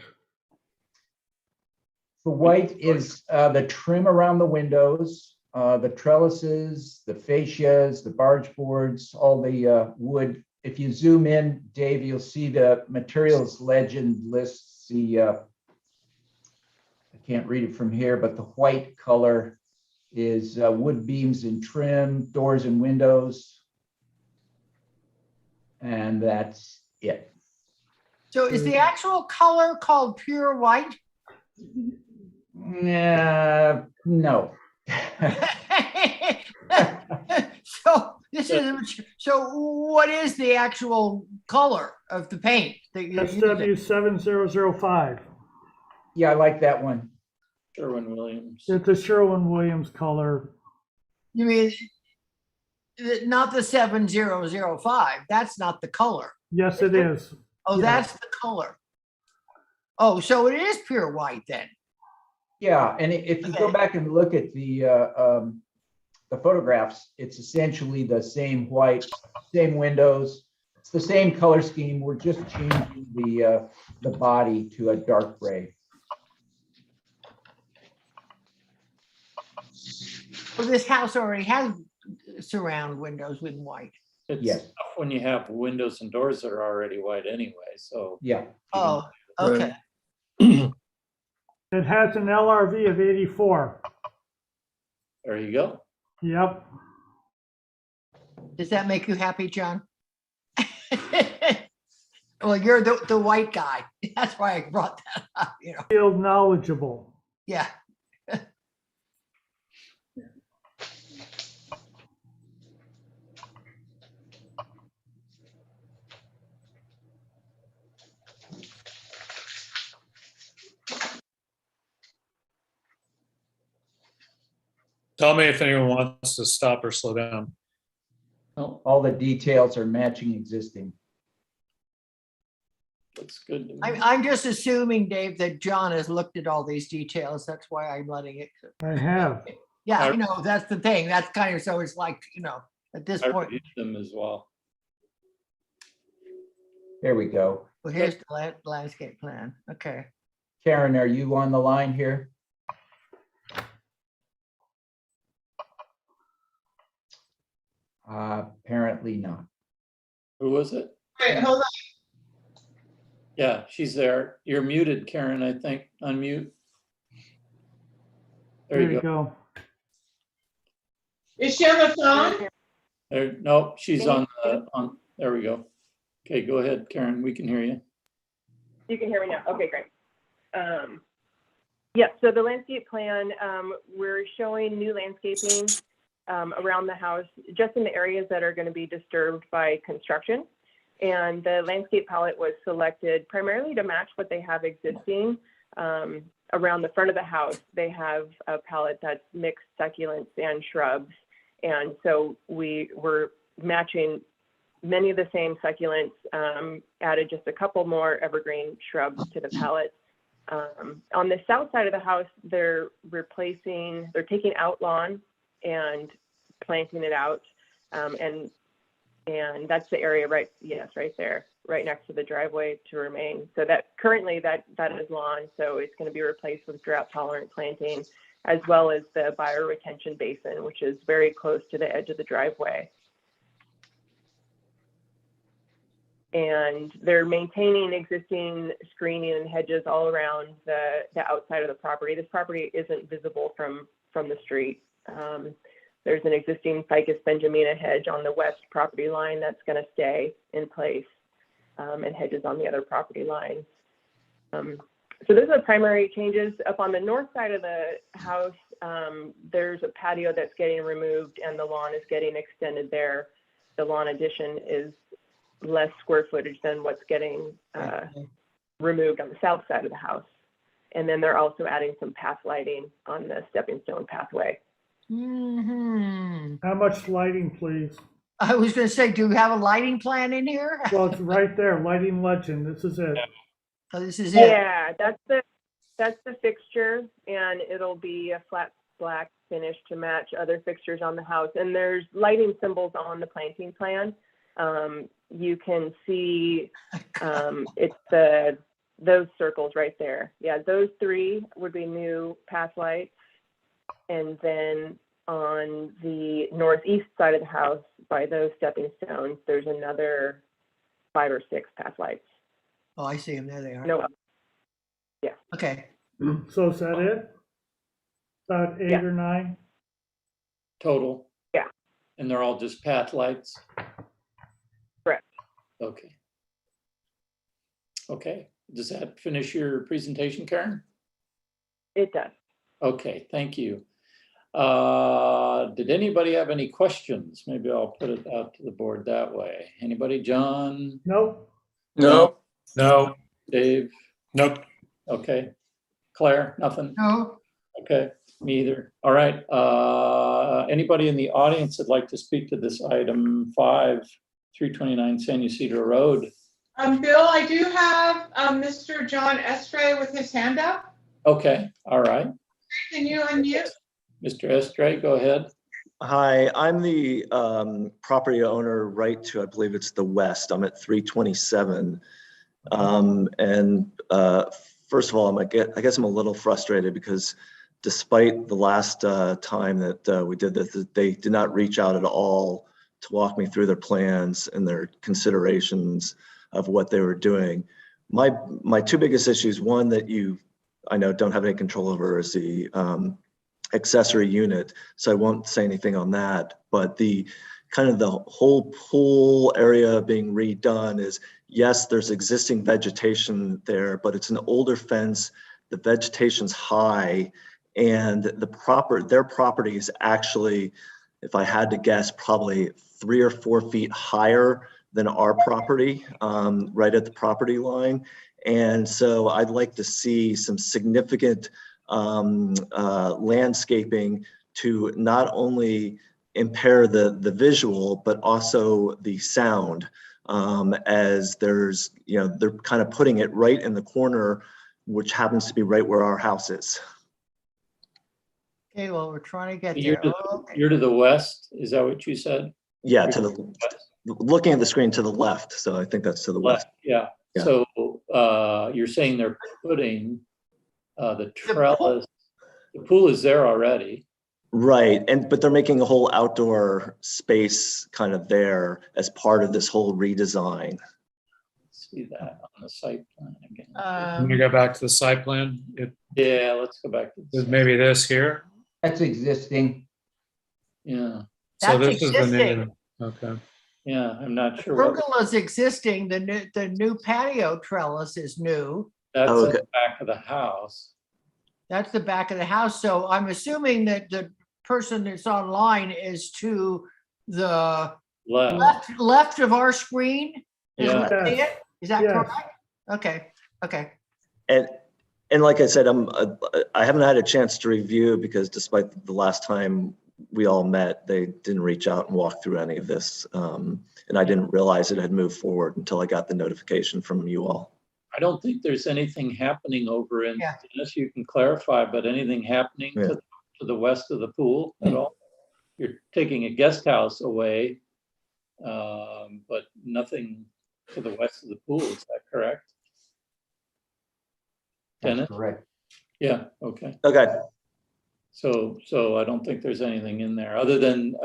S16: The white is the trim around the windows, the trellises, the fascias, the barge boards, all the wood. If you zoom in, Dave, you'll see the materials legend lists the, I can't read it from here, but the white color is wood beams and trim, doors and windows. And that's it.
S1: So is the actual color called pure white?
S16: No.
S1: So this is, so what is the actual color of the paint that you're using?
S5: SW7005.
S16: Yeah, I like that one.
S3: Sherwin-Williams.
S5: It's a Sherwin-Williams color.
S1: You mean, not the 7005, that's not the color.
S5: Yes, it is.
S1: Oh,
S5: Yeah.
S1: that's the color. Oh, so it is pure white then?
S16: Yeah, and if you go back and look at the photographs, it's essentially the same white, same windows. It's the same color scheme. We're just changing the body to a dark gray.
S1: Well, this house already has surround windows with white.
S3: It's
S16: Yes.
S3: tough when you have windows and doors that are already white anyway, so.
S16: Yeah.
S1: Oh, okay.
S5: It has an LRV of 84.
S3: There you go.
S5: Yep.
S1: Does that make you happy, John? Well, you're the white guy. That's why I brought that up, you know.
S5: Feel knowledgeable.
S1: Yeah.
S2: Tell me if anyone wants to stop or slow down.
S16: All the details are matching existing.
S3: That's good to me.
S1: I'm just assuming, Dave, that John has looked at all these details. That's why I'm letting it.
S5: I have.
S1: Yeah, I know, that's the thing. That's kind of, so it's like, you know, at this
S3: I
S1: point,
S3: reviewed them as well.
S16: There we go.
S1: well, here's the landscape plan. Okay.
S16: Karen, are you on the line here? Apparently not.
S3: Who was it?
S4: Wait, hold on.
S3: Yeah, she's there. You're muted, Karen, I think. Unmute. There you go.
S4: Is she on the phone?
S3: There, no, she's on, there we go. Okay, go ahead, Karen. We can hear you.
S17: You can hear me now. Okay, great. Yeah, so the landscape plan, we're showing new landscaping around the house, just in the areas that are going to be disturbed by construction. And the landscape palette was selected primarily to match what they have existing. Around the front of the house, they have a palette that's mixed succulents and shrubs. And so we were matching many of the same succulents, added just a couple more evergreen shrubs to the palette. On the south side of the house, they're taking out lawn and planting it out. And that's the area right there, right next to the driveway to remain. So that currently that is lawn, so it's going to be replaced with drought tolerant planting, as well as the bioretention basin, which is very close to the edge of the driveway. And they're maintaining existing screening and hedges all around the outside of the property. This property isn't visible from the street. There's an existing Ficus benjamina hedge on the west property line that's going to stay in place, and hedges on the other property lines. So those are the primary changes. Up on the north side of the house, there's a patio that's getting removed and the lawn is getting extended there. The lawn addition is less square footage than what's getting removed on the south side of the house. And then they're also adding some path lighting on the stepping stone pathway.
S5: How much lighting, please?
S1: I was going to say, do you have a lighting plan in here?
S5: Well, it's right there, lighting legend. This is it.
S1: Oh, this is it.
S17: Yeah, that's the fixture, and it'll be a flat black finish to match other fixtures on the house. And there's lighting symbols on the planting plan. You can see it's those circles right there. Yeah, those three would be new path lights. And then on the northeast side of the house, by those stepping stones, there's another 5 or 6 path lights.
S1: Oh, I see them. There they are.
S17: No. Yeah.
S1: Okay.
S5: So is that it? About 8 or 9?
S3: Total?
S17: Yeah.
S3: And they're all just path lights?
S17: Correct.
S3: Okay. Okay. Does that finish your presentation, Karen?
S17: It does.
S3: Okay, thank you. Did anybody have any questions? Maybe I'll put it out to the board that way. Anybody? John?
S5: Nope.
S10: No.
S2: No.
S3: Dave?
S2: Nope.
S3: Okay. Claire? Nothing?
S1: No.
S3: Okay, me either. All right. Anybody in the audience that'd like to speak to this item 5, 329 San Ysidro Road?
S4: Bill, I do have Mr. John Estray with his hand up.
S3: Okay, all right.
S4: Can you unmute?
S3: Mr. Estray, go ahead.
S18: Hi, I'm the property owner right to, I believe it's the west. I'm at 327. First of all, I guess I'm a little frustrated because despite the last time that we did this, they did not reach out at all to walk me through their plans and their considerations of what they were doing. My two biggest issues, one that I know don't have any control over, is the accessory unit. So I won't say anything on that, but the kind of the whole pool area being redone is, yes, there's existing vegetation there, but it's an older fence. The vegetation's high, and their property is actually, if I had to guess, probably 3 or 4 feet higher than our property, right at the property line. And so I'd like to see some significant landscaping to not only impair the visual, but also the sound, as there's, they're kind of putting it right in the corner, which happens to be right where our house is.
S1: Okay, well, we're trying to get
S3: You're
S1: there.
S3: you're to the west, is that what you said?
S18: Yeah, looking at the screen to the left. So I think that's to the west.
S3: Yeah.
S18: Yeah.
S3: So you're saying they're putting the trellis, the pool is there already.
S18: Right, but they're making a whole outdoor space kind of there as part of this whole redesign.
S3: See that on the site plan again.
S2: Can you go back to the site plan?
S3: Yeah, let's go back to
S2: maybe this here.
S16: That's existing.
S3: Yeah.
S2: So
S1: That's
S2: this is the
S1: existing.
S2: new. Okay.
S3: Yeah, I'm not sure.
S1: Pergola's existing. The new patio trellis is new.
S3: That's
S18: Oh,
S3: at
S18: okay.
S3: the back of the house.
S1: That's the back of the house. So I'm assuming that the person that's online is to the left of our screen.
S3: Yeah.
S1: Is that
S5: Yes.
S1: correct? Okay.
S18: And like I said, I haven't had a chance to review because despite the last time we all met, they didn't reach out and walk through any of this. And I didn't realize it had moved forward until I got the notification from you all.
S3: I don't think there's anything happening over in,
S1: Yeah.
S3: unless you can clarify, but anything happening
S18: Yeah.
S3: to the west of the pool at all? You're taking a guest house away, but nothing to the west of the pool, is that correct?
S16: That's
S3: Dennis?
S16: correct.
S3: Yeah, okay.
S18: Okay.
S3: So I don't think there's anything in there, other than,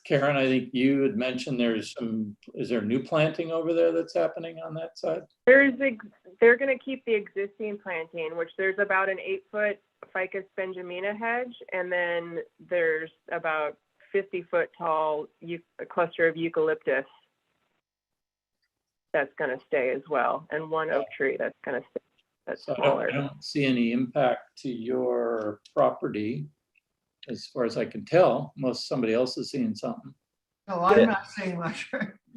S3: Karen, I think you had mentioned is there new planting over there that's happening on that side?
S17: They're going to keep the existing planting, which there's about an 8-foot Ficus benjamina hedge, and then there's about 50-foot tall a cluster of eucalyptus that's going to stay as well, and one oak tree that's going to stay. That's
S3: So
S17: smaller.
S3: I don't see any impact to your property, as far as I can tell, unless somebody else is seeing something.
S1: No, I'm not saying much.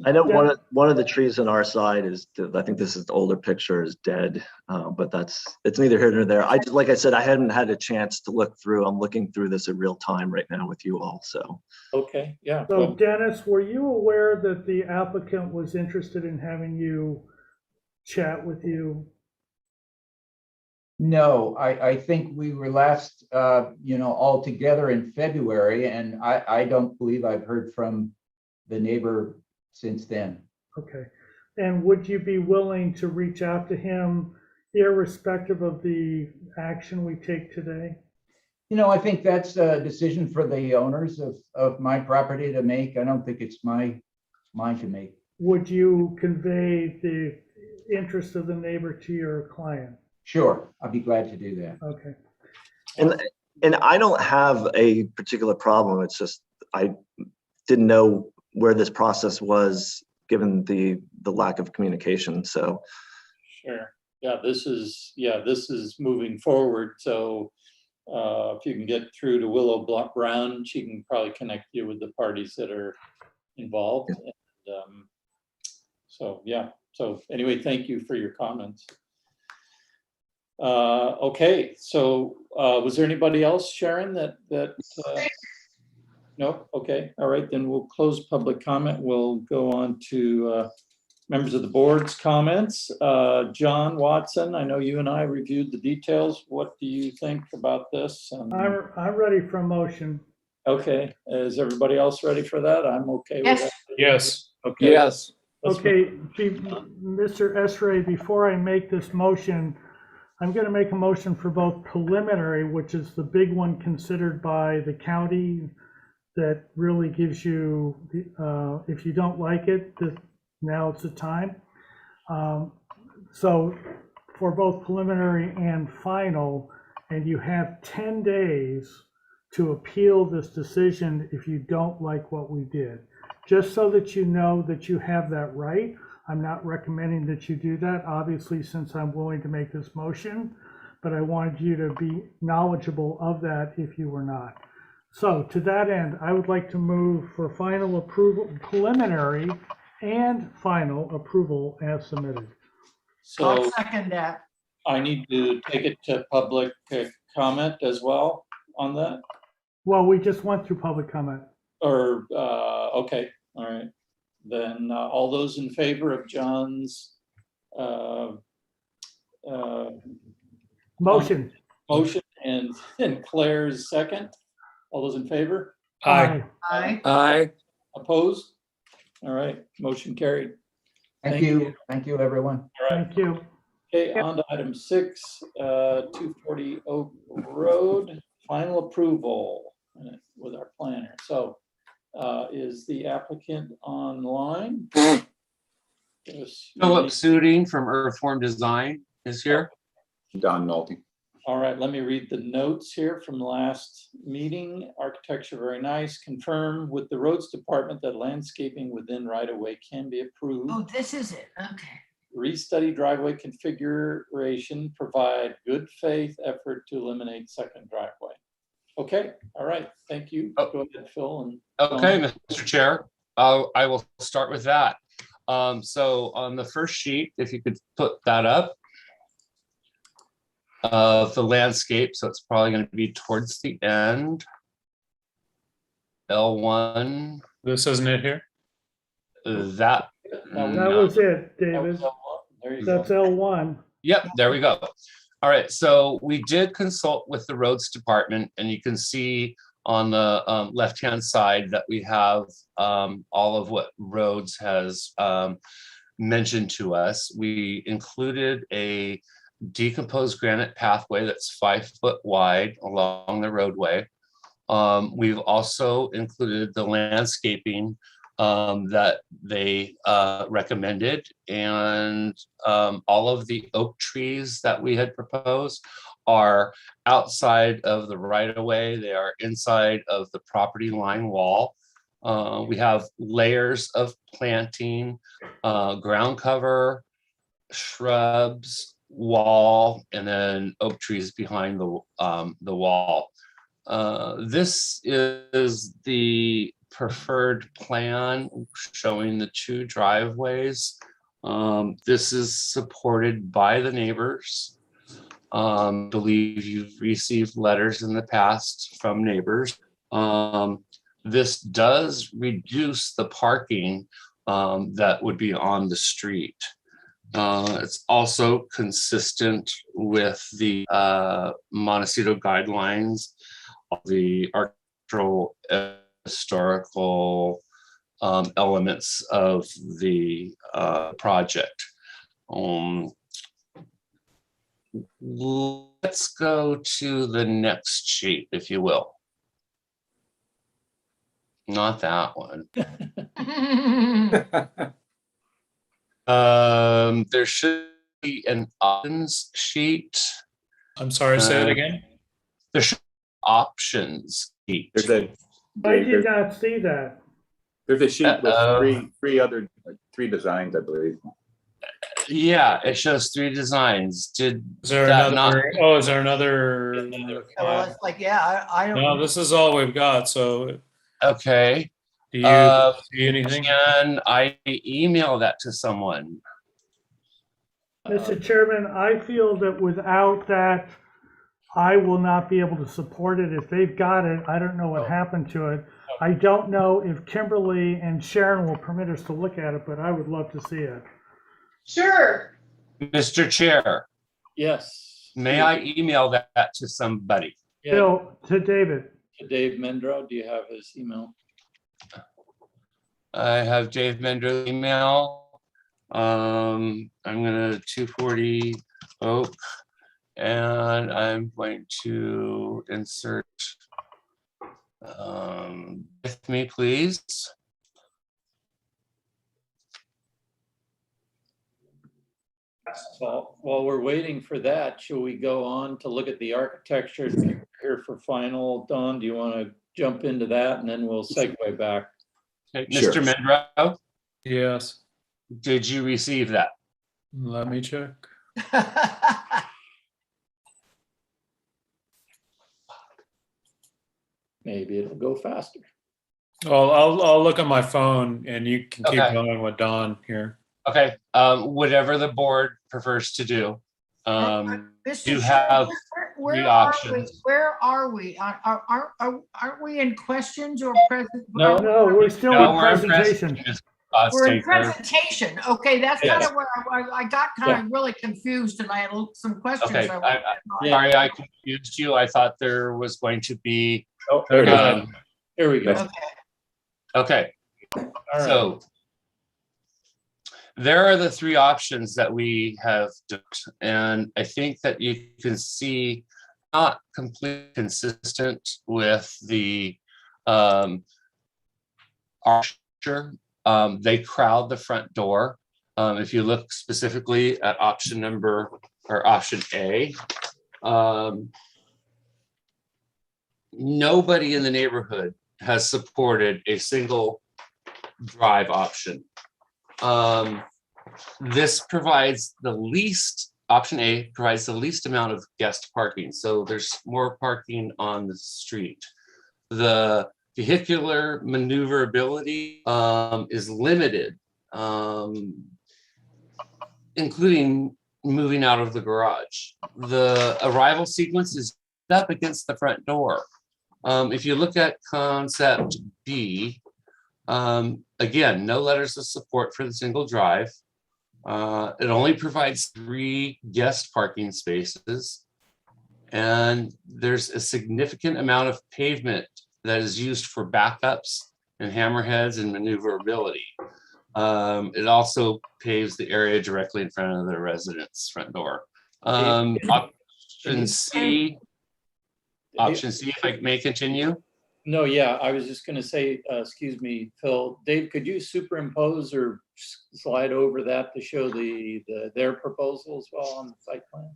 S18: I know one of the trees on our side is, I think this is the older picture, is dead, but it's neither here nor there. Like I said, I hadn't had a chance to look through. I'm looking through this in real time right now with you all, so.
S3: Okay, yeah.
S5: So
S3: Well,
S5: Dennis, were you aware that the applicant was interested in having you chat with you?
S16: No, I think we were last, all together in February, and I don't believe I've heard from the neighbor since then.
S5: Okay. And would you be willing to reach out to him irrespective of the action we take today?
S16: I think that's a decision for the owners of my property to make. I don't think it's mine to make.
S5: Would you convey the interest of the neighbor to your client?
S16: Sure, I'll be glad to do that.
S5: Okay.
S18: And I don't have a particular problem. It's just, I didn't know where this process was, given the lack of communication, so.
S3: sure. Yeah, this is moving forward. So if you can get through to Willow Brown, she can probably connect you with the parties that are involved. And, so anyway, thank you for your comments. Okay, so was there anybody else, Sharon, that no? Okay, all right, then we'll close public comment. We'll go on to members of the board's comments. John Watson, I know you and I reviewed the details. What do you think about this?
S5: I'm ready for a motion.
S3: Okay, is everybody else ready for that? I'm okay with that.
S2: Yes.
S3: Okay.
S10: Yes.
S5: Okay, Mr. Esray, before I make this motion, I'm going to make a motion for both preliminary, which is the big one considered by the county that really gives you, if you don't like it, now it's the time. So for both preliminary and final, and you have 10 days to appeal this decision if you don't like what we did. Just so that you know that you have that right. I'm not recommending that you do that, obviously, since I'm willing to make this motion, but I wanted you to be knowledgeable of that if you were not. So to that end, I would like to move for final approval, preliminary and final approval as submitted.
S1: I'll
S3: So
S1: second that.
S3: I need to take it to public comment as well on that?
S5: Well, we just went through public comment.
S3: Or, okay, all right. Then all those in favor of John's
S5: motion
S3: and Claire's second, all those in favor?
S2: Aye.
S1: Aye.
S10: Aye.
S3: Opposed? All right, motion carried.
S16: Thank you. Thank you, everyone.
S3: All right.
S5: Thank you.
S3: Okay, on to item 6, 240 Oak Road, final approval with our planner. So is the applicant online? Yes.
S19: Philip Suding from Earthform Design is here.
S14: Don Nolte.
S3: All right, let me read the notes here from last meeting. Architecture, very nice. Confirm with the roads department that landscaping within right-of-way can be approved.
S1: Oh, this is it. Okay.
S3: Restudy driveway configuration, provide good faith effort to eliminate second driveway. Okay, all right, thank you. Go ahead, Phil. And
S19: Okay, Mr. Chair, I will start with that. So on the first sheet, if you could put that up, of the landscape, so it's probably going to be towards the end. L1.
S2: This isn't it here?
S5: That was it, David.
S3: There you go.
S5: That's L1.
S19: Yep, there we go. All right, so we did consult with the roads department, and you can see on the left-hand side that we have all of what roads has mentioned to us. We included a decomposed granite pathway that's 5 foot wide along the roadway. We've also included the landscaping that they recommended, and all of the oak trees that we had proposed are outside of the right of way. They are inside of the property line wall. We have layers of planting, ground cover, shrubs, wall, and then oak trees behind the wall. This is the preferred plan showing the 2 driveways. This is supported by the neighbors. Believe you've received letters in the past from neighbors. This does reduce the parking that would be on the street. It's also consistent with the Montecito guidelines, the architectural historical elements of the project. Let's go to the next sheet, if you will. Not that one. There should be an options sheet.
S2: I'm sorry, say it again.
S19: There should be options sheet.
S5: I did not see that.
S14: There's a sheet with three designs, I believe.
S19: Yeah, it shows 3 designs.
S2: Is there another? Oh, is there another?
S1: Well, it's like, yeah, I don't.
S2: No, this is all we've got. So,
S19: okay.
S2: Do you see anything?
S19: Can I email that to someone?
S5: Mr. Chairman, I feel that without that, I will not be able to support it. If they've got it, I don't know what happened to it. I don't know if Kimberly and Sharon will permit us to look at it, but I would love to see it.
S4: Sure.
S19: Mr. Chair.
S3: Yes.
S19: May I email that to somebody?
S3: Yeah.
S5: Bill, to David.
S3: To Dave Mendrow, do you have his email?
S19: I have Dave Mender's email. I'm gonna 240 Oak, and I'm going to insert with me, please.
S3: Well, while we're waiting for that, should we go on to look at the architecture here for final? Don, do you want to jump into that, and then we'll segue back?
S19: Okay, Mr.
S14: Sure.
S19: Menrow,
S2: Yes.
S19: did you receive that?
S2: Let me check.
S3: Maybe it'll go faster.
S2: Well, I'll look on my phone, and you can keep
S19: Okay.
S2: going with Don here.
S19: Okay, whatever the board prefers to do.
S1: Mr.
S19: You
S1: Chair,
S19: have
S1: where
S19: 3
S1: are we?
S19: options.
S1: Where are we? Aren't we in questions or present?
S5: No, we're still
S19: No,
S5: in
S19: we're in
S5: presentation.
S19: presentation,
S1: We're in
S19: Staker.
S1: presentation. Okay, that's kind
S19: Yes.
S1: of where I got kind of really confused, and I had some questions.
S19: Okay,
S1: I wanted to
S19: sorry, I confused you. I thought there was going to be.
S3: Oh, there it is.
S19: um,
S3: Here we go.
S19: Okay,
S3: All right.
S19: so there are the 3 options that we have done, and I think that you can see not completely consistent with the architecture. They crowd the front door. If you look specifically at option A, nobody in the neighborhood has supported a single drive option. This provides the least, option A provides the least amount of guest parking. So there's more parking on the street. The vehicular maneuverability is limited, including moving out of the garage. The arrival sequence is up against the front door. If you look at concept B, again, no letters of support for the single drive. It only provides 3 guest parking spaces. And there's a significant amount of pavement that is used for backups and hammerheads and maneuverability. It also paves the area directly in front of the residents' front door. Option C, if I may continue.
S3: No, yeah, I was just gonna say, excuse me, Phil, Dave, could you superimpose or slide over that to show their proposal as well on the site plan?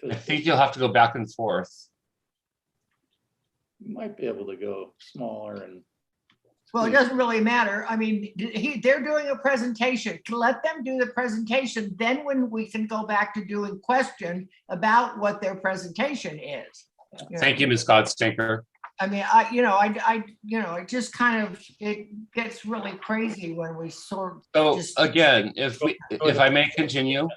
S19: I think you'll have to go back and forth.
S3: You might be able to go smaller and.
S1: Well, it doesn't really matter. I mean, they're doing a presentation. Let them do the presentation. Then when we can go back to doing question about what their presentation is.
S19: Thank you, Ms. Godstinker.
S1: I mean, it just kind of, it gets really crazy when we sort of.
S19: So
S1: just-
S19: again, if I may continue,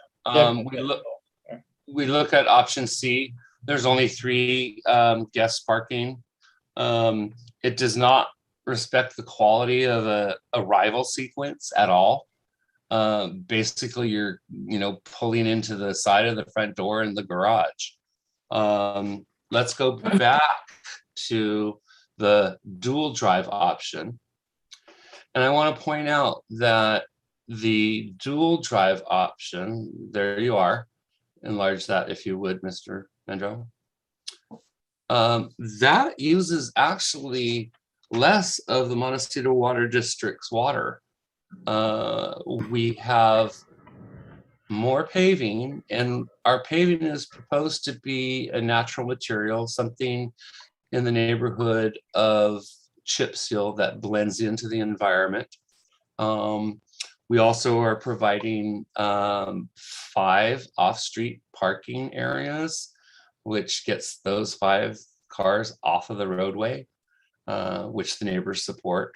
S19: we look at option C. There's only 3 guest parking. It does not respect the quality of a arrival sequence at all. Basically, you're pulling into the side of the front door in the garage. Let's go back to the dual drive option. And I want to point out that the dual drive option, there you are, enlarge that if you would, Mr. Mendro. That uses actually less of the Montecito Water District's water. We have more paving, and our paving is proposed to be a natural material, something in the neighborhood of chip seal that blends into the environment. We also are providing 5 off-street parking areas, which gets those 5 cars off of the roadway, which the neighbors support.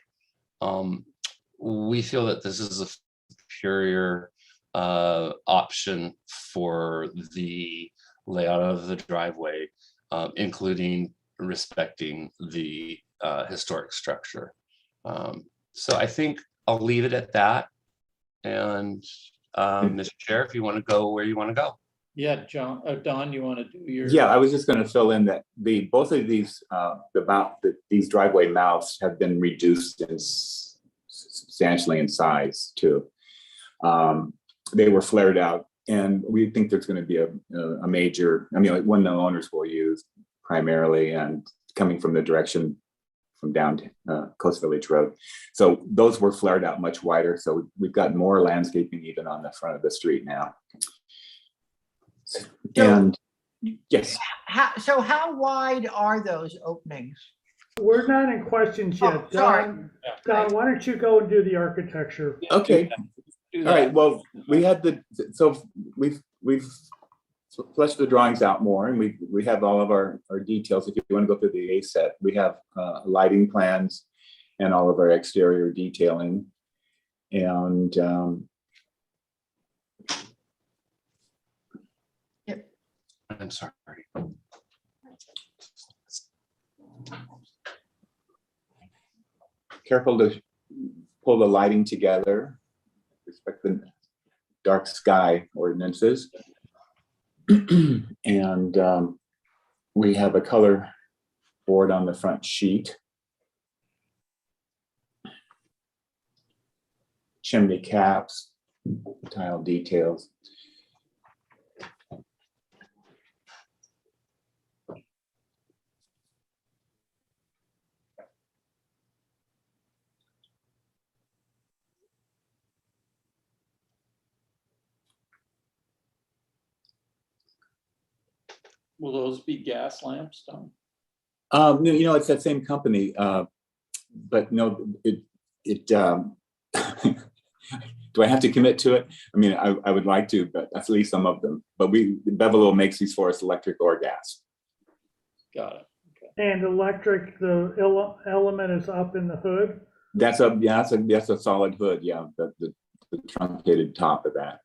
S19: We feel that this is a superior option for the layout of the driveway, including respecting the historic structure. So I think I'll leave it at that. And Mr. Chair, if you want to go where you want to go.
S3: Yeah, John, Don, you want to do your?
S14: Yeah, I was just going to fill in that both of these these driveway mouths have been reduced substantially in size too. They were flared out, and we think there's going to be a major. I mean, like one the owners will use primarily, and coming from the direction from down Coast Village Road. So those were flared out much wider. So we've got more landscaping even on the front of the street now. And yes.
S1: So how wide are those openings?
S5: We're not in questions yet.
S1: Oh, sorry.
S5: Don, why don't you go and do the architecture?
S14: Okay. All right. Well, we had we've fleshed the drawings out more, and we have all of our details. If you want to go through the A set, we have lighting plans and all of our exterior detailing. And
S19: I'm sorry.
S14: Careful to pull the lighting together, respect the dark sky ordinances. And we have a color board on the front sheet. Chimney caps, tile details.
S3: Will those be gas lamps, Don?
S14: It's that same company, but no, do I have to commit to it? I mean, I would like to, but that's at least some of them. But Bevelil makes these for us, electric or gas.
S3: Got it.
S5: And electric, the element is up in the hood?
S14: That's a solid hood, yeah, the truncated top of that.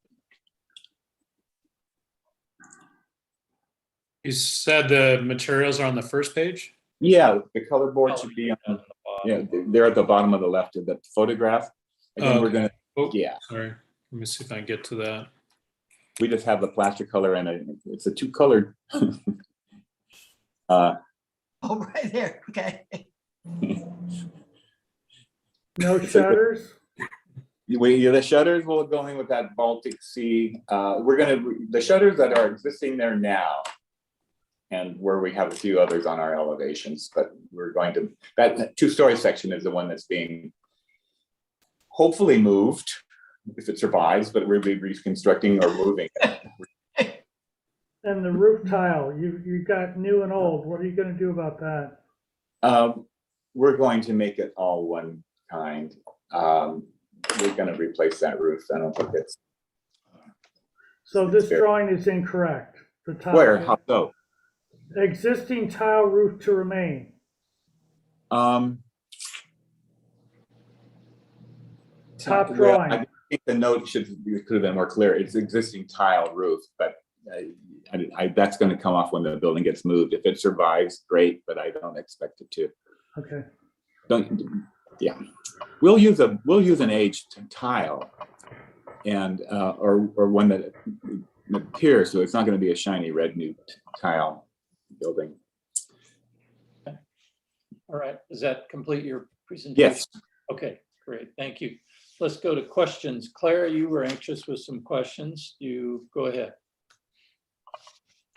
S2: You said the materials are on the first page?
S14: Yeah, the color board should be on, they're at the bottom of the left of the photograph. Again, we're gonna,
S2: sorry. Let me see if I can get to that.
S14: We just have the plaster color and it's a two-colored.
S1: Oh, right there, okay.
S5: No shutters?
S14: The shutters will go in with that Baltic Sea. The shutters that are existing there now, and where we have a few others on our elevations, but we're going to, that two-story section is the one that's being hopefully moved if it survives, but we'll be reconstructing or moving it.
S5: And the roof tile, you got new and old. What are you going to do about that?
S14: We're going to make it all one kind. We're going to replace that roof. I don't think it's.
S5: So this drawing is incorrect. The tile.
S14: Where? How so?
S5: Existing tile roof to remain. Top drawing.
S14: I think the note could have been more clear. It's existing tile roof, but that's going to come off when the building gets moved. If it survives, great, but I don't expect it to.
S5: Okay.
S14: Yeah, we'll use an aged tile, and or one that appears, so it's not going to be a shiny red new tile building.
S3: All right, does that complete your presentation?
S14: Yes.
S3: Okay, great, thank you. Let's go to questions. Claire, you were anxious with some questions. You go ahead.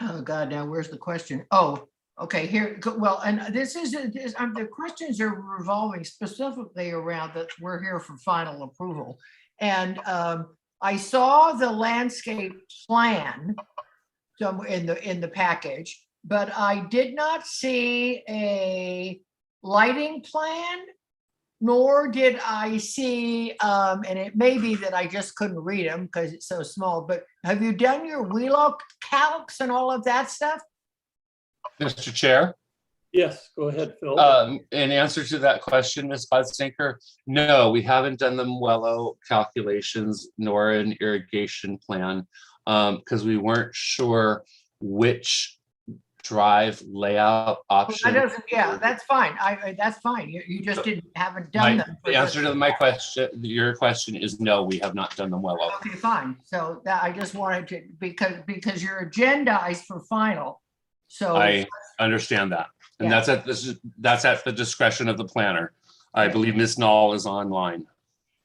S1: Oh, God, now where's the question? Oh, okay, here, well, and this is, the questions are revolving specifically around that we're here for final approval. And I saw the landscape plan somewhere in the package, but I did not see a lighting plan, nor did I see, and it may be that I just couldn't read them because it's so small, but have you done your WheeLock calcs and all of that stuff?
S19: Mr. Chair?
S3: Yes, go ahead, Phil.
S19: In answer to that question, Ms. Bodstinker, no, we haven't done the Muello calculations nor an irrigation plan because we weren't sure which drive layout option.
S1: That doesn't, yeah, that's fine. That's fine. You just haven't done them.
S19: The answer to my question, your question is no, we have not done the Muello.
S1: Okay, fine. So that I just wanted to, because you're agendized for final. So
S19: I understand that. And
S1: Yeah.
S19: that's at the discretion of the planner. I believe Ms. Knoll is online.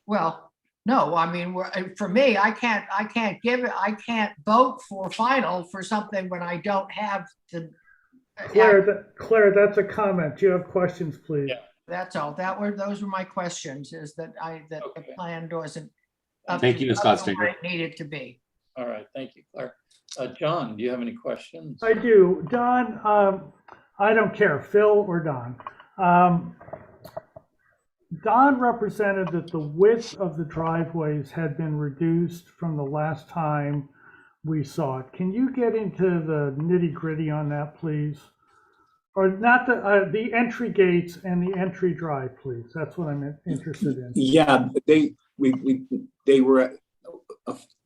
S1: well, no, I mean, for me, I can't vote for final for something when I don't have the.
S5: Claire, that's a comment. Do you have questions, please?
S3: Yeah.
S1: That's all. Those were my questions, is that the plan wasn't.
S19: Thank you, Ms.
S1: up to
S19: Bodstinker.
S1: where it needed to be.
S3: All right, thank you, Claire. John, do you have any questions?
S5: I do. Don, I don't care, Phil or Don. Don represented that the width of the driveways had been reduced from the last time we saw it. Can you get into the nitty-gritty on that, please? Or not the entry gates and the entry drive, please. That's what I'm interested in.
S14: Yeah, they were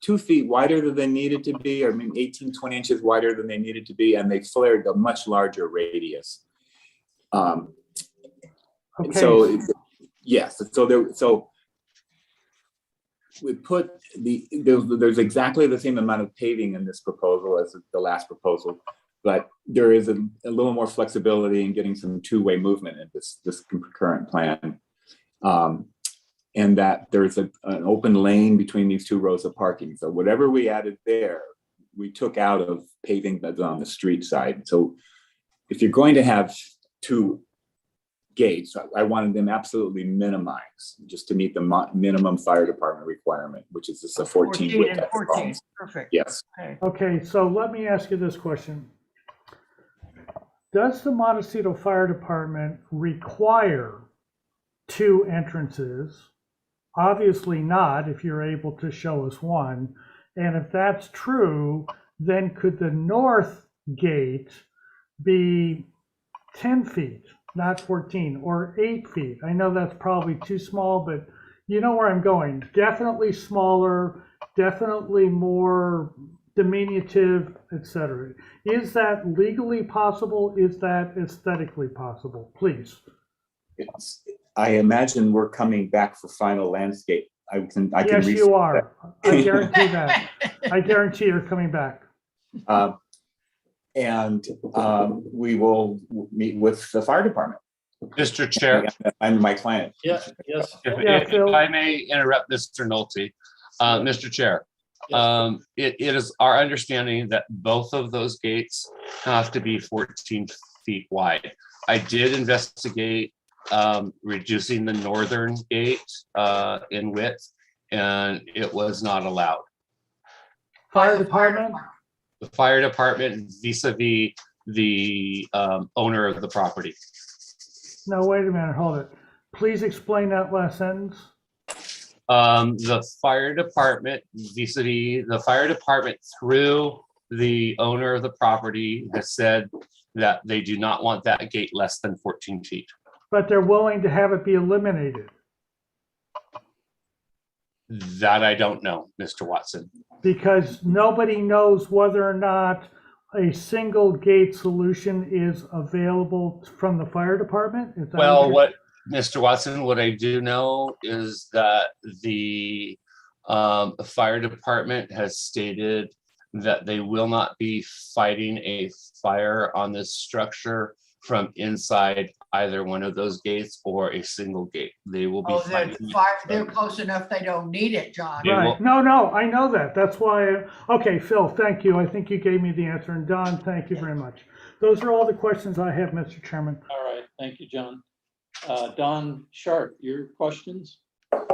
S14: 2 feet wider than they needed to be, or maybe 18, 20 inches wider than they needed to be, and they flared a much larger radius.
S5: Okay.
S14: So yes, so we put there's exactly the same amount of paving in this proposal as the last proposal, but there is a little more flexibility in getting some two-way movement in this current plan. And that there's an open lane between these two rows of parking. So whatever we added there, we took out of paving that's on the street side. So if you're going to have two gates, I wanted them absolutely minimized, just to meet the minimum fire department requirement, which is just a 14 width.
S1: 14, perfect.
S14: Yes.
S5: Okay, so let me ask you this question. Does the Montecito Fire Department require 2 entrances? Obviously not, if you're able to show us one. And if that's true, then could the north gate be 10 feet, not 14, or 8 feet? I know that's probably too small, but you know where I'm going. Definitely smaller, definitely more diminutive, etc. Is that legally possible? Is that aesthetically possible? Please.
S14: I imagine we're coming back for final landscape I can
S5: Yes,
S14: research
S5: you are.
S14: that.
S5: I guarantee that. I guarantee you're coming back.
S14: And we will meet with the fire department.
S19: Mr. Chair.
S14: I'm my client.
S3: Yes.
S19: If I may interrupt Mr. Nolte, Mr. Chair. It is our understanding that both of those gates have to be 14 feet wide. I did investigate reducing the northern gate in width, and it was not allowed.
S5: Fire department?
S19: The fire department vis-a-vis the owner of the property.
S5: No, wait a minute, hold it. Please explain that last sentence.
S19: The fire department vis-a-vis the fire department through the owner of the property has said that they do not want that gate less than 14 feet.
S5: But they're willing to have it be eliminated.
S19: That I don't know, Mr. Watson.
S5: Because nobody knows whether or not a single gate solution is available from the fire department? Is that
S19: Well, what Mr. Watson, what I do know is that the fire department has stated that they will not be fighting a fire on this structure from inside either one of those gates or a single gate. They will be
S1: Oh,
S19: fighting.
S1: they're close enough, they don't need it, John.
S19: They
S5: Right.
S19: will-
S5: No, I know that. That's why. Okay, Phil, thank you. I think you gave me the answer. And Don, thank you very much. Those are all the questions I have, Mr. Chairman.
S3: All right, thank you, John. Don Sharp, your questions?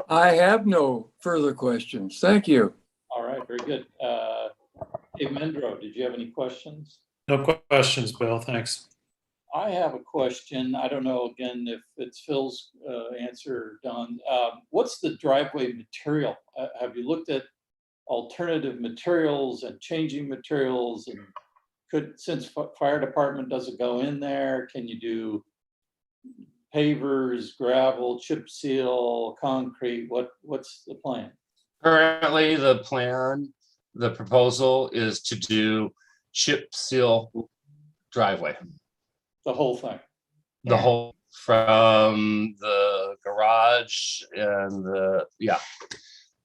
S10: I have no further questions. Thank you.
S3: All right, very good. Dave Mendro, did you have any questions?
S2: No questions, Bill. Thanks.
S3: I have a question. I don't know, again, if it's Phil's answer, Don. What's the driveway material? Have you looked at alternative materials and changing materials? And since fire department doesn't go in there, can you do pavers, gravel, chip seal, concrete? What's the plan?
S19: Currently, the proposal is to do chip seal driveway.
S3: The whole thing?
S19: The whole, from the garage and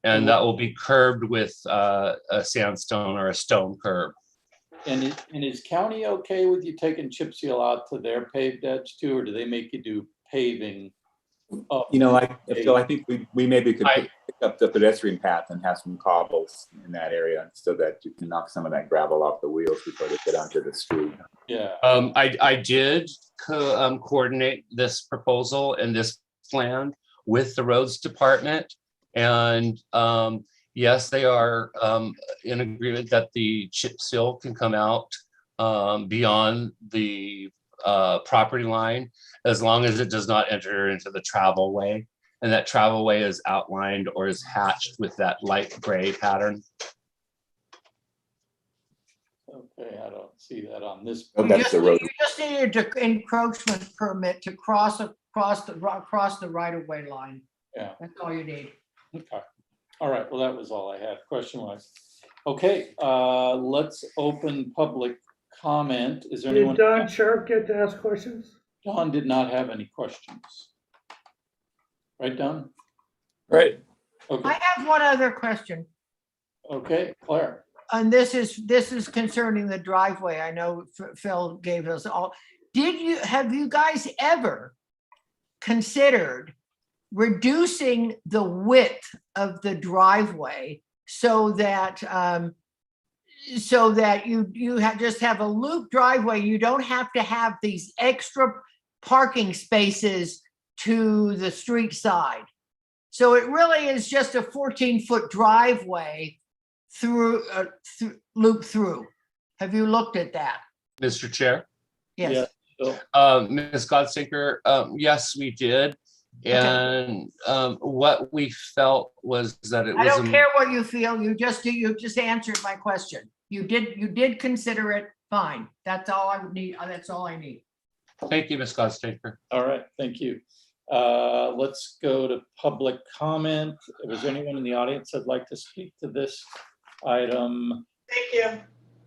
S19: and that will be curbed with a sandstone or a stone curb.
S3: And is county okay with you taking chip seal out to their paved edge too, or do they make you do paving?
S14: Phil, I think we maybe could pick up the pedestrian path and have some cobbles in that area so that you can knock some of that gravel off the wheels before they get onto the street.
S3: Yeah.
S19: I did coordinate this proposal and this plan with the roads department, and yes, they are in agreement that the chip seal can come out beyond the property line, as long as it does not enter into the travel way, and that travel way is outlined or is hatched with that light gray pattern.
S3: Okay, I don't see that on this.
S14: Oh, that's the road.
S1: You just needed an encroachment permit to cross the right of way line.
S3: Yeah.
S1: That's all you need.
S3: Okay. All right. Well, that was all I had question-wise. Okay, let's open public comment. Is there
S5: Did
S3: anyone?
S5: Don Sharp get to ask questions?
S3: Don did not have any questions. Right, Don?
S10: Right.
S3: Okay.
S1: I have one other question.
S3: Okay, Claire.
S1: And this is concerning the driveway. I know Phil gave us all. Have you guys ever considered reducing the width of the driveway so that you just have a loop driveway? You don't have to have these extra parking spaces to the street side. So it really is just a 14-foot driveway through loop through. Have you looked at that?
S19: Mr. Chair?
S1: Yes.
S19: Ms. Godstinker, yes, we did. And what we felt was that it was.
S1: I don't care what you feel. You just answered my question. You did consider it. Fine. That's all I need. That's all I need.
S19: Thank you, Ms. Godstinker.
S3: All right, thank you. Let's go to public comment. Was there anyone in the audience that'd like to speak to this item?
S4: Thank you.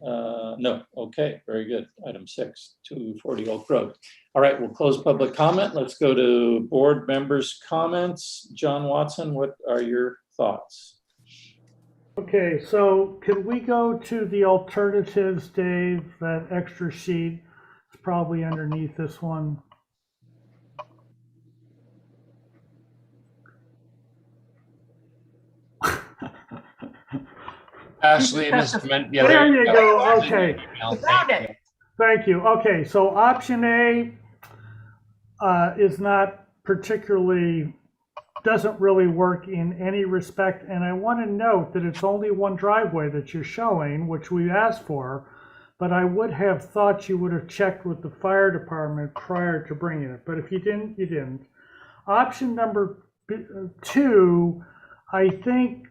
S3: No, okay, very good. Item 6, 240 Oak Road. All right, we'll close public comment. Let's go to board members' comments. John Watson, what are your thoughts?
S5: Okay, so can we go to the alternatives, Dave? That extra sheet is probably underneath this one.
S19: Ashley, Mr. Yeah,
S5: there you go. Okay.
S1: Found it.
S5: Thank you. Okay, so option A is not particularly, doesn't really work in any respect. And I want to note that it's only one driveway that you're showing, which we asked for, but I would have thought you would have checked with the fire department prior to bringing it. But if you didn't, you didn't. Option number 2, I think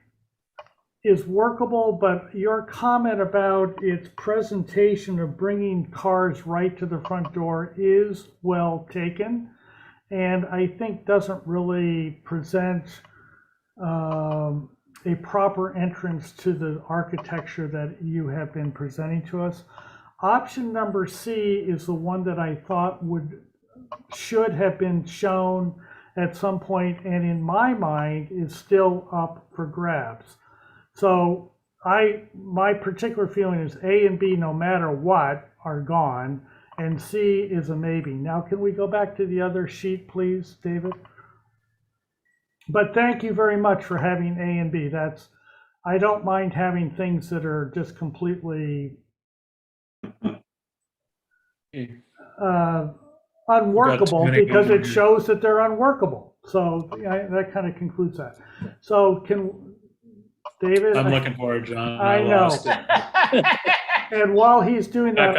S5: is workable, but your comment about its presentation of bringing cars right to the front door is well taken, and I think doesn't really present a proper entrance to the architecture that you have been presenting to us. Option number C is the one that I thought should have been shown at some point, and in my mind is still up for grabs. So my particular feeling is A and B, no matter what, are gone, and C is a maybe. Now, can we go back to the other sheet, please, David? But thank you very much for having A and B. I don't mind having things that are just completely unworkable, because it shows that they're unworkable. So that kind of concludes that. So David,
S2: I'm looking for it, John.
S5: I know.
S2: lost it.
S5: And while he's doing that,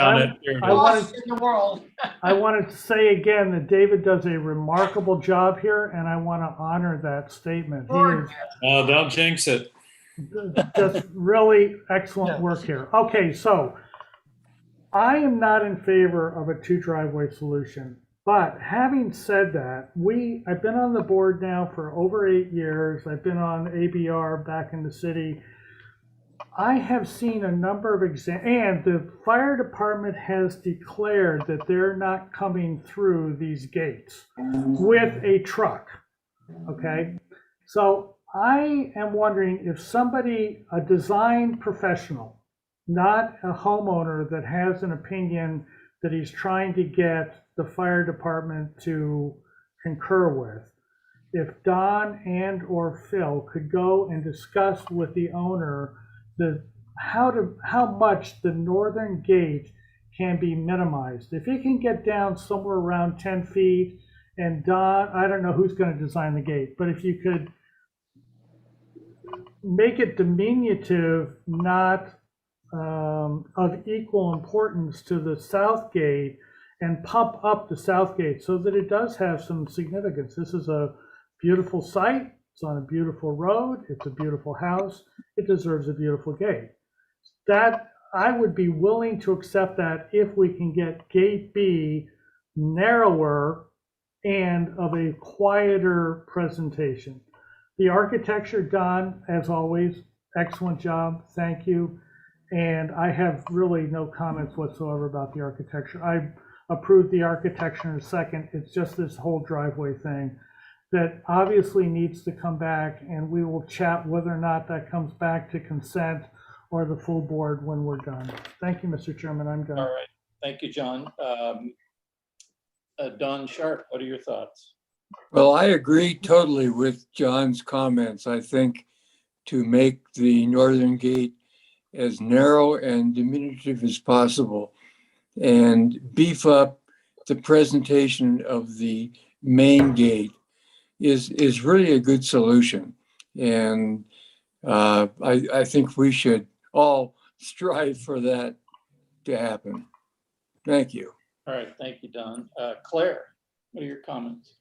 S5: I wanted to say again that David does a remarkable job here, and I want to honor that statement. He is
S2: Oh, don't jinx it.
S5: just really excellent work here. Okay, so I am not in favor of a 2-driveway solution. But having said that, I've been on the board now for over 8 years. I've been on ABR back in the city. I have seen a number of and the fire department has declared that they're not coming through these gates with a truck, okay? So I am wondering if a design professional, not a homeowner that has an opinion that he's trying to get the fire department to concur with, if Don and or Phil could go and discuss with the owner how much the northern gate can be minimized. If it can get down somewhere around 10 feet, and Don, I don't know who's going to design the gate, but if you could make it diminutive, not of equal importance to the south gate, and pump up the south gate so that it does have some significance. This is a beautiful site. It's on a beautiful road. It's a beautiful house. It deserves a beautiful gate. That I would be willing to accept that if we can get gate B narrower and of a quieter presentation. The architecture, Don, as always, excellent job. Thank you. And I have really no comments whatsoever about the architecture. I approved the architecture in a second. It's just this whole driveway thing that obviously needs to come back, and we will chat whether or not that comes back to consent or the full board when we're done. Thank you, Mr. Chairman. I'm done.
S3: All right. Thank you, John. Don Sharp, what are your thoughts?
S10: Well, I agree totally with John's comments. I think to make the northern gate as narrow and diminutive as possible and beef up the presentation of the main gate is really a good solution. And I think we should all strive for that to happen. Thank you.
S3: All right, thank you, Don. Claire, what are your comments?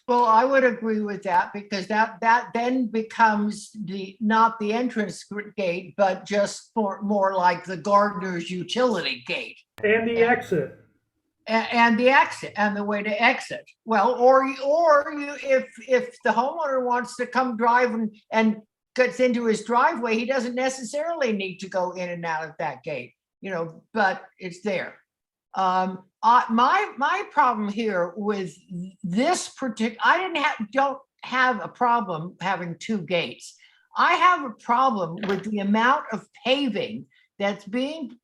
S1: Well, I would agree with that, because that then becomes not the entrance gate, but just more like the gardener's utility gate.
S5: And the exit.
S1: And the exit, and the way to exit. Well, or if the homeowner wants to come drive and gets into his driveway, he doesn't necessarily need to go in and out of that gate. but it's there. My problem here with this particular, don't have a problem having 2 gates. I have a problem with the amount of paving that's being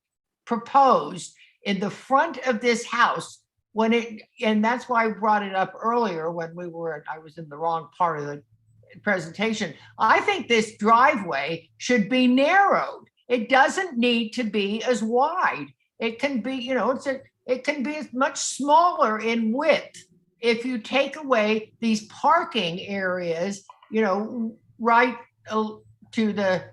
S1: proposed in the front of this house and that's why I brought it up earlier when I was in the wrong part of the presentation. I think this driveway should be narrowed. It doesn't need to be as wide. It can be, it can be much smaller in width if you take away these parking areas, right to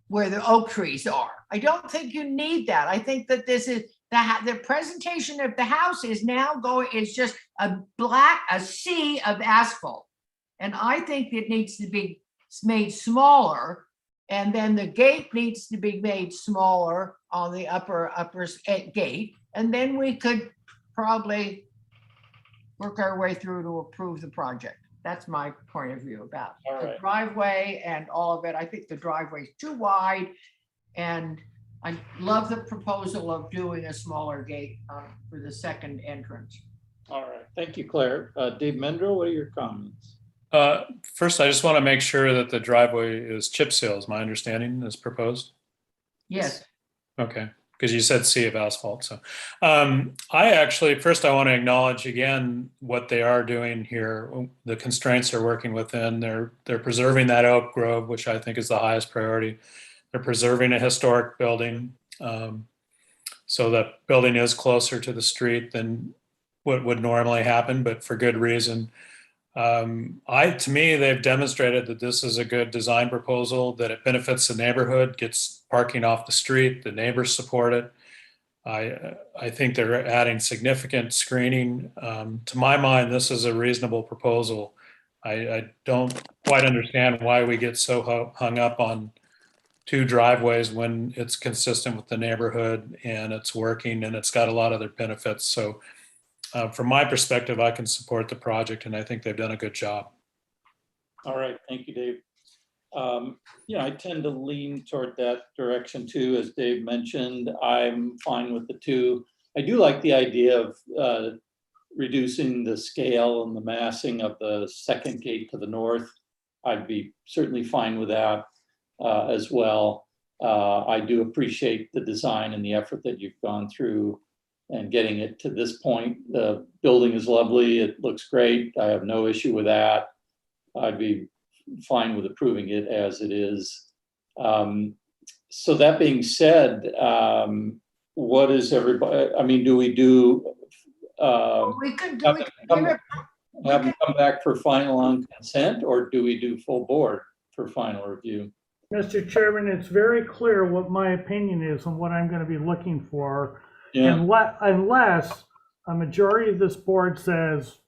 S1: where the oak trees are. I don't think you need that. I think that this is the presentation of the house is just a sea of asphalt. And I think it needs to be made smaller. And then the gate needs to be made smaller on the upper gate. And then we could probably work our way through to approve the project. That's my point of view about the driveway and all of it. I think the driveway is too wide. And I love the proposal of doing a smaller gate for the second entrance.
S3: All right, thank you, Claire. Dave Mendro, what are your comments?
S2: First, I just want to make sure that the driveway is chip seal, is my understanding, is proposed.
S1: Yes.
S2: Okay, because you said sea of asphalt. So first I want to acknowledge again what they are doing here. The constraints they're working within. They're preserving that oak grove, which I think is the highest priority. They're preserving a historic building. So the building is closer to the street than what would normally happen, but for good reason. To me, they've demonstrated that this is a good design proposal, that it benefits the neighborhood, gets parking off the street, the neighbors support it. I think they're adding significant screening. To my mind, this is a reasonable proposal. I don't quite understand why we get so hung up on 2 driveways when it's consistent with the neighborhood and it's working and it's got a lot of other benefits. So from my perspective, I can support the project and I think they've done a good job.
S3: All right, thank you, Dave. I tend to lean toward that direction too, as Dave mentioned. I'm fine with the 2. I do like the idea of reducing the scale and the massing of the second gate to the north. I'd be certainly fine with that as well. I do appreciate the design and the effort that you've gone through and getting it to this point. The building is lovely. It looks great. I have no issue with that. I'd be fine with approving it as it is. So that being said, what is everybody, do we do?
S1: We could
S3: have them come back for final on consent, or do we do full board for final review?
S5: Mr. Chairman, it's very clear what my opinion is and what I'm going to be looking for.
S3: Yeah.
S5: Unless a majority of this board says,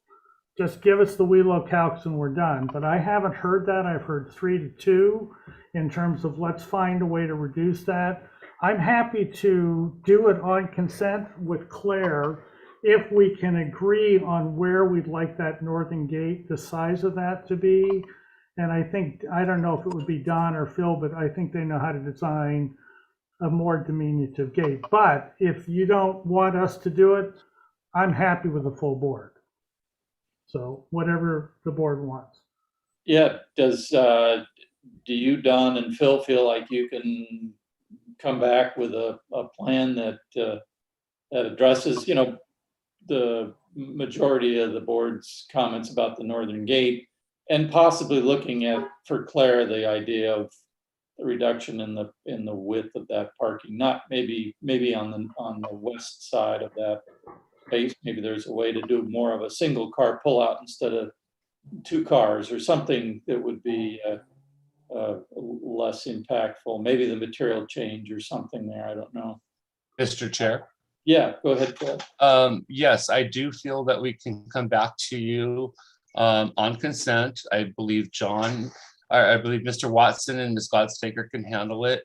S5: just give us the WELO calcs and we're done. But I haven't heard that. I've heard 3-2 in terms of let's find a way to reduce that. I'm happy to do it on consent with Claire if we can agree on where we'd like that northern gate, the size of that to be. And I don't know if it would be Don or Phil, but I think they know how to design a more diminutive gate. But if you don't want us to do it, I'm happy with the full board. So whatever the board wants.
S3: Yeah, do you, Don and Phil, feel like you can come back with a plan that addresses, the majority of the board's comments about the northern gate, and possibly looking at, for Claire, the idea of the reduction in the width of that parking, not maybe on the west side of that space. Maybe there's a way to do more of a single car pullout instead of 2 cars, or something that would be less impactful. Maybe the material change or something there. I don't know.
S19: Mr. Chair.
S3: Yeah, go ahead, Phil.
S19: Yes, I do feel that we can come back to you on consent. I believe Mr. Watson and Ms. Godstaker can handle it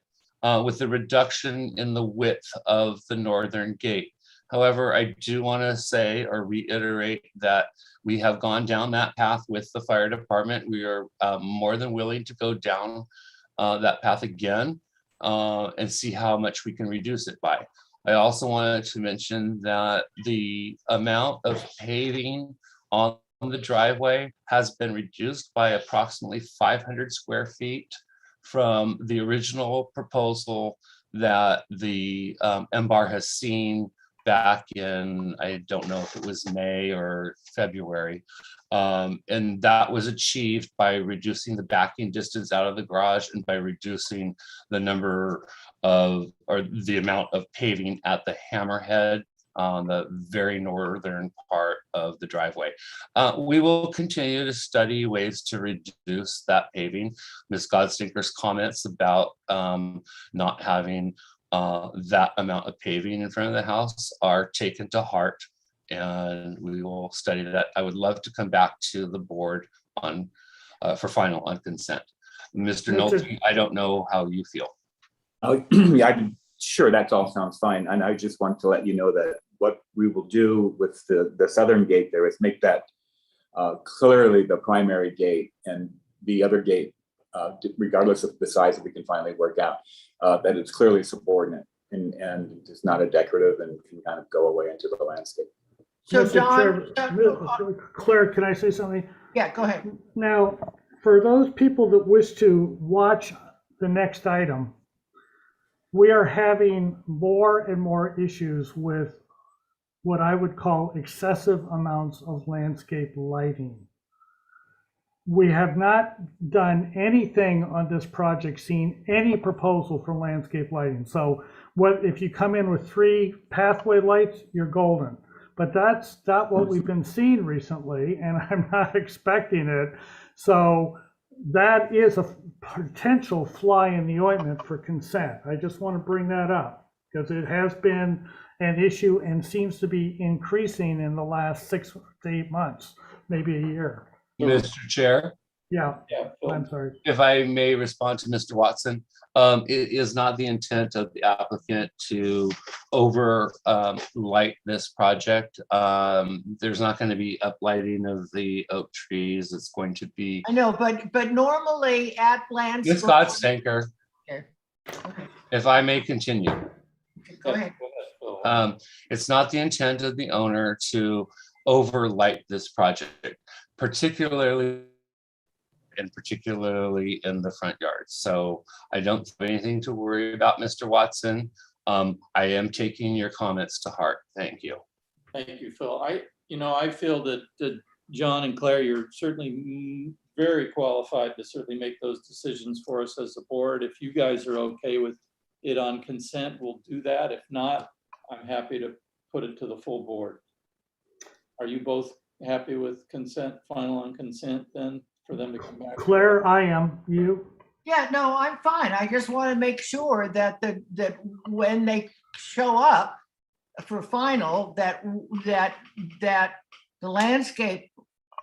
S19: with the reduction in the width of the northern gate. However, I do want to say or reiterate that we have gone down that path with the fire department. We are more than willing to go down that path again. and see how much we can reduce it by. I also wanted to mention that the amount of paving on the driveway has been reduced by approximately 500 square feet from the original proposal that the MBAR has seen back in, I don't know if it was May or February. And that was achieved by reducing the backing distance out of the garage and by reducing the number of, or the amount of paving at the hammerhead on the very northern part of the driveway. We will continue to study ways to reduce that paving. Ms. Godstinker's comments about not having that amount of paving in front of the house are taken to heart, and we will study that. I would love to come back to the board on for final on consent. Mr. Nolte, I don't know how you feel.
S14: Yeah, I'm sure that all sounds fine. And I just want to let you know that what we will do with the southern gate there is make that clearly the primary gate, and the other gate, regardless of the size that we can finally work out, that it's clearly subordinate and it's not a decorative and can kind of go away into the landscape.
S1: So
S5: Mr.
S1: Don,
S5: Chair, Claire, can I say something?
S1: yeah, go ahead.
S5: Now, for those people that wish to watch the next item, we are having more and more issues with what I would call excessive amounts of landscape lighting. We have not done anything on this project, seen any proposal for landscape lighting. So what if you come in with 3 pathway lights, you're golden. But that's not what we've been seeing recently, and I'm not expecting it. So that is a potential fly in the ointment for consent. I just want to bring that up because it has been an issue and seems to be increasing in the last 6 to 8 months, maybe a year.
S19: Mr. Chair,
S5: Yeah, I'm sorry.
S19: if I may respond to Mr. Watson, it is not the intent of the applicant to over light this project. There's not going to be uplighting of the oak trees. It's going to be.
S1: I know, but normally at landscape.
S19: Ms. Godstinker,
S1: Okay. Okay.
S19: if I may continue.
S1: Go ahead.
S19: It's not the intent of the owner to overlight this project, particularly in the front yard. So I don't have anything to worry about, Mr. Watson. I am taking your comments to heart. Thank you.
S3: Thank you, Phil. I feel that John and Claire, you're certainly very qualified to certainly make those decisions for us as a board. If you guys are okay with it on consent, we'll do that. If not, I'm happy to put it to the full board. Are you both happy with consent, final on consent then, for them to come back?
S5: Claire, I am. You?
S1: Yeah, no, I'm fine. I just want to make sure that that when they show up for final, that the landscape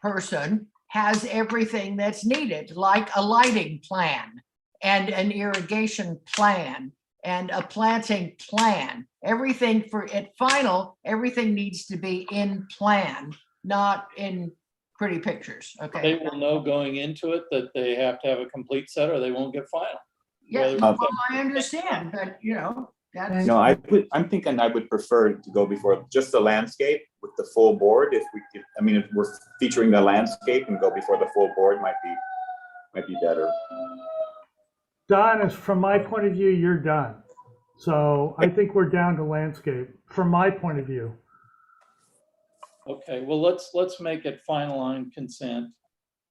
S1: person has everything that's needed, like a lighting plan and an irrigation plan and a planting plan. Everything for at final, everything needs to be in plan, not in pretty pictures. Okay.
S3: They will know going into it that they have to have a complete set or they won't get final.
S1: Yeah, well, I understand, but that's.
S14: No, I'm thinking I would prefer to go before just the landscape with the full board. If we're featuring the landscape and go before the full board might be better.
S5: Don, is from my point of view, you're done. So I think we're down to landscape from my point of view.
S3: Okay, well, let's make it final on consent.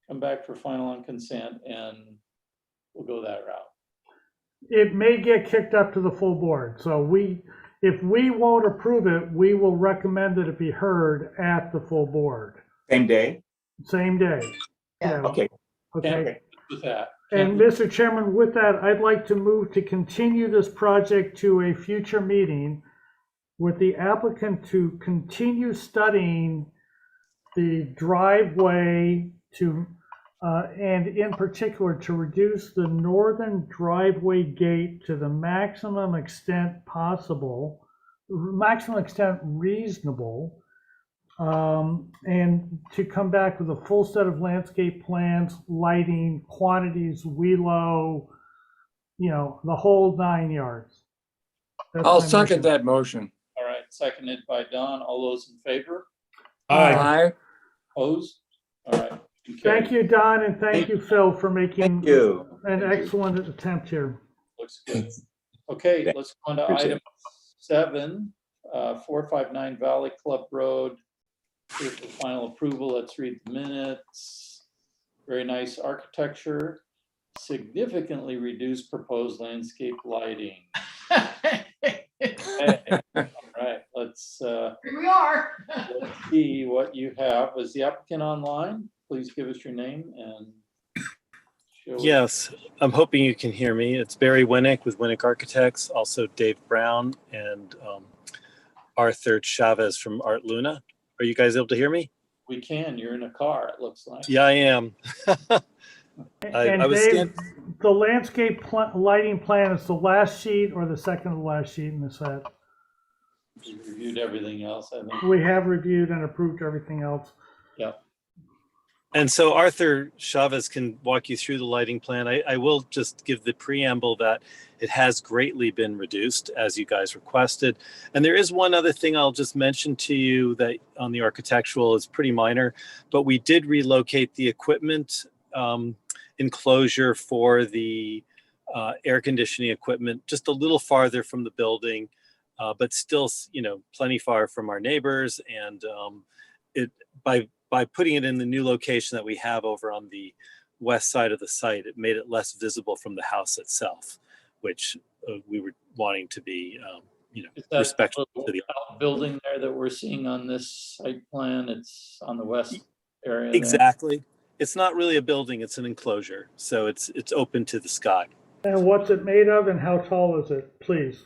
S3: Come back for final on consent and we'll go that route.
S5: It may get kicked up to the full board. So if we won't approve it, we will recommend that it be heard at the full board.
S14: Same day?
S5: Same day.
S1: Yeah.
S14: Okay.
S5: Okay.
S3: With that.
S5: And Mr. Chairman, with that, I'd like to move to continue this project to a future meeting with the applicant to continue studying the driveway and in particular to reduce the northern driveway gate to the maximum extent possible, maximum extent reasonable, and to come back with a full set of landscape plans, lighting, quantities, WELO, the whole 9 yards. That's
S10: I'll
S5: my
S10: second
S5: motion.
S10: that motion.
S3: All right, seconded by Don. All those in favor?
S10: Aye.
S3: Opposed? All right.
S5: Thank you, Don, and thank you, Phil, for making
S14: you.
S5: an excellent attempt here.
S3: Looks good. Okay, let's go on to
S14: Appreciate
S3: item 7, 459 Valley Club Road. Here's the final approval. Let's read the minutes. Very nice architecture. Significantly reduced proposed landscape lighting. Okay. All right, let's
S1: Here we are.
S3: let's see what you have. Is the applicant online? Please give us your name and show us.
S20: Yes, I'm hoping you can hear me. It's Barry Winnick with Winnick Architects, also Dave Brown and Arthur Chavez from Art Luna. Are you guys able to hear me?
S3: We can. You're in a car, it looks like.
S20: Yeah, I am.
S5: And
S20: I was
S5: Dave, the landscape lighting plan is the last sheet or the second to last sheet in the set?
S3: We reviewed everything else, I think.
S5: We have reviewed and approved everything else.
S3: Yep.
S20: And so Arthur Chavez can walk you through the lighting plan. I will just give the preamble that it has greatly been reduced as you guys requested. And there is one other thing I'll just mention to you that on the architectural is pretty minor, but we did relocate the equipment enclosure for the air conditioning equipment just a little farther from the building, but still, plenty far from our neighbors. And by putting it in the new location that we have over on the west side of the site, it made it less visible from the house itself, which we were wanting to be,
S3: Is that
S20: respectful to the
S3: building there that we're seeing on this site plan? It's on the west area.
S20: Exactly. It's not really a building, it's an enclosure. So it's open to the sky.
S5: And what's it made of and how tall is it, please?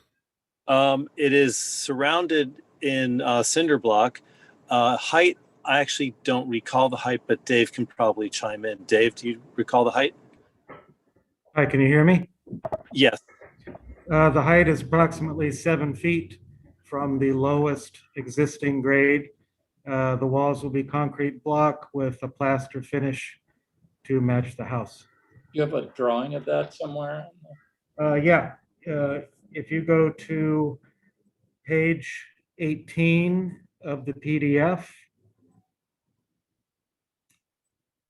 S20: It is surrounded in cinder block. Height, I actually don't recall the height, but Dave can probably chime in. Dave, do you recall the height?
S21: Hi, can you hear me?
S20: Yes.
S21: The height is approximately 7 feet from the lowest existing grade. The walls will be concrete block with a plaster finish to match the house.
S3: You have a drawing of that somewhere?
S21: Yeah, if you go to page 18 of the PDF,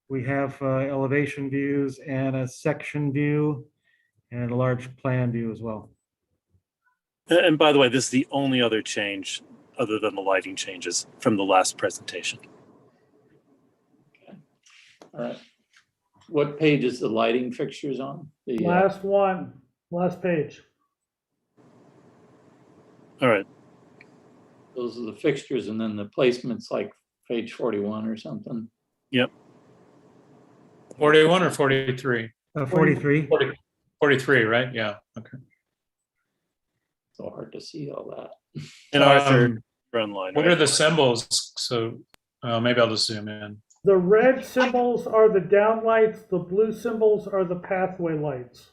S21: we have elevation views and a section view and a large plan view as well.
S20: And by the way, this is the only other change other than the lighting changes from the last presentation.
S3: All right. What page is the lighting fixtures on? The
S5: Last one, last page.
S20: All right.
S3: Those are the fixtures, and then the placement's like page 41 or something.
S20: Yep.
S2: 41 or 43?
S21: 43.
S2: 43, right? Yeah. Okay.
S3: So hard to see all that.
S20: And Arthur, run line.
S2: What are the symbols? So maybe I'll just zoom in.
S5: The red symbols are the downlights, the blue symbols are the pathway lights.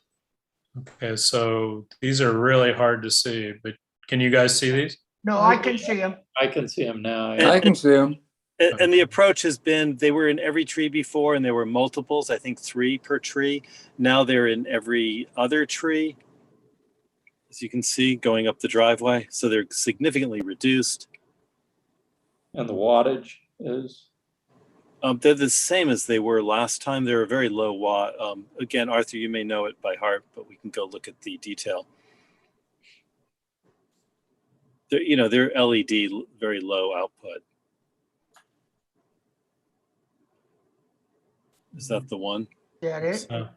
S2: Okay, so these are really hard to see, but can you guys see these?
S1: No, I can see them.
S3: I can see them now.
S10: I can see them.
S20: And the approach has been, they were in every tree before and there were multiples, I think 3 per tree. Now they're in every other tree, as you can see, going up the driveway. So they're significantly reduced.
S3: And the wattage is?
S20: They're the same as they were last time. They're a very low watt. Again, Arthur, you may know it by heart, but we can go look at the detail. They're LED, very low output. Is that the one?
S1: That it?
S2: So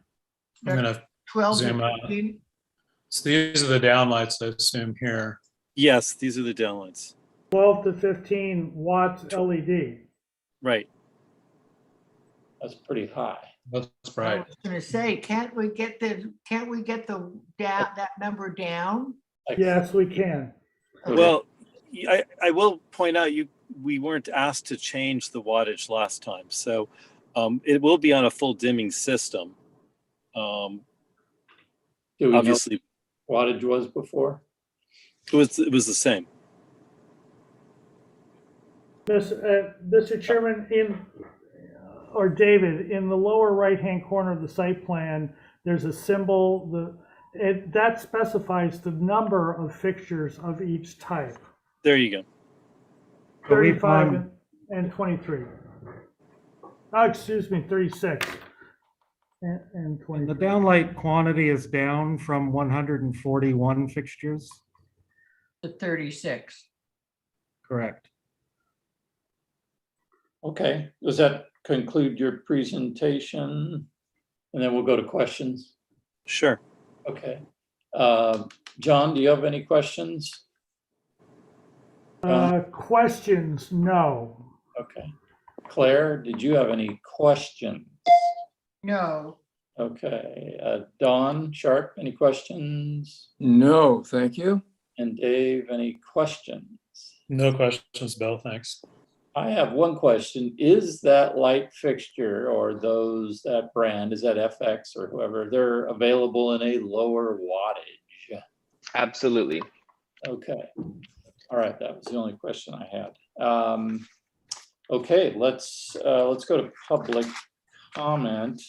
S2: I'm gonna
S1: 12 to
S2: zoom out.
S1: 15.
S2: So these are the downlights, I assume here.
S20: Yes, these are the downlights.
S5: 12 to 15 watts LED.
S20: Right.
S3: That's pretty high.
S2: That's
S1: I
S2: right.
S1: was gonna say, can't we get that number down?
S5: Yes, we can.
S20: Well, I will point out we weren't asked to change the wattage last time, so it will be on a full dimming system.
S3: Do we
S20: Obviously,
S3: know what wattage was before?
S20: it was the same.
S5: Mr. Chairman, or David, in the lower right-hand corner of the site plan, there's a symbol, that specifies the number of fixtures of each type,
S20: There you go.
S21: So we've
S5: 35
S21: gone-
S5: and 23. Oh, excuse me, 36 and
S21: The
S5: 23.
S21: downlight quantity is down from 141 fixtures.
S1: To 36.
S21: Correct.
S3: Okay, does that conclude your presentation? And then we'll go to questions.
S20: Sure.
S3: Okay. John, do you have any questions?
S5: Questions? No.
S3: Okay. Claire, did you have any questions?
S1: No.
S3: Okay. Dawn Sharp, any questions?
S10: No, thank you.
S3: And Dave, any questions?
S2: No questions, Bill. Thanks.
S3: I have one question. Is that light fixture or that brand, is that FX or whoever, they're available in a lower wattage?
S6: Absolutely.
S3: Okay. All right. That was the only question I had. Okay, let's go to public comment.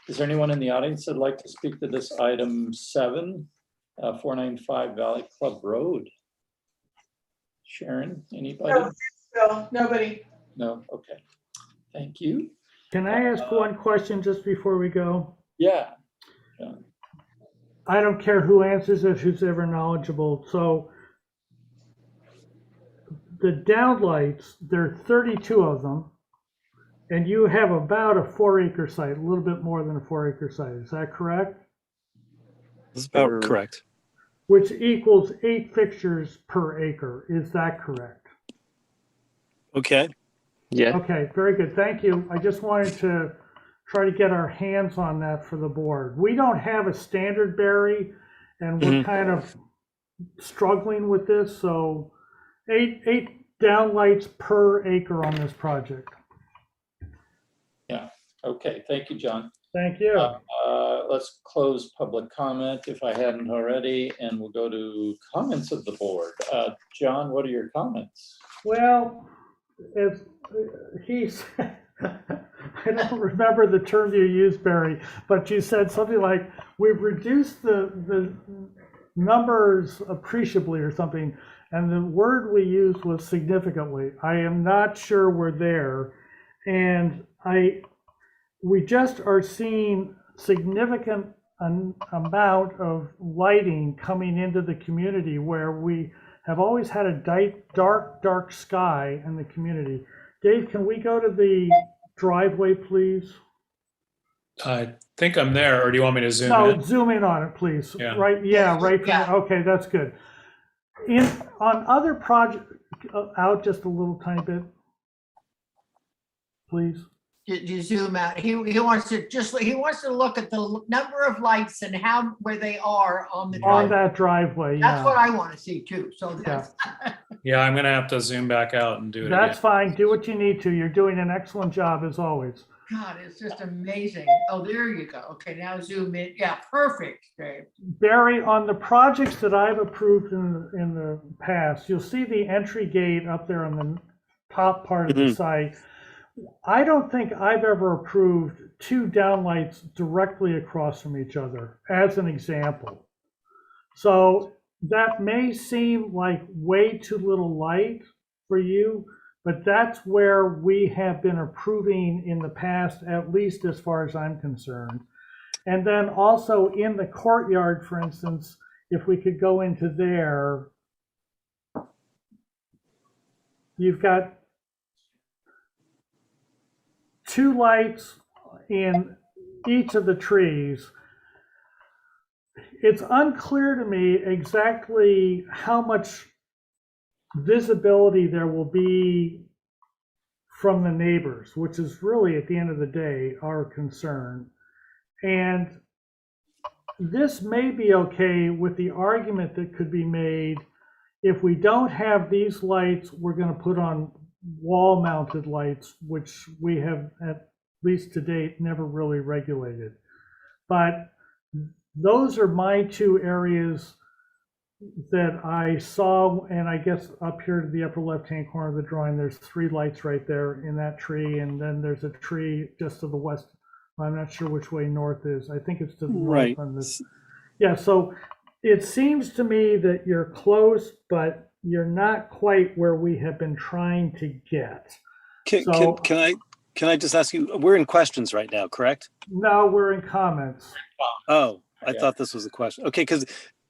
S3: Is there anyone in the audience that'd like to speak to this item 7, 495 Valley Club Road? Sharon, anybody?
S4: No, nobody.
S3: No, okay. Thank you.
S5: Can I ask one question just before we go?
S3: Yeah.
S5: I don't care who answers it, who's ever knowledgeable. So the downlights, there are 32 of them, and you have about a 4-acre site, a little bit more than a 4-acre site. Is that correct?
S20: That's about correct.
S5: Which equals 8 fixtures per acre. Is that correct?
S20: Okay.
S6: Yeah.
S5: Okay, very good. Thank you. I just wanted to try to get our hands on that for the board. We don't have a standard, Barry, and we're kind of struggling with this. So 8 downlights per acre on this project.
S3: Yeah. Okay. Thank you, John.
S5: Thank you.
S3: Let's close public comment if I hadn't already, and we'll go to comments of the board. John, what are your comments?
S5: Well, if he's, I don't remember the term you used, Barry, but you said something like, we've reduced the numbers appreciably or something, and the word we used was significantly. I am not sure we're there, and we just are seeing significant amount of lighting coming into the community where we have always had a dark sky in the community. Dave, can we go to the driveway, please?
S2: I think I'm there, or do you want me to zoom
S5: No,
S2: in?
S5: zoom in on it, please.
S2: Yeah.
S5: Right, yeah, right. Okay, that's good. On other projects, out just a little tiny bit, please.
S1: You zoom out. He wants to look at the number of lights and where they are on the driveway.
S5: On that driveway, yeah.
S1: That's what I want to see too. So that's
S2: Yeah, I'm gonna have to zoom back out and do it
S5: That's
S2: again.
S5: fine. Do what you need to. You're doing an excellent job as always.
S1: God, it's just amazing. Oh, there you go. Okay, now zoom in. Yeah, perfect, Dave.
S5: Barry, on the projects that I've approved in the past, you'll see the entry gate up there on the top part of the site. I don't think I've ever approved 2 downlights directly across from each other, as an example. So that may seem like way too little light for you, but that's where we have been approving in the past, at least as far as I'm concerned. And then also in the courtyard, for instance, if we could go into there, you've got 2 lights in each of the trees. It's unclear to me exactly how much visibility there will be from the neighbors, which is really, at the end of the day, our concern. And this may be okay with the argument that could be made, if we don't have these lights, we're going to put on wall-mounted lights, which we have, at least to date, never really regulated. But those are my 2 areas that I saw, and I guess up here to the upper left-hand corner of the drawing, there's 3 lights right there in that tree, and then there's a tree just to the west. I'm not sure which way north is. I think it's to the north on this. Yeah, so it seems to me that you're close, but you're not quite where we have been trying to get. So
S20: Can I just ask you, we're in questions right now, correct?
S5: now we're in comments.
S20: Oh, I thought this was a question. Okay,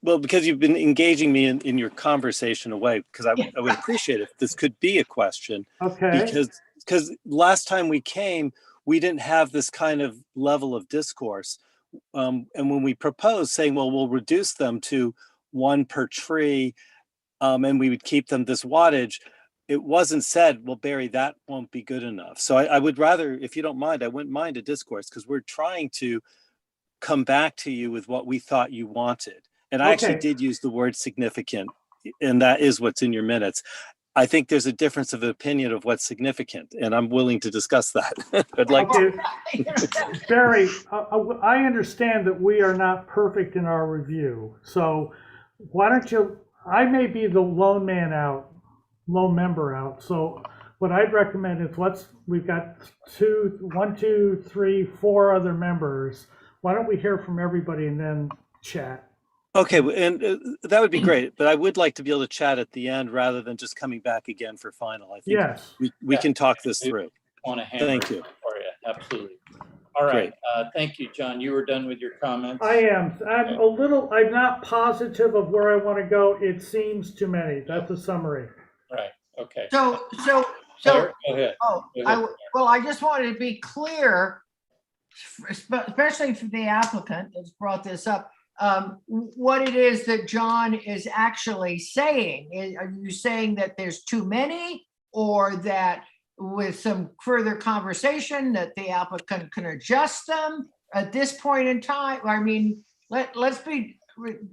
S20: because you've been engaging me in your conversation away, because I would appreciate if this could be a question.
S5: Okay.
S20: Because last time we came, we didn't have this kind of level of discourse. And when we proposed saying, well, we'll reduce them to one per tree, and we would keep them this wattage, it wasn't said, well, Barry, that won't be good enough. So I would rather, if you don't mind, I wouldn't mind a discourse, because we're trying to come back to you with what we thought you wanted. And I actually did use the word significant, and that is what's in your minutes. I think there's a difference of opinion of what's significant, and I'm willing to discuss that. I'd like to.
S5: Barry, I understand that we are not perfect in our review. So why don't you, I may be the lone member out. So what I'd recommend is we've got 4 other members. Why don't we hear from everybody and then chat?
S20: Okay, and that would be great, but I would like to be able to chat at the end rather than just coming back again for final. I think we can talk this through. Thank you.
S3: For you, absolutely. All right, thank you, John. You were done with your comments?
S5: I am. I'm not positive of where I want to go. It seems too many. That's a summary.
S3: Right, okay.
S1: So,
S3: Claire, go ahead.
S1: I just wanted to be clear, especially for the applicant that's brought this up, what it is that John is actually saying. Are you saying that there's too many, or that with some further conversation that the applicant can adjust them at this point in time? I mean, let's be,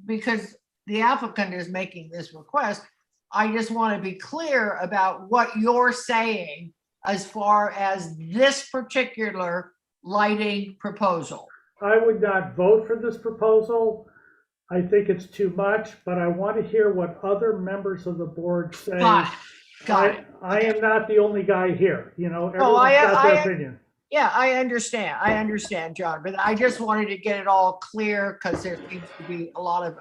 S1: because the applicant is making this request, I just want to be clear about what you're saying as far as this particular lighting proposal.
S5: I would not vote for this proposal. I think it's too much, but I want to hear what other members of the board say.
S1: Got it.
S5: I am not the only guy here, everyone's got their opinion.
S1: Yeah, I understand, John, but I just wanted to get it all clear, because there seems to be a lot of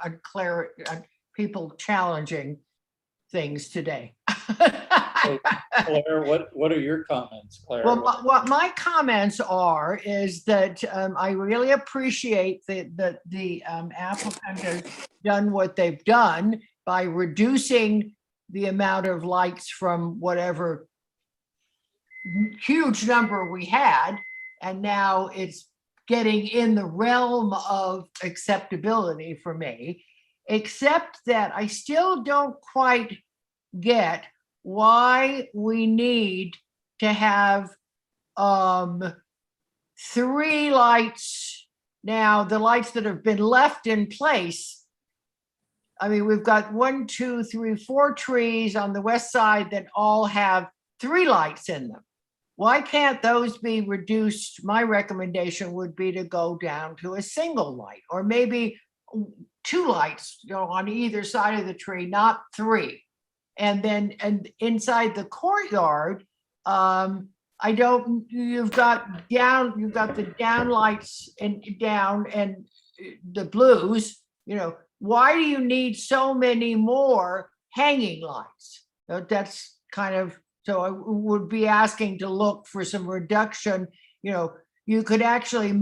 S1: people challenging things today.
S3: Claire, what are your comments, Claire?
S1: Well, what my comments are is that I really appreciate that the applicant has done what they've done by reducing the amount of lights from whatever huge number we had, and now it's getting in the realm of acceptability for me, except that I still don't quite get why we need to have 3 lights. Now, the lights that have been left in place, I mean, we've got 1, 2, 3, 4 trees on the west side that all have 3 lights in them. Why can't those be reduced? My recommendation would be to go down to a single light, or maybe 2 lights, on either side of the tree, not 3. And then, and inside the courtyard, you've got the down lights and down and the blues, why do you need so many more hanging lights? That's kind of, so I would be asking to look for some reduction. You could actually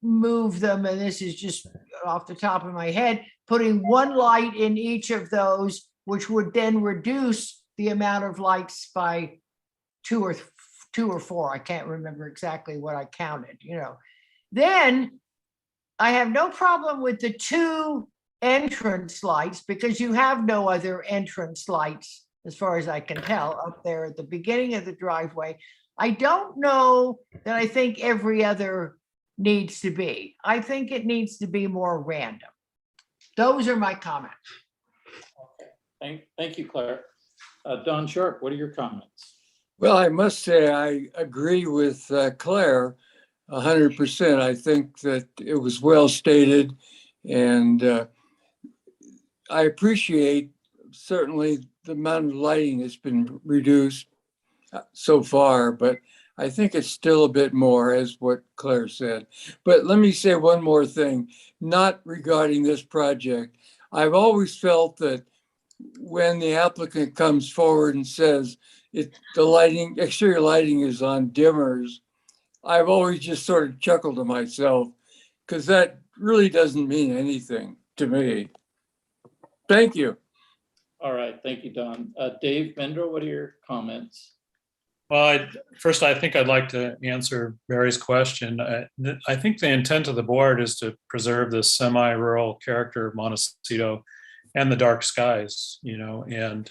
S1: move them, and this is just off the top of my head, putting 1 light in each of those, which would then reduce the amount of lights by 2 or 4. I can't remember exactly what I counted, Then I have no problem with the 2 entrance lights, because you have no other entrance lights, as far as I can tell, up there at the beginning of the driveway. I don't know that I think every other needs to be. I think it needs to be more random. Those are my comments.
S3: Thank you, Claire. Don Sharp, what are your comments?
S10: Well, I must say I agree with Claire 100%. I think that it was well stated, and I appreciate certainly the amount of lighting that's been reduced so far, but I think it's still a bit more, as what Claire said. But let me say one more thing, not regarding this project. I've always felt that when the applicant comes forward and says the lighting, exterior lighting is on dimmers, I've always just sort of chuckled to myself because that really doesn't mean anything to me. Thank you.
S3: All right, thank you, Don. Dave Mendro, what are your comments?
S2: Well, first, I think I'd like to answer Barry's question. I think the intent of the board is to preserve the semi-rural character of Montecito and the dark skies, and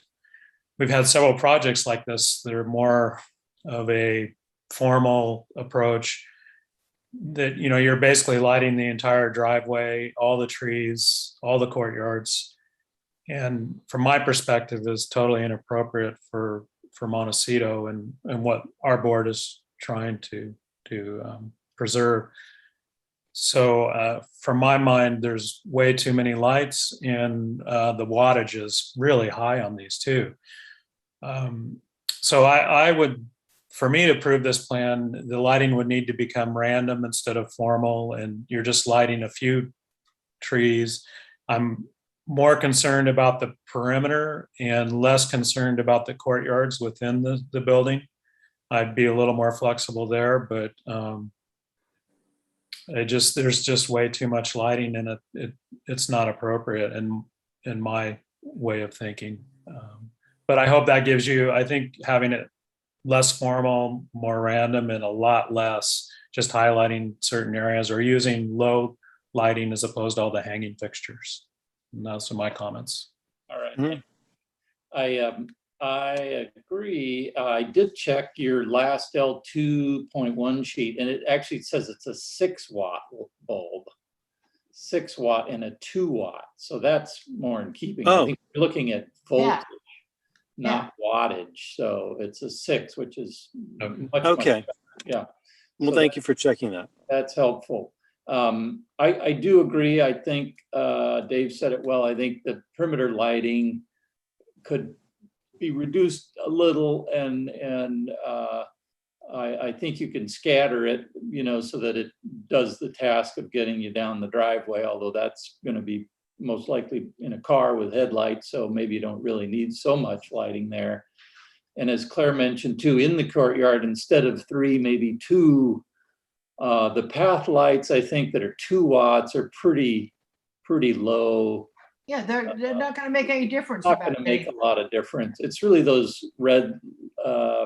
S2: we've had several projects like this that are more of a formal approach that, you're basically lighting the entire driveway, all the trees, all the courtyards. And from my perspective is totally inappropriate for Montecito and what our board is trying to preserve. So from my mind, there's way too many lights, and the wattage is really high on these too. So I would, for me to approve this plan, the lighting would need to become random instead of formal, and you're just lighting a few trees. I'm more concerned about the perimeter and less concerned about the courtyards within the building. I'd be a little more flexible there, but there's just way too much lighting, and it's not appropriate in my way of thinking. But I hope that gives you, I think having it less formal, more random, and a lot less just highlighting certain areas or using low lighting as opposed to all the hanging fixtures. And those are my comments.
S3: All right. I agree. I did check your last L2.1 sheet, and it actually says it's a 6-watt bulb, 6 watt and a 2 watt. So that's more in keeping. I think you're looking at voltage, not wattage. So it's a 6, which is much better. Yeah.
S20: Well,
S3: So
S20: thank you for checking that.
S3: That's helpful. I do agree. I think Dave said it well. I think the perimeter lighting could be reduced a little, and I think you can scatter it, so that it does the task of getting you down the driveway, although that's going to be most likely in a car with headlights, so maybe you don't really need so much lighting there. And as Claire mentioned too, in the courtyard, instead of 3, maybe 2. The path lights, I think, that are 2 watts are pretty low.
S1: Yeah, they're not going to make any difference.
S3: Not going to make a lot of difference. It's really those red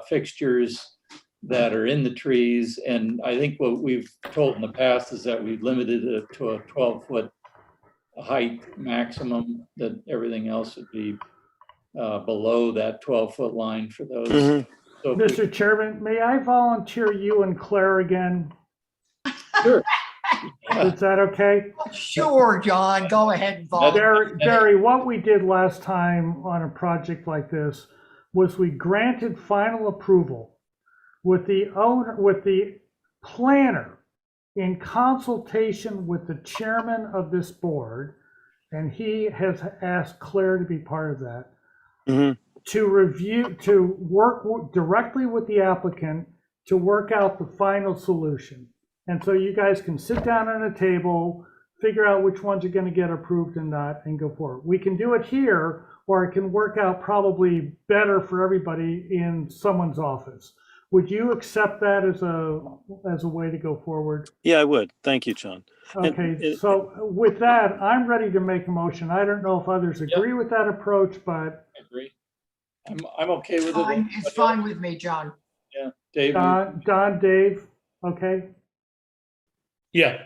S3: fixtures that are in the trees. And I think what we've told in the past is that we've limited it to a 12-foot height maximum, that everything else would be below that 12-foot line for those. So
S5: Mr. Chairman, may I volunteer you and Claire again?
S3: Sure.
S5: Is that okay?
S1: Sure, John, go ahead and volunteer.
S5: Barry, what we did last time on a project like this was we granted final approval with the planner in consultation with the chairman of this board, and he has asked Claire to be part of that, to work directly with the applicant to work out the final solution. And so you guys can sit down at a table, figure out which ones are going to get approved and not, and go forward. We can do it here, or it can work out probably better for everybody in someone's office. Would you accept that as a way to go forward?
S20: Yeah, I would. Thank you, John.
S5: Okay, so with that, I'm ready to make a motion. I don't know if others agree with that approach, but
S3: I agree. I'm okay with it.
S1: It's fine with me, John.
S3: Yeah, Dave.
S5: Don, Dave, okay?
S2: Yeah.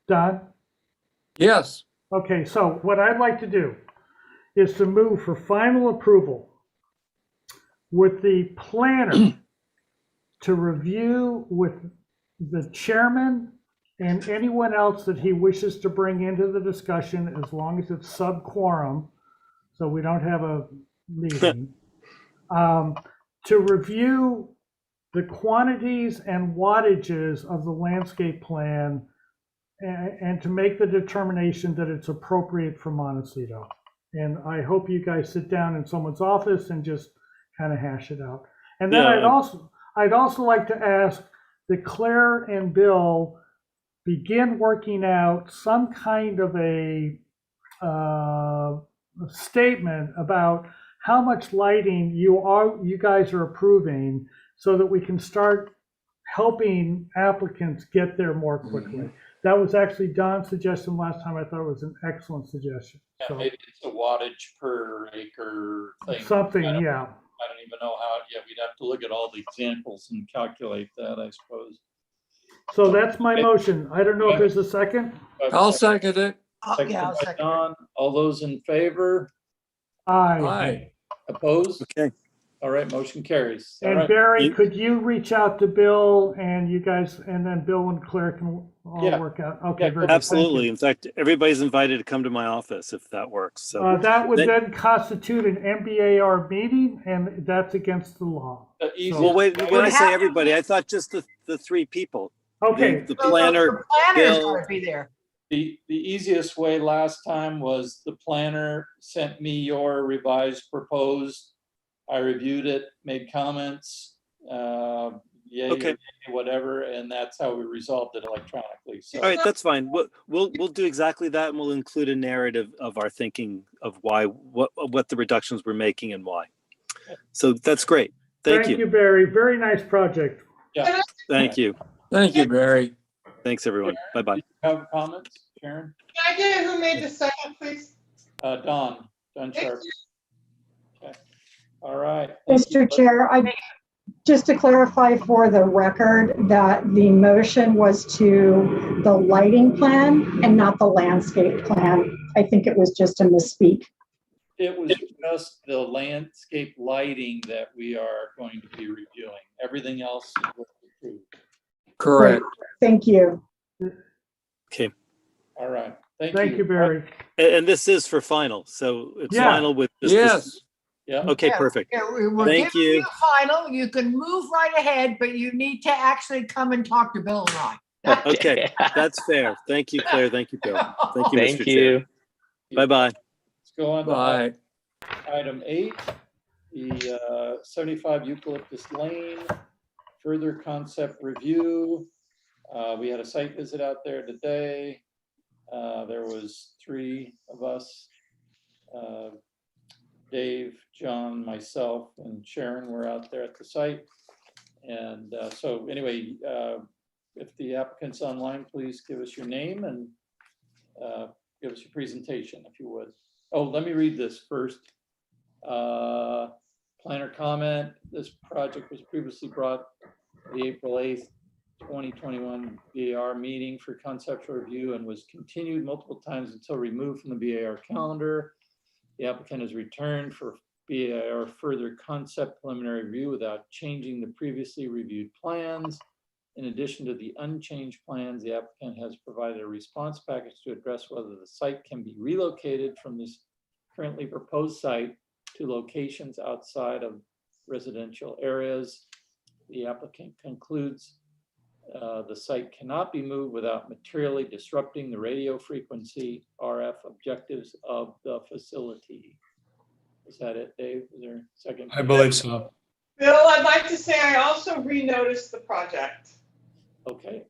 S5: Don?
S10: Yes.
S5: Okay, so what I'd like to do is to move for final approval with the planner to review with the chairman and anyone else that he wishes to bring into the discussion, as long as it's sub quorum, so we don't have a meeting, to review the quantities and wattages of the landscape plan and to make the determination that it's appropriate for Montecito. And I hope you guys sit down in someone's office and just kind of hash it out. And then I'd also like to ask that Claire and Bill begin working out some kind of a statement about how much lighting you guys are approving, so that we can start helping applicants get there more quickly. That was actually Don's suggestion last time. I thought it was an excellent suggestion.
S3: Yeah,
S5: So
S3: maybe it's a wattage per acre thing.
S5: something,
S3: I don't
S5: yeah.
S3: even know how, yeah, we'd have to look at all the examples and calculate that, I suppose.
S5: So that's my motion. I don't know if there's a second.
S10: I'll second it.
S3: Second by Don. All those in favor?
S5: Aye.
S3: Opposed?
S20: Okay.
S3: All right, motion carries. All
S5: And
S3: right.
S5: Barry, could you reach out to Bill and you guys, and then Bill and Claire can all work out? Okay, very good. Thank
S20: Absolutely.
S5: you.
S20: In fact, everybody's invited to come to my office if that works. So
S5: That would then constitute an MBAR meeting, and that's against the law.
S20: well, wait, when I say everybody, I thought just the three people.
S5: Okay.
S20: The planner,
S1: Planner's
S20: Bill.
S1: gotta be there.
S3: The easiest way last time was the planner sent me your revised proposed. I reviewed it, made comments, yay, or nay, whatever, and that's how we resolved it electronically. So.
S20: All right, that's fine. We'll do exactly that, and we'll include a narrative of our thinking of what the reductions we're making and why. So that's great. Thank you.
S5: Thank you, Barry. Very nice project.
S3: Yeah.
S20: Thank you.
S10: Thank you, Barry.
S20: Thanks, everyone. Bye-bye.
S3: Have comments, Sharon?
S4: Can I get who made the second, please?
S3: Don Sharp. Okay. All right.
S8: Mr. Chair, just to clarify for the record that the motion was to the lighting plan and not the landscape plan. I think it was just a misspeak.
S3: It was just the landscape lighting that we are going to be reviewing. Everything else was approved.
S10: Correct.
S8: Thank you.
S20: Okay.
S3: All right.
S5: Thank you, Barry.
S20: And this is for final, so it's
S5: Yeah.
S20: final with this.
S10: Yes.
S3: Yeah.
S20: Okay,
S1: Yeah,
S20: perfect.
S1: yeah, we're
S20: Thank
S1: giving
S20: you.
S1: final. You can move right ahead, but you need to actually come and talk to Bill and I.
S20: Okay, that's fair. Thank you, Claire. Thank you, Bill. Thank you,
S6: Thank
S20: Mr.
S6: you.
S20: Chair. Bye-bye.
S3: Let's go on to
S10: Bye.
S3: item 8, the 75 Eucalyptus Lane, further concept review. We had a site visit out there today. There was 3 of us, Dave, John, myself, and Sharon were out there at the site. And so anyway, if the applicant's online, please give us your name and give us your presentation, if you would. Oh, let me read this first. Planner comment. This project was previously brought to the April 8th, 2021 BAR meeting for conceptual review and was continued multiple times until removed from the BAR calendar. The applicant has returned for BAR further concept preliminary review without changing the previously reviewed plans. In addition to the unchanged plans, the applicant has provided a response package to address whether the site can be relocated from this currently proposed site to locations outside of residential areas. The applicant concludes the site cannot be moved without materially disrupting the radio frequency RF objectives of the facility. Is that it, Dave? Is there a second?
S2: I believe so.
S4: Bill, I'd like to say I also re-noticed the project.
S3: Okay.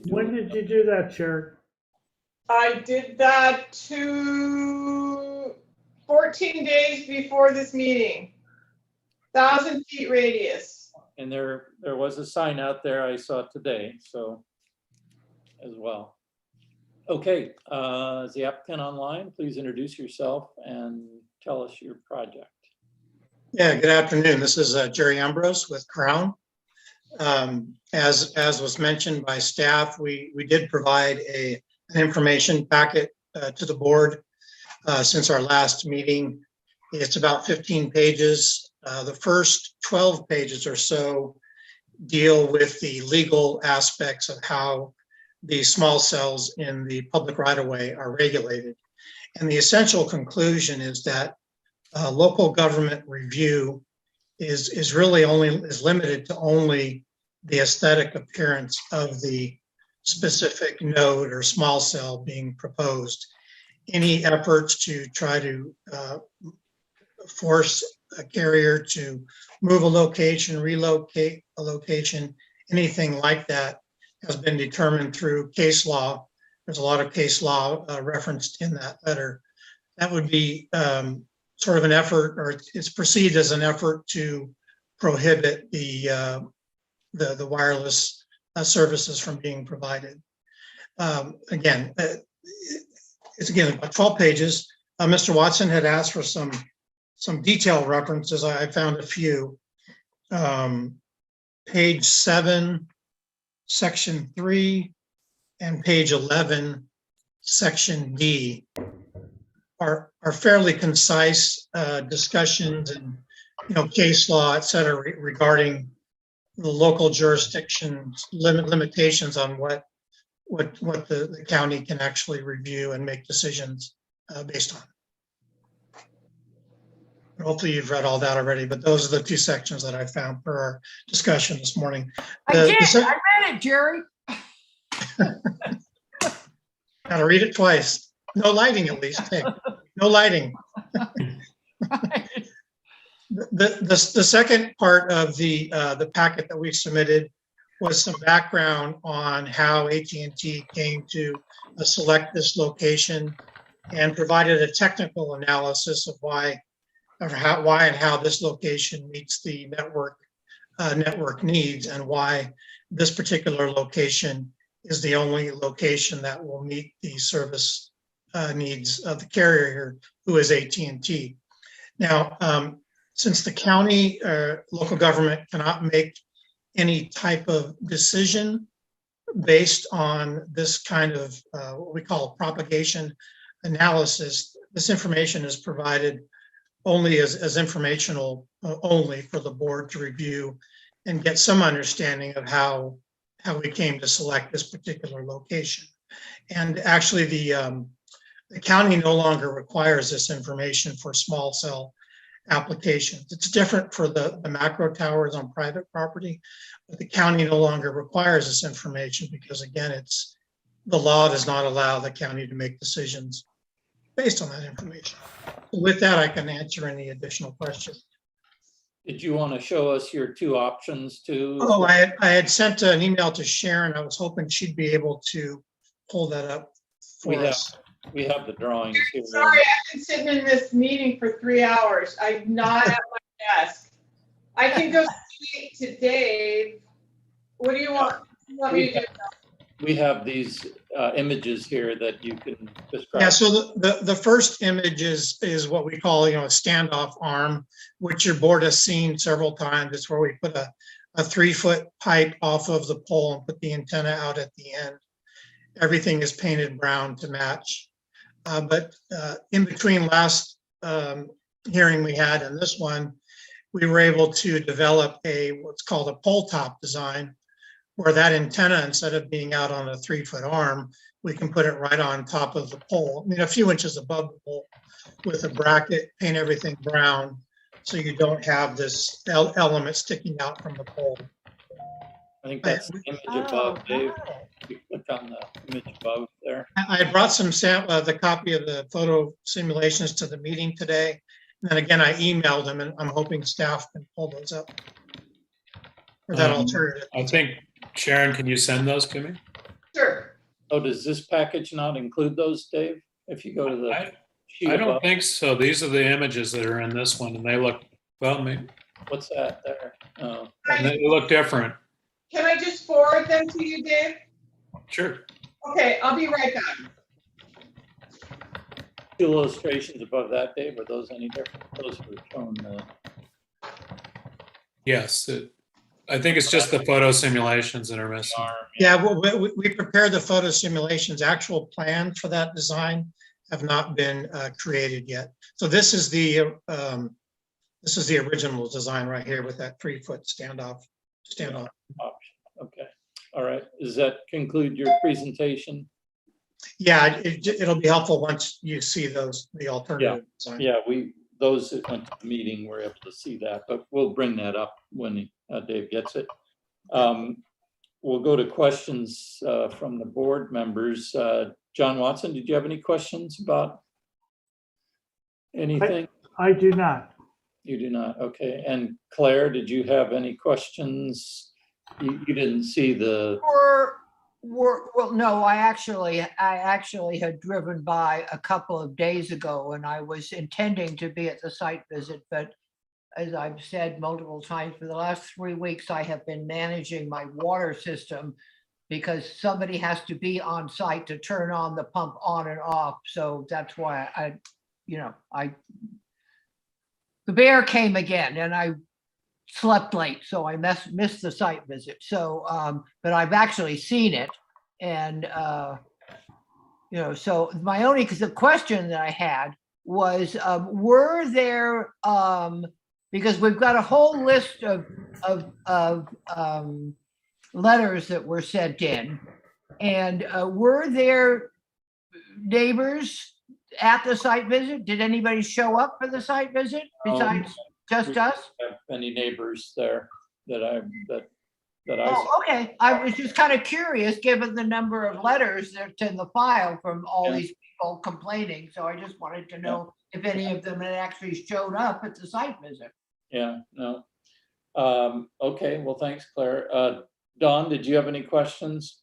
S5: When did you do that, Chair?
S4: I did that 14 days before this meeting. 1,000 feet radius.
S3: And there was a sign out there I saw today, so as well. Okay, is the applicant online? Please introduce yourself and tell us your project.
S9: Yeah, good afternoon. This is Jerry Ambrose with Crown. As was mentioned by staff, we did provide an information packet to the board since our last meeting. It's about 15 pages. The first 12 pages or so deal with the legal aspects of how the small cells in the public right-of-way are regulated. And the essential conclusion is that local government review is really is limited to only the aesthetic appearance of the specific node or small cell being proposed. Any efforts to try to force a carrier to move a location, relocate a location, anything like that has been determined through case law. There's a lot of case law referenced in that letter. That would be sort of an effort, or it's perceived as an effort to prohibit the wireless services from being provided. Again, it's about 12 pages. Mr. Watson had asked for some detailed references. I found a few. Page 7, section 3, and page 11, section D are fairly concise discussions and case law, et cetera, regarding the local jurisdictions limitations on what the county can actually review and make decisions based on. Hopefully you've read all that already, but those are the two sections that I found for our discussion this morning.
S1: I read it, Jerry.
S9: Gotta read it twice. No lighting, at least. Hey, no lighting. The second part of the packet that we submitted was some background on how AT&T came to select this location and provided a technical analysis of why and how this location meets the network needs, and why this particular location is the only location that will meet the service needs of the carrier here, who is AT&T. Now, since the county local government cannot make any type of decision based on this kind of what we call propagation analysis, this information is provided only as informational only for the board to review and get some understanding of how we came to select this particular location. And actually the county no longer requires this information for small cell applications. It's different for the macro towers on private property, but the county no longer requires this information because, again, the law does not allow the county to make decisions based on that information. With that, I can answer any additional questions.
S3: Did you want to show us your two options too?
S9: Oh, I had sent an email to Sharon. I was hoping she'd be able to pull that up for us.
S3: We have the drawings here.
S4: Sorry, I've been sitting in this meeting for 3 hours. I'm not at my desk. I can go speak to Dave. What do you want me to do?
S3: We have these images here that you can describe.
S9: Yeah, so the first image is what we call, a standoff arm, which your board has seen several times. It's where we put a 3-foot pipe off of the pole and put the antenna out at the end. Everything is painted brown to match. But in between last hearing we had and this one, we were able to develop what's called a pole top design, where that antenna, instead of being out on a 3-foot arm, we can put it right on top of the pole. I mean, a few inches above the pole with a bracket, paint everything brown, so you don't have this element sticking out from the pole.
S3: I think that's the image above, Dave. You click on the image above there.
S9: I brought the copy of the photo simulations to the meeting today. And then again, I emailed them, and I'm hoping staff can pull those up. Or that alternative.
S2: I think, Sharon, can you send those to me?
S4: Sure.
S3: Oh, does this package not include those, Dave? If you go to the sheet
S2: I don't
S3: above.
S2: think so. These are the images that are in this one, and they look, well, maybe.
S3: What's that there? Oh,
S2: They look different.
S4: Can I just forward them to you, Dave?
S2: Sure.
S4: Okay, I'll be right back.
S3: two illustrations above that, Dave. Are those any different? Those were shown.
S2: Yes, I think it's just the photo simulations that are missing.
S9: Yeah, we prepared the photo simulations. Actual plans for that design have not been created yet. So this is the original design right here with that 3-foot standoff.
S3: Okay. All right. Does that conclude your presentation?
S9: Yeah, it'll be helpful once you see the alternative design.
S3: Yeah, those that went to the meeting were able to see that, but we'll bring that up when Dave gets it. We'll go to questions from the board members. John Watson, did you have any questions about anything?
S5: I do not.
S3: You do not, okay. And Claire, did you have any questions? You didn't see the,
S1: Well, no, I actually had driven by a couple of days ago and I was intending to be at the site visit, but as I've said multiple times, for the last 3 weeks, I have been managing my water system because somebody has to be on site to turn on the pump on and off. So that's why the bear came again and I slept late, so I missed the site visit. So, but I've actually seen it, and so my only the question that I had was, were there because we've got a whole list of letters that were sent in, and were there neighbors at the site visit? Did anybody show up for the site visit besides just us?
S3: have any neighbors there that I
S1: Oh, okay. I was just kind of curious, given the number of letters that's in the file from all these people complaining. So I just wanted to know if any of them had actually showed up at the site visit.
S3: Yeah, no. Okay, well, thanks, Claire. Don, did you have any questions?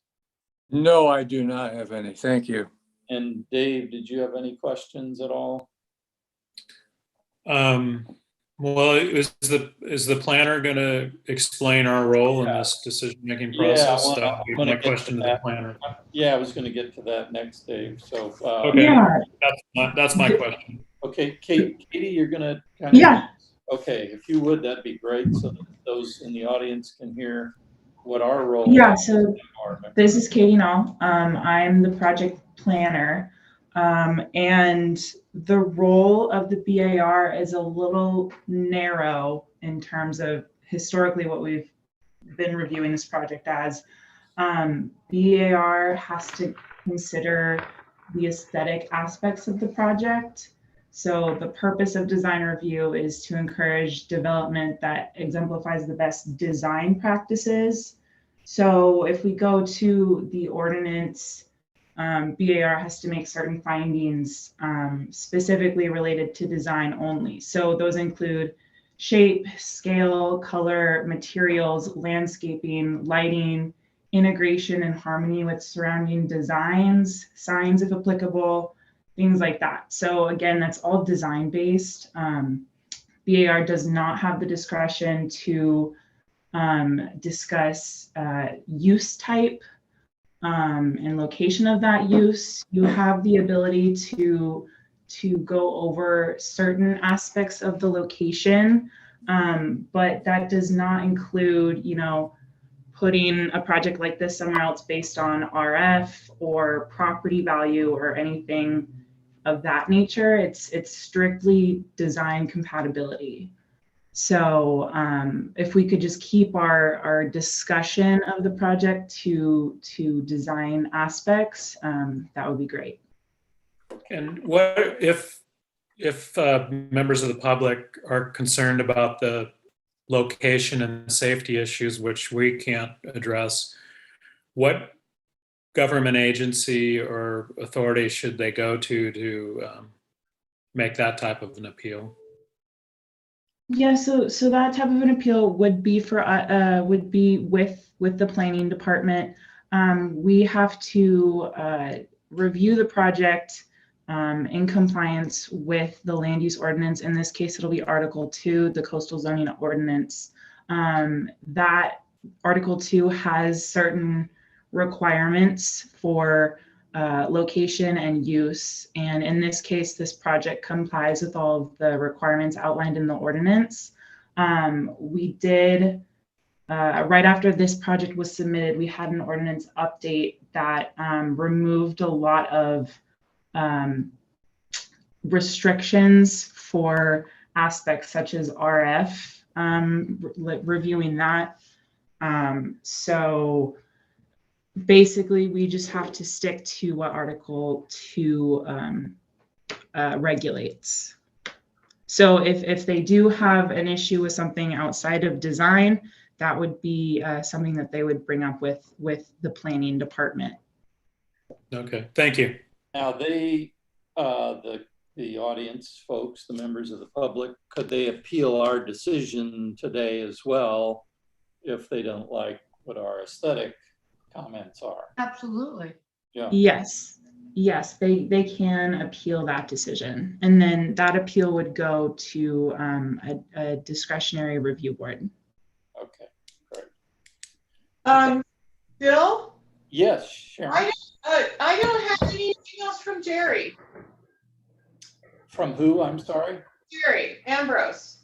S10: No, I do not have any. Thank you.
S3: And Dave, did you have any questions at all?
S2: Well, is the planner going to explain our role in this decision-making process? That would be my question to the planner.
S3: Yeah, I was going to get to that next, Dave. So
S2: okay, that's my question.
S3: Okay, Katie, you're going to kind of okay. If you would, that'd be great, so that those in the audience can hear what our role.
S12: Yeah. So this is Katie Nall. I'm the project planner. And the role of the BAR is a little narrow in terms of historically what we've been reviewing this project as. BAR has to consider the aesthetic aspects of the project. So the purpose of design review is to encourage development that exemplifies the best design practices. So if we go to the ordinance, BAR has to make certain findings specifically related to design only. So those include shape, scale, color, materials, landscaping, lighting, integration and harmony with surrounding designs, signs if applicable, things like that. So again, that's all design based. BAR does not have the discretion to discuss use type and location of that use. You have the ability to go over certain aspects of the location, but that does not include, putting a project like this somewhere else based on RF or property value or anything of that nature. It's strictly design compatibility. So if we could just keep our discussion of the project to design aspects, that would be great.
S2: And what if members of the public are concerned about the location and safety issues, which we can't address, what government agency or authority should they go to make that type of an appeal?
S12: Yeah, so that type of an appeal would be with the planning department. We have to review the project in compliance with the land use ordinance. In this case, it'll be Article 2, the coastal zoning ordinance. That Article 2 has certain requirements for location and use. And in this case, this project complies with all of the requirements outlined in the ordinance. We did, right after this project was submitted, we had an ordinance update that removed a lot of restrictions for aspects such as RF, reviewing that. So basically, we just have to stick to what Article 2 regulates. So if they do have an issue with something outside of design, that would be something that they would bring up with the planning department.
S2: Okay, thank you.
S3: Now the the audience folks, the members of the public, could they appeal our decision today as well if they don't like what our aesthetic comments are?
S1: Absolutely.
S3: Yeah.
S12: Yes, yes, they can appeal that decision. And then that appeal would go to a discretionary review board.
S3: Okay, great.
S4: Bill?
S3: Yes, Sharon.
S4: I don't have any emails from Jerry.
S3: From who? I'm sorry.
S4: Jerry Ambrose.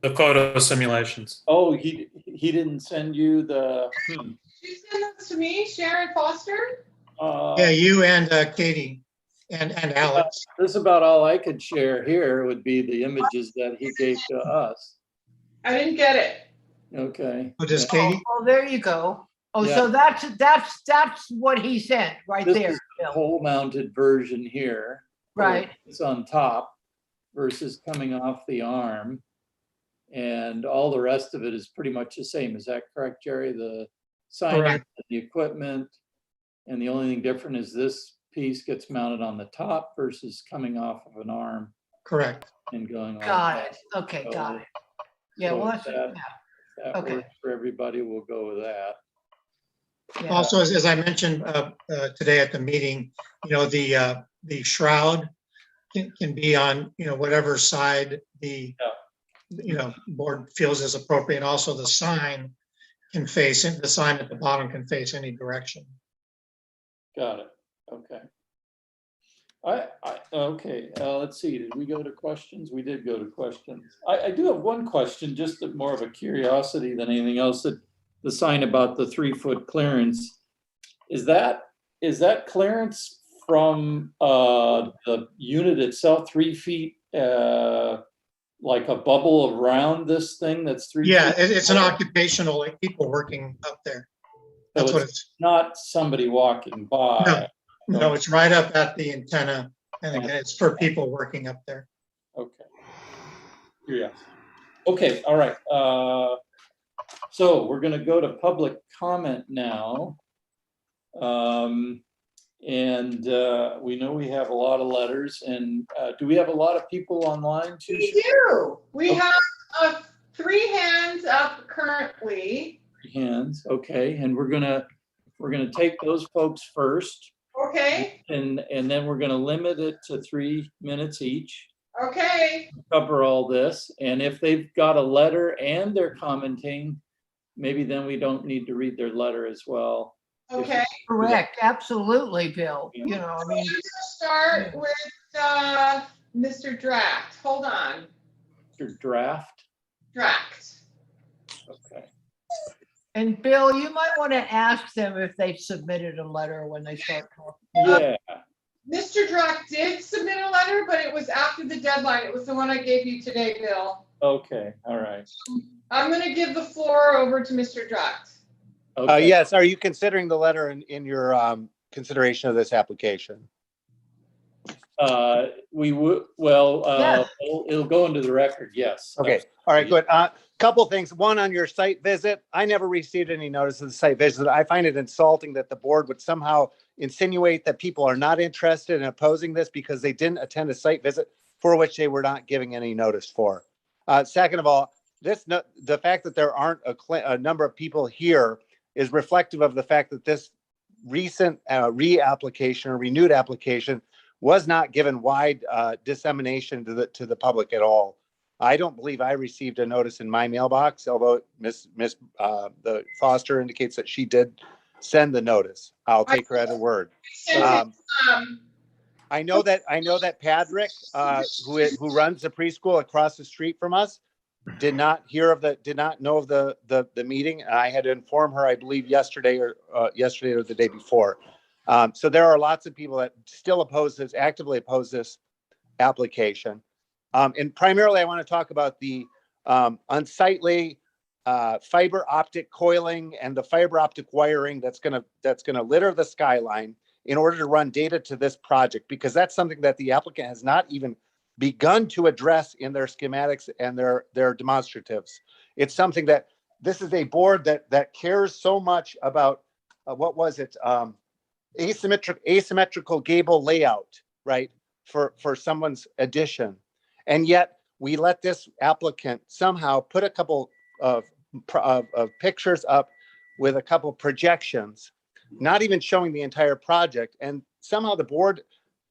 S2: The photo simulations.
S3: Oh, he didn't send you the.
S4: Did you send those to me, Sharon Foster?
S9: Yeah, you and Katie and Alex.
S3: This is about all I could share here would be the images that he gave to us.
S4: I didn't get it.
S3: Okay.
S9: Oh, does Katie?
S1: Oh, there you go. Oh,
S3: Yeah.
S1: so that's what he sent right
S3: This
S1: there.
S3: is the
S1: Bill.
S3: pole mounted version here.
S1: Right.
S3: It's on top versus coming off the arm. And all the rest of it is pretty much the same. Is that correct, Jerry? The signage,
S9: Correct.
S3: the equipment, and the only thing different is this piece gets mounted on the top versus coming off of an arm
S9: Correct.
S3: and going on.
S1: Got it. Okay, got it. Yeah, well, that's,
S3: that,
S1: yeah.
S3: that
S1: Okay.
S3: works for everybody. We'll go with that.
S1: Yeah.
S9: Also, as I mentioned today at the meeting, the shroud can be on, whatever side the, board feels is appropriate. Also, the sign can face, the sign at the bottom can face any direction.
S3: Got it. Okay. Okay. Let's see. Did we go to questions? We did go to questions. I do have one question, just more of a curiosity than anything else. That the sign about the 3-foot clearance, is that clearance from the unit itself, 3 feet, like a bubble around this thing that's 3 feet?
S9: Yeah, it's an occupational, like people working up there. That's what it's.
S3: Not somebody walking by.
S9: No, it's right up at the antenna, and again, it's for people working up there.
S3: Okay. Yeah. Okay, all right. So we're gonna go to public comment now. And we know we have a lot of letters, and do we have a lot of people online too?
S4: We do. We have 3 hands up currently.
S3: Hands, okay, and we're gonna take those folks first.
S4: Okay.
S3: And then we're gonna limit it to 3 minutes each.
S4: Okay.
S3: Cover all this, and if they've got a letter and they're commenting, maybe then we don't need to read their letter as well.
S4: Okay.
S1: Correct. Absolutely, Bill. I mean.
S4: I'm going to start with Mr. Draft. Hold on.
S3: Mr. Draft.
S4: Draft.
S3: Okay.
S1: And Bill, you might want to ask them if they've submitted a letter when they start talking.
S3: Yeah.
S4: Mr. Draft did submit a letter, but it was after the deadline. It was the one I gave you today, Bill.
S3: Okay, all right.
S4: I'm going to give the floor over to Mr. Draft.
S3: Okay.
S11: Yes, are you considering the letter in your consideration of this application?
S3: We would, well,
S1: Yeah.
S3: it'll go into the record, yes.
S11: Okay, all right, good. Couple things. One, on your site visit, I never received any notice of the site visit. I find it insulting that the board would somehow insinuate that people are not interested in opposing this because they didn't attend a site visit for which they were not giving any notice for. Second of all, the fact that there aren't a number of people here is reflective of the fact that this recent reapplication or renewed application was not given wide dissemination to the public at all. I don't believe I received a notice in my mailbox, although the Foster indicates that she did send the notice. I'll take her at her word. I know that Patrick, who runs the preschool across the street from us, did not know of the meeting. I had to inform her, I believe yesterday or the day before. So there are lots of people that still actively oppose this application. And primarily I want to talk about the unsightly fiber optic coiling and the fiber optic wiring that's going to litter the skyline in order to run data to this project, because that's something that the applicant has not even begun to address in their schematics and their demonstratives. It's something that this is a board that cares so much about asymmetrical gable layout, right? for someone's addition. And yet we let this applicant somehow put a couple of pictures up with a couple projections, not even showing the entire project. And somehow the board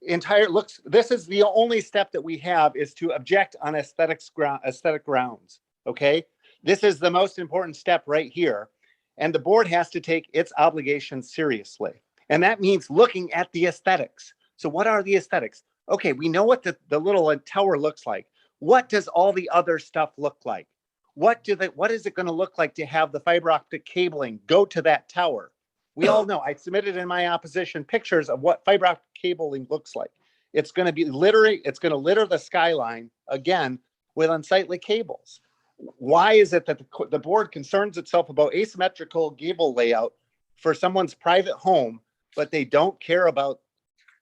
S11: this is the only step that we have, is to object on aesthetic grounds. Okay. This is the most important step right here. And the board has to take its obligations seriously. And that means looking at the aesthetics. So what are the aesthetics? Okay, we know what the little tower looks like. What does all the other stuff look like? What is it going to look like to have the fiber optic cabling go to that tower? We all know, I submitted in my opposition pictures of what fiber optic cabling looks like. It's going to be it's going to litter the skyline again with unsightly cables. Why is it that the board concerns itself about asymmetrical gable layout for someone's private home, but they don't care about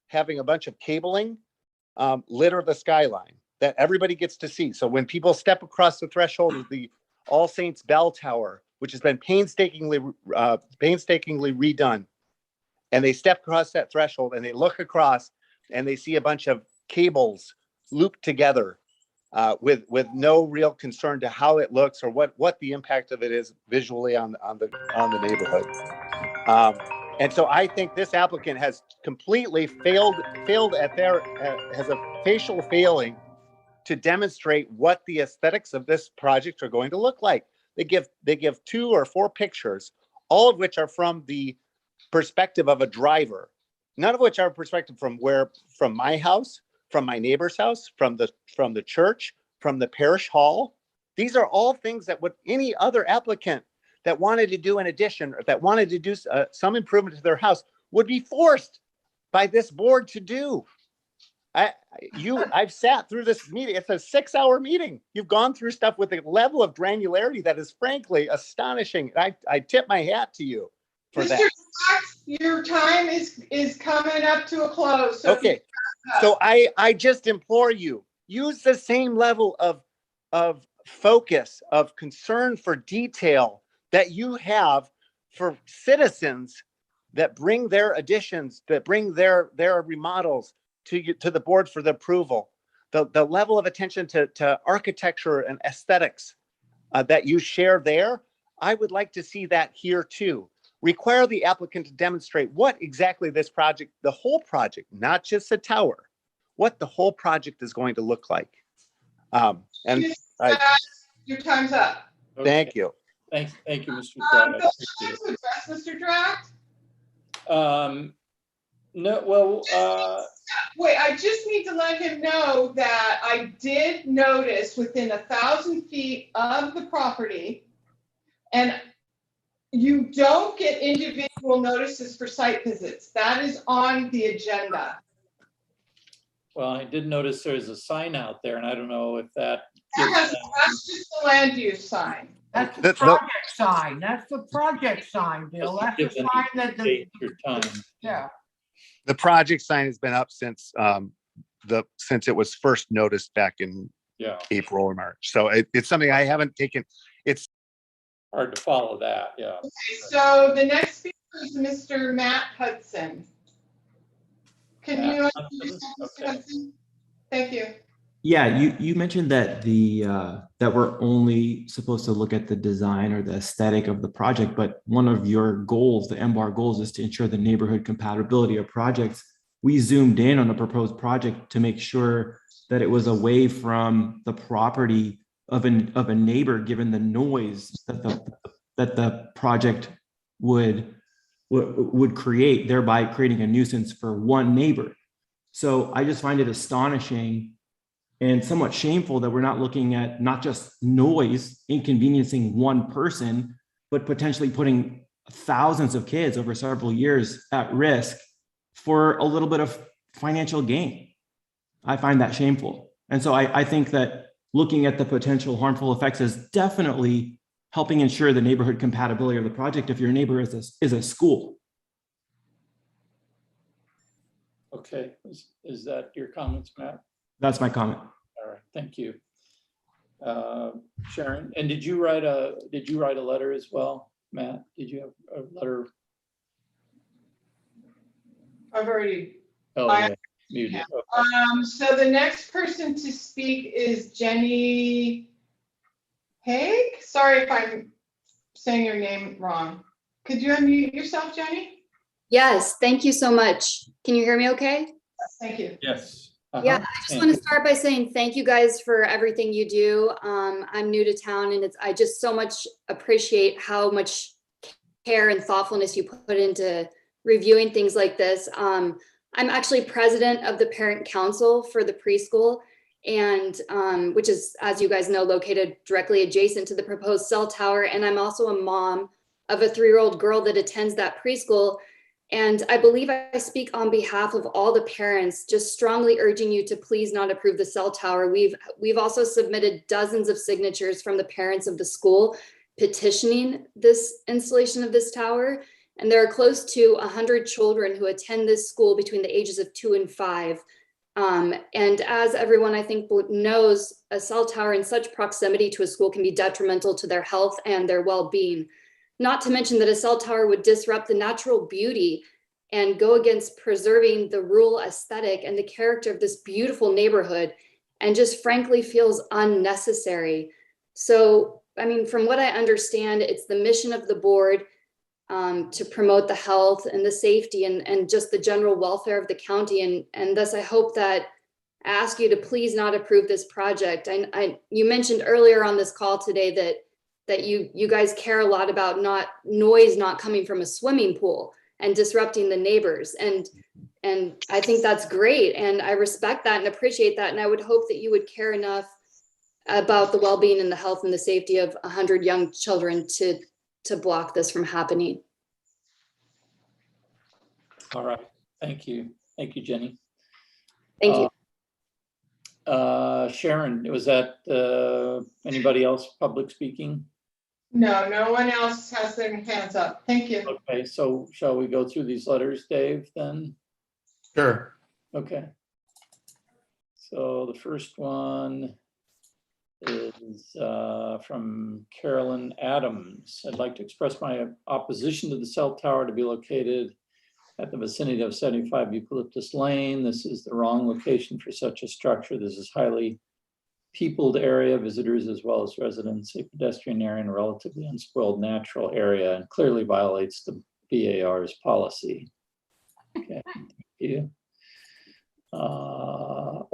S11: having a bunch of cabling litter the skyline that everybody gets to see? So when people step across the threshold of the All Saints Bell Tower, which has been painstakingly redone, and they step across that threshold and they look across and they see a bunch of cables looped together with no real concern to how it looks or what the impact of it is visually on the neighborhood. And so I think this applicant has completely failed has a facial failing to demonstrate what the aesthetics of this project are going to look like. They give 2 or 4 pictures, all of which are from the perspective of a driver, none of which are perspective from my house, from my neighbor's house, from the church, from the parish hall. These are all things that would any other applicant that wanted to do an addition or that wanted to do some improvement to their house would be forced by this board to do. I've sat through this meeting. It's a 6-hour meeting. You've gone through stuff with a level of granularity that is frankly astonishing. I tip my hat to you for
S4: Mr.
S11: that.
S4: Fox, your time is coming up to a close. So
S11: Okay. So I just implore you, use the same level of focus, of concern for detail that you have for citizens that bring their additions, that bring their remodels to the board for the approval. The level of attention to architecture and aesthetics that you share there, I would like to see that here too. Require the applicant to demonstrate what exactly this project, the whole project, not just the tower, what the whole project is going to look like.
S4: Your time's up.
S11: Thank you.
S3: Thank you, Mr. Dratt.
S4: Mr. Dratt?
S3: No, well,
S4: wait, I just need to let him know that I did notice within 1,000 feet of the property, and you don't get individual notices for site visits. That is on the agenda.
S3: well, I did notice there's a sign out there, and I don't know if that.
S4: That's just the land use sign.
S1: That's the project sign. That's the project sign, Bill. That's the sign that
S3: your time.
S1: yeah.
S11: The project sign has been up since since it was first noticed back in April or March. So it's something I haven't taken. It's
S3: hard to follow that. Yeah.
S4: Okay, so the next speaker is Mr. Matt Hudson. Can you introduce Mr. Hudson? Thank you.
S13: Yeah, you mentioned that that we're only supposed to look at the design or the aesthetic of the project, but one of your goals, the MBAR goals, is to ensure the neighborhood compatibility of projects. We zoomed in on a proposed project to make sure that it was away from the property of a neighbor, given the noise that the project would create, thereby creating a nuisance for one neighbor. So I just find it astonishing and somewhat shameful that we're not looking at not just noise inconveniencing one person, but potentially putting thousands of kids over several years at risk for a little bit of financial gain. I find that shameful. And so I think that looking at the potential harmful effects is definitely helping ensure the neighborhood compatibility of the project if your neighbor is a school.
S3: Okay, is that your comments, Matt?
S13: That's my comment.
S3: All right, thank you. Sharon, and did you write a letter as well, Matt? Did you have a letter?
S4: I've already.
S3: Oh, yeah. muted.
S4: So the next person to speak is Jenny Haig. Sorry if I'm saying your name wrong. Could you unmute yourself, Jenny?
S7: Yes, thank you so much. Can you hear me okay?
S4: Thank you.
S3: Yes.
S7: Yeah, I just want to start by saying thank you guys for everything you do. I'm new to town and I just so much appreciate how much care and thoughtfulness you put into reviewing things like this. I'm actually president of the parent council for the preschool, and which is, as you guys know, located directly adjacent to the proposed cell tower. And I'm also a mom of a 3-year-old girl that attends that preschool. And I believe I speak on behalf of all the parents, just strongly urging you to please not approve the cell tower. We've also submitted dozens of signatures from the parents of the school petitioning this installation of this tower. And there are close to 100 children who attend this school between the ages of 2 and 5. And as everyone I think knows, a cell tower in such proximity to a school can be detrimental to their health and their well-being. Not to mention that a cell tower would disrupt the natural beauty and go against preserving the rural aesthetic and the character of this beautiful neighborhood, and just frankly feels unnecessary. So, I mean, from what I understand, it's the mission of the board to promote the health and the safety and just the general welfare of the county. And thus I hope that I ask you to please not approve this project. You mentioned earlier on this call today that you guys care a lot about noise not coming from a swimming pool and disrupting the neighbors. And I think that's great. And I respect that and appreciate that. And I would hope that you would care enough about the well-being and the health and the safety of 100 young children to block this from happening.
S3: All right. Thank you. Thank you, Jenny.
S7: Thank you.
S3: Sharon, was that anybody else public speaking?
S4: No, no one else has their hands up. Thank you.
S3: Okay, so shall we go through these letters, Dave, then?
S2: Sure.
S3: Okay. So the first one is from Carolyn Adams. I'd like to express my opposition to the cell tower to be located at the vicinity of 75 Eucalyptus Lane. This is the wrong location for such a structure. This is highly peopled area, visitors as well as residents, a pedestrian area and a relatively unspoiled natural area, and clearly violates the BAR's policy. Okay, thank you.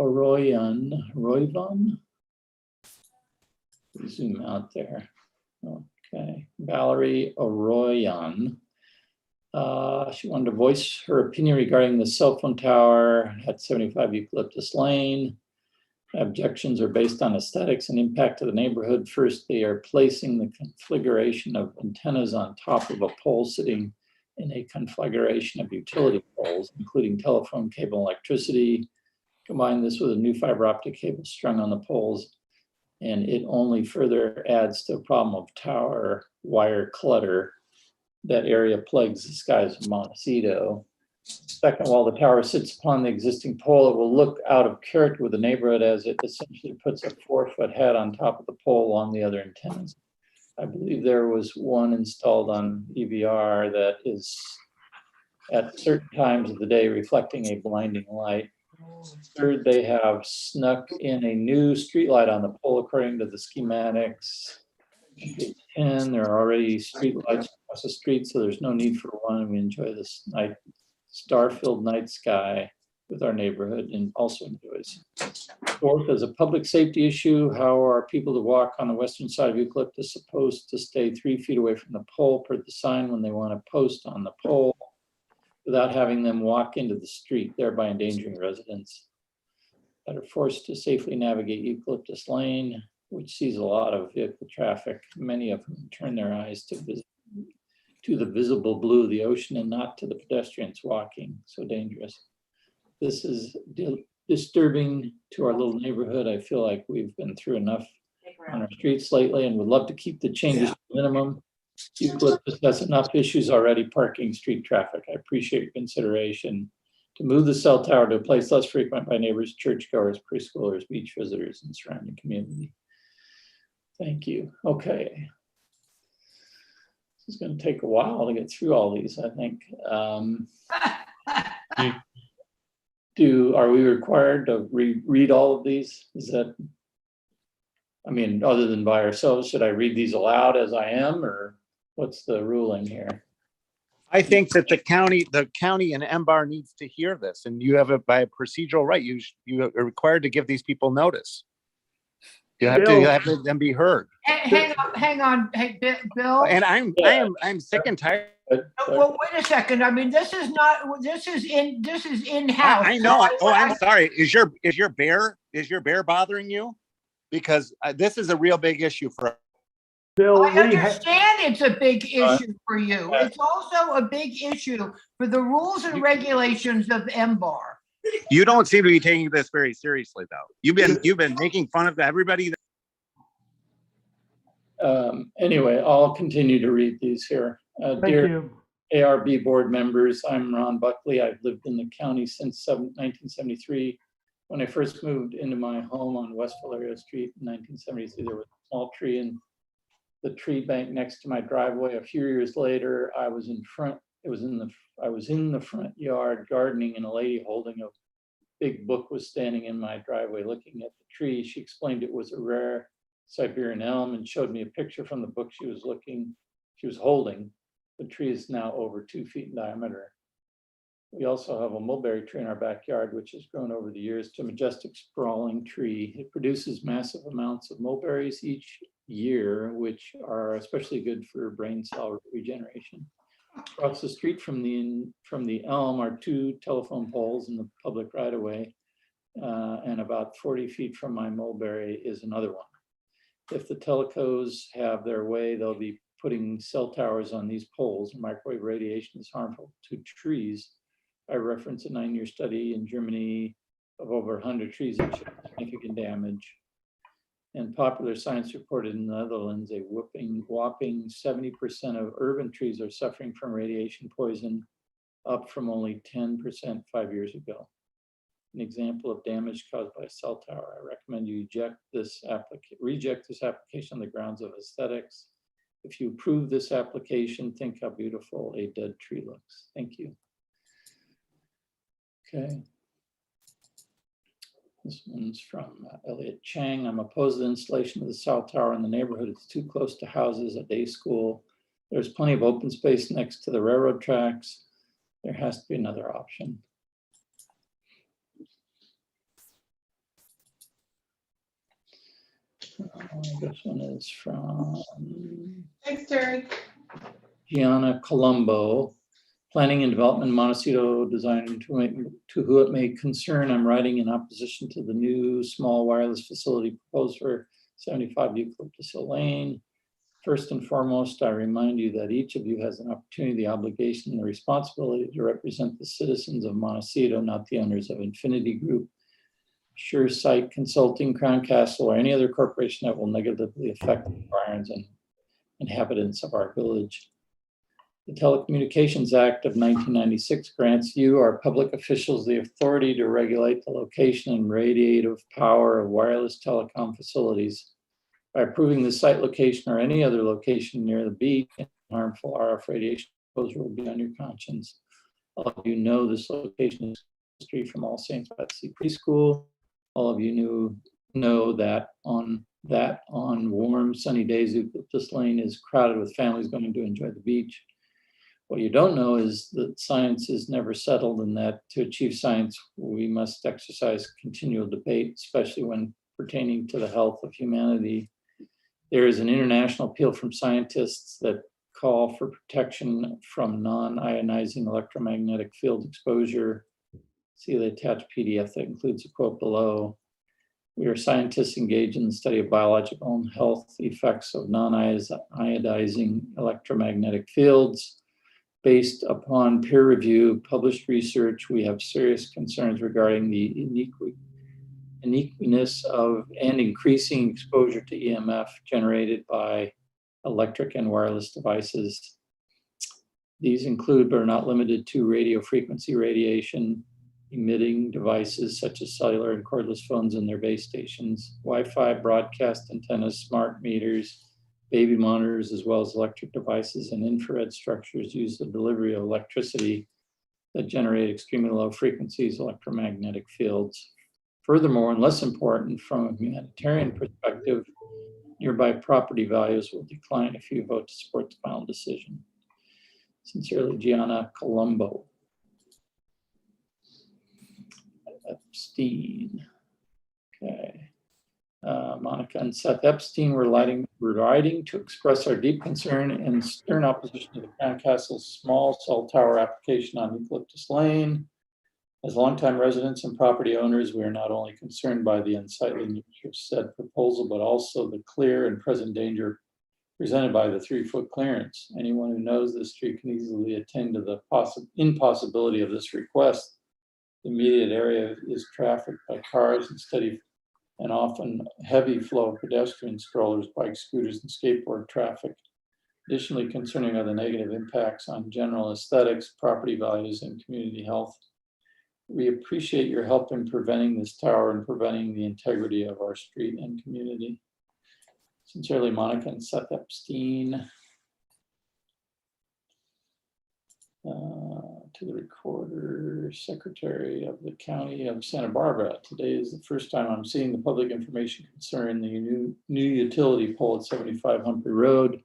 S3: Royvan. Zoom out there. Okay, Valerie Oroyan. She wanted to voice her opinion regarding the cell phone tower at 75 Eucalyptus Lane. Objections are based on aesthetics and impact to the neighborhood. First, they are placing the configuration of antennas on top of a pole sitting in a configuration of utility poles, including telephone, cable, electricity. Combine this with a new fiber optic cable strung on the poles, and it only further adds to the problem of tower wire clutter. That area plagues the skies of Montecito. Second, while the tower sits upon the existing pole, it will look out of character with the neighborhood as it essentially puts a 4-foot head on top of the pole along the other antennas. I believe there was one installed on EVR that is at certain times of the day reflecting a blinding light. Third, they have snuck in a new street light on the pole according to the schematics. Page 10, there are already street lights across the street, so there's no need for one. We enjoy this night, star-filled night sky with our neighborhood and also enjoys. Fourth, as a public safety issue, how are people to walk on the western side of Eucalyptus supposed to stay 3 feet away from the pole per the sign when they want to post on the pole without having them walk into the street, thereby endangering residents that are forced to safely navigate Eucalyptus Lane, which sees a lot of vehicle traffic, many of whom turn their eyes to the visible blue of the ocean and not to the pedestrians walking. So dangerous. This is disturbing to our little neighborhood. I feel like we've been through enough on our streets lately and would love to keep the changes to minimum. Eucalyptus has enough issues already parking street traffic. I appreciate your consideration to move the cell tower to a place less frequent by neighbors, churchgoers, preschoolers, beach visitors, and surrounding community. Thank you. Okay. It's going to take a while to get through all these, I think. Are we required to read all of these? Is that, I mean, other than by ourselves, should I read these aloud as I am, or what's the ruling here?
S11: I think that the county and MBAR needs to hear this, and you have it by a procedural right. You are required to give these people notice. You have to have them be heard.
S1: Hang on, hey, Bill.
S11: And I'm sick and tired.
S1: Well, wait a second. I mean, this is in-house.
S11: I know. I'm sorry. Is your bear bothering you? Because this is a real big issue for.
S5: Bill,
S1: I understand it's a big issue for you. It's also a big issue for the rules and regulations of MBAR.
S11: You don't seem to be taking this very seriously, though. You've been making fun of everybody.
S3: Anyway, I'll continue to read these here.
S5: Thank
S3: Dear
S5: you.
S3: ARB board members, I'm Ron Buckley. I've lived in the county since 1973. When I first moved into my home on West Valerio Street in 1973, there was a small tree in the tree bank next to my driveway. A few years later, I was in the front yard gardening, and a lady holding a big book was standing in my driveway looking at the tree. She explained it was a rare Siberian elm and showed me a picture from the book she was holding. The tree is now over 2 feet in diameter. We also have a mulberry tree in our backyard, which has grown over the years to a majestic sprawling tree. It produces massive amounts of mulberries each year, which are especially good for brain cell regeneration. Across the street from the elm are 2 telephone poles in the public right of way, and about 40 feet from my mulberry is another one. If the telecos have their way, they'll be putting cell towers on these poles. Microwave radiation is harmful to trees. I reference a 9-year study in Germany of over 100 trees that showed significant damage. And Popular Science reported in the Netherlands a whopping 70% of urban trees are suffering from radiation poison, up from only 10% 5 years ago. An example of damage caused by a cell tower. I recommend you reject this application on the grounds of aesthetics. If you approve this application, think how beautiful a dead tree looks. Thank you. Okay. This one's from Elliot Chang. I'm opposed to the installation of the cell tower in the neighborhood. It's too close to houses, a day school. There's plenty of open space next to the railroad tracks. There has to be another option. This one is from
S4: Thanks, Terry.
S3: Gianna Colombo. Planning and Development, Montecito design to who it may concern. I'm writing in opposition to the new small wireless facility proposed for 75 Eucalyptus Hill Lane. First and foremost, I remind you that each of you has an opportunity, the obligation, and the responsibility to represent the citizens of Montecito, not the owners of Infinity Group, Sure Site Consulting, Crown Castle, or any other corporation that will negatively affect the environs and inhabitants of our village. The Telecommunications Act of 1996 grants you, our public officials, the authority to regulate the location and radiative power of wireless telecom facilities. By approving the site location or any other location near the beach, harmful RF radiation exposure will be on your conscience. All of you know this location is street from All Saints by the Sea Preschool. All of you know that on warm, sunny days, Eucalyptus Lane is crowded with families going to enjoy the beach. What you don't know is that science is never settled, and that to achieve science, we must exercise continual debate, especially when pertaining to the health of humanity. There is an international appeal from scientists that call for protection from non-ionizing electromagnetic field exposure. See the attached PDF that includes a quote below. We are scientists engaged in the study of biological and health effects of non-ionizing electromagnetic fields. Based upon peer review, published research, we have serious concerns regarding the uniqueness of and increasing exposure to EMF generated by electric and wireless devices. These include, but are not limited to, radio frequency radiation, emitting devices such as cellular and cordless phones and their base stations, Wi-Fi, broadcast antennas, smart meters, baby monitors, as well as electric devices and infrared structures used in the delivery of electricity that generate extremely low frequencies electromagnetic fields. Furthermore, and less important from a humanitarian perspective, nearby property values will decline if you vote to support the final decision. Sincerely, Gianna Colombo. Epstein. Okay. Monica and Seth Epstein were writing to express our deep concern and stern opposition to the Crown Castle's small cell tower application on Eucalyptus Lane. As longtime residents and property owners, we are not only concerned by the unsightly nature of said proposal, but also the clear and present danger presented by the 3-foot clearance. Anyone who knows this street can easily attend to the impossibility of this request. The immediate area is trafficked by cars and steady and often heavy flow of pedestrians, strollers, bikes, scooters, and skateboard traffic. Additionally, concerning are the negative impacts on general aesthetics, property values, and community health. We appreciate your help in preventing this tower and preventing the integrity of our street and community. Sincerely, Monica and Seth Epstein. To the recorder, secretary of the county of Santa Barbara. Today is the first time I'm seeing the public information concerning the new utility pole at 75 Humphrey Road,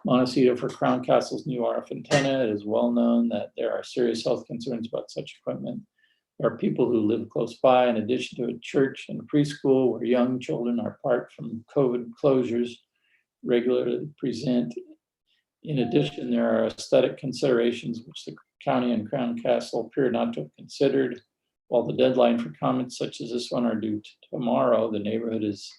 S3: Montecito, for Crown Castle's new RF antenna. It is well known that there are serious health concerns about such equipment. There are people who live close by, in addition to a church and a preschool where young children are apart from COVID closures regularly present. In addition, there are aesthetic considerations which the county and Crown Castle appear not to have considered. While the deadline for comments such as this one are due tomorrow, the neighborhood has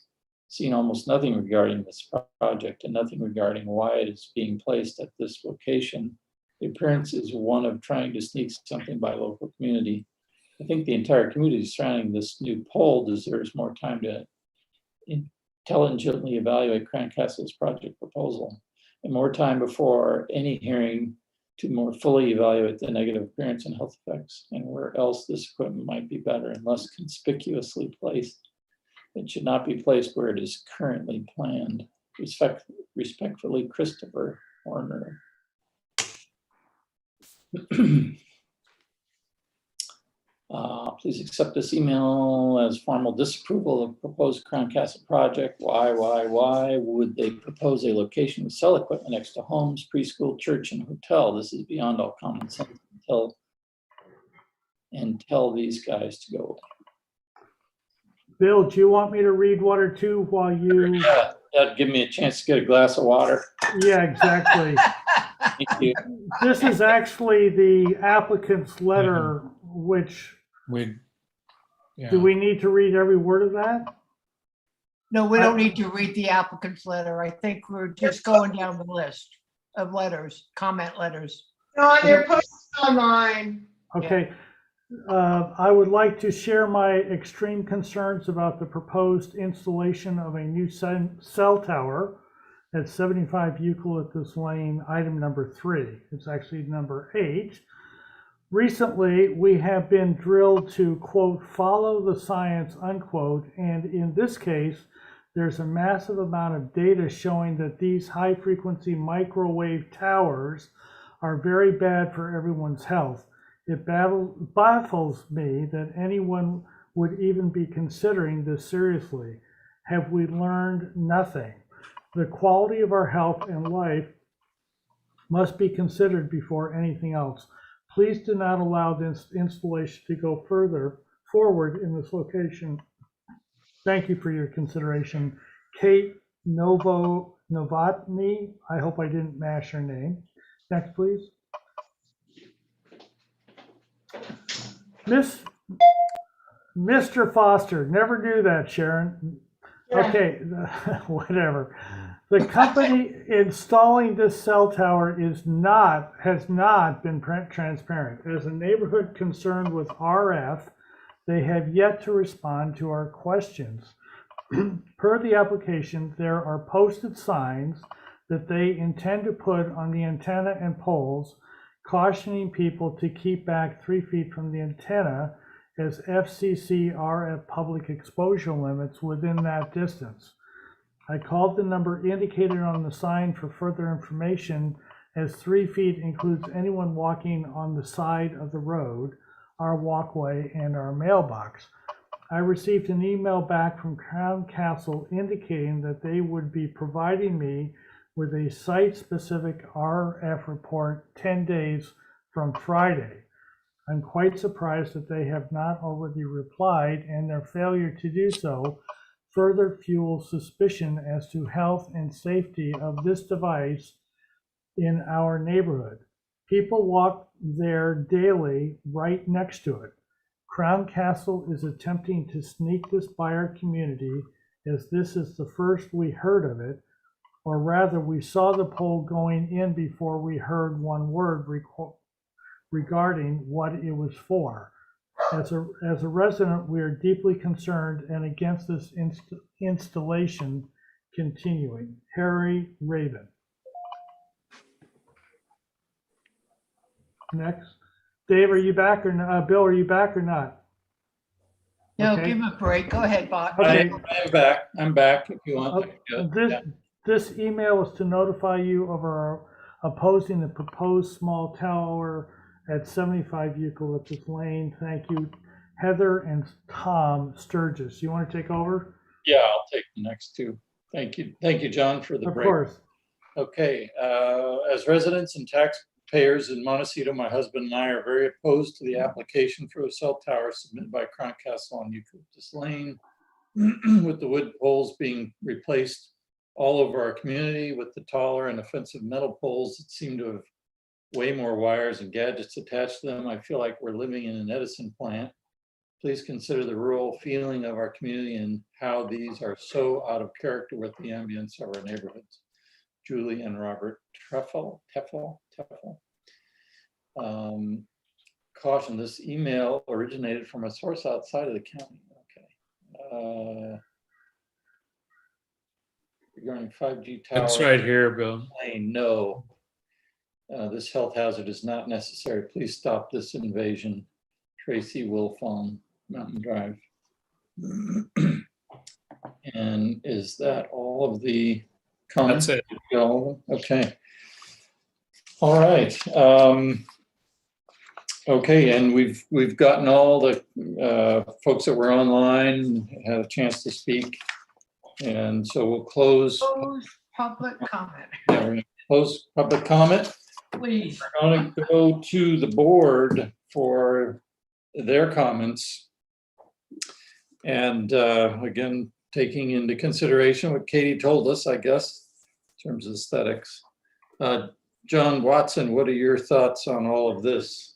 S3: seen almost nothing regarding this project and nothing regarding why it is being placed at this location. The appearance is one of trying to sneak something by local community. I think the entire community surrounding this new pole deserves more time to intelligently evaluate Crown Castle's project proposal, and more time before any hearing to more fully evaluate the negative appearance and health effects, and where else this equipment might be better and less conspicuously placed. It should not be placed where it is currently planned. Respectfully, Christopher Warner. Please accept this email as formal disapproval of proposed Crown Castle project. Why would they propose a location with cell equipment next to homes, preschool, church, and hotel? This is beyond all common sense. Tell these guys to go away.
S5: Bill, do you want me to read one or two while you?
S3: Yeah, that'd give me a chance to get a glass of water.
S5: Yeah, exactly.
S3: Thank you.
S5: This is actually the applicant's letter, which do we need to read every word of that?
S1: No, we don't need to read the applicant's letter. I think we're just going down the list of letters, comment letters.
S4: No, they're posted online.
S5: Okay. I would like to share my extreme concerns about the proposed installation of a new cell tower at 75 Eucalyptus Lane, item number 3. It's actually number 8. Recently, we have been drilled to, quote, follow the science, unquote, and in this case, there's a massive amount of data showing that these high-frequency microwave towers are very bad for everyone's health. It baffles me that anyone would even be considering this seriously. Have we learned nothing? The quality of our health and life must be considered before anything else. Please do not allow this installation to go further forward in this location. Thank you for your consideration. Kate Novotny, I hope I didn't mash her name. Next, please. Mr. Foster, never do that, Sharon. Okay, whatever. The company installing this cell tower has not been transparent. As a neighborhood concerned with RF, they have yet to respond to our questions. Per the application, there are posted signs that they intend to put on the antenna and poles, cautioning people to keep back 3 feet from the antenna as FCC RF public exposure limits within that distance. I called the number indicated on the sign for further information as 3 feet includes anyone walking on the side of the road, our walkway, and our mailbox. I received an email back from Crown Castle indicating that they would be providing me with a site-specific RF report 10 days from Friday. I'm quite surprised that they have not already replied, and their failure to do so further fuels suspicion as to health and safety of this device in our neighborhood. People walk there daily right next to it. Crown Castle is attempting to sneak this by our community, as this is the first we heard of it, or rather we saw the pole going in before we heard one word regarding what it was for. As a resident, we are deeply concerned and against this installation continuing. Harry Raven. Next. Dave, are you back or not? Bill, are you back or not?
S1: No,
S5: Okay.
S1: give him a break. Go ahead, Bob.
S5: Okay.
S3: I'm back. I'm back if you want.
S5: This email is to notify you of our opposing the proposed small tower at 75 Eucalyptus Lane. Thank you, Heather and Tom Sturgis. You want to take over?
S3: Yeah, I'll take the next two. Thank you, John, for the break.
S5: Of course.
S3: Okay, as residents and taxpayers in Montecito, my husband and I are very opposed to the application for a cell tower submitted by Crown Castle on Eucalyptus Lane, with the wood poles being replaced all over our community with the taller and offensive metal poles that seem to have way more wires and gadgets attached to them. I feel like we're living in an Edison plant. Please consider the rural feeling of our community and how these are so out of character with the ambience of our neighborhoods. Julie and Robert Teffel. Caution, this email originated from a source outside of the county. Okay. Regarding 5G tower.
S2: It's right here, Bill.
S3: No. This health hazard is not necessary. Please stop this invasion. Tracy Wilfong, Mountain Drive. And is that all of the comments?
S2: That's it.
S3: Okay. All right. Okay, and we've gotten all the folks that were online, had a chance to speak. And so we'll close.
S1: Close public comment.
S3: Yeah, we're gonna close public comment.
S1: Please.
S3: We're going to go to the board for their comments. And again, taking into consideration what Katie told us, I guess, in terms of aesthetics. John Watson, what are your thoughts on all of this?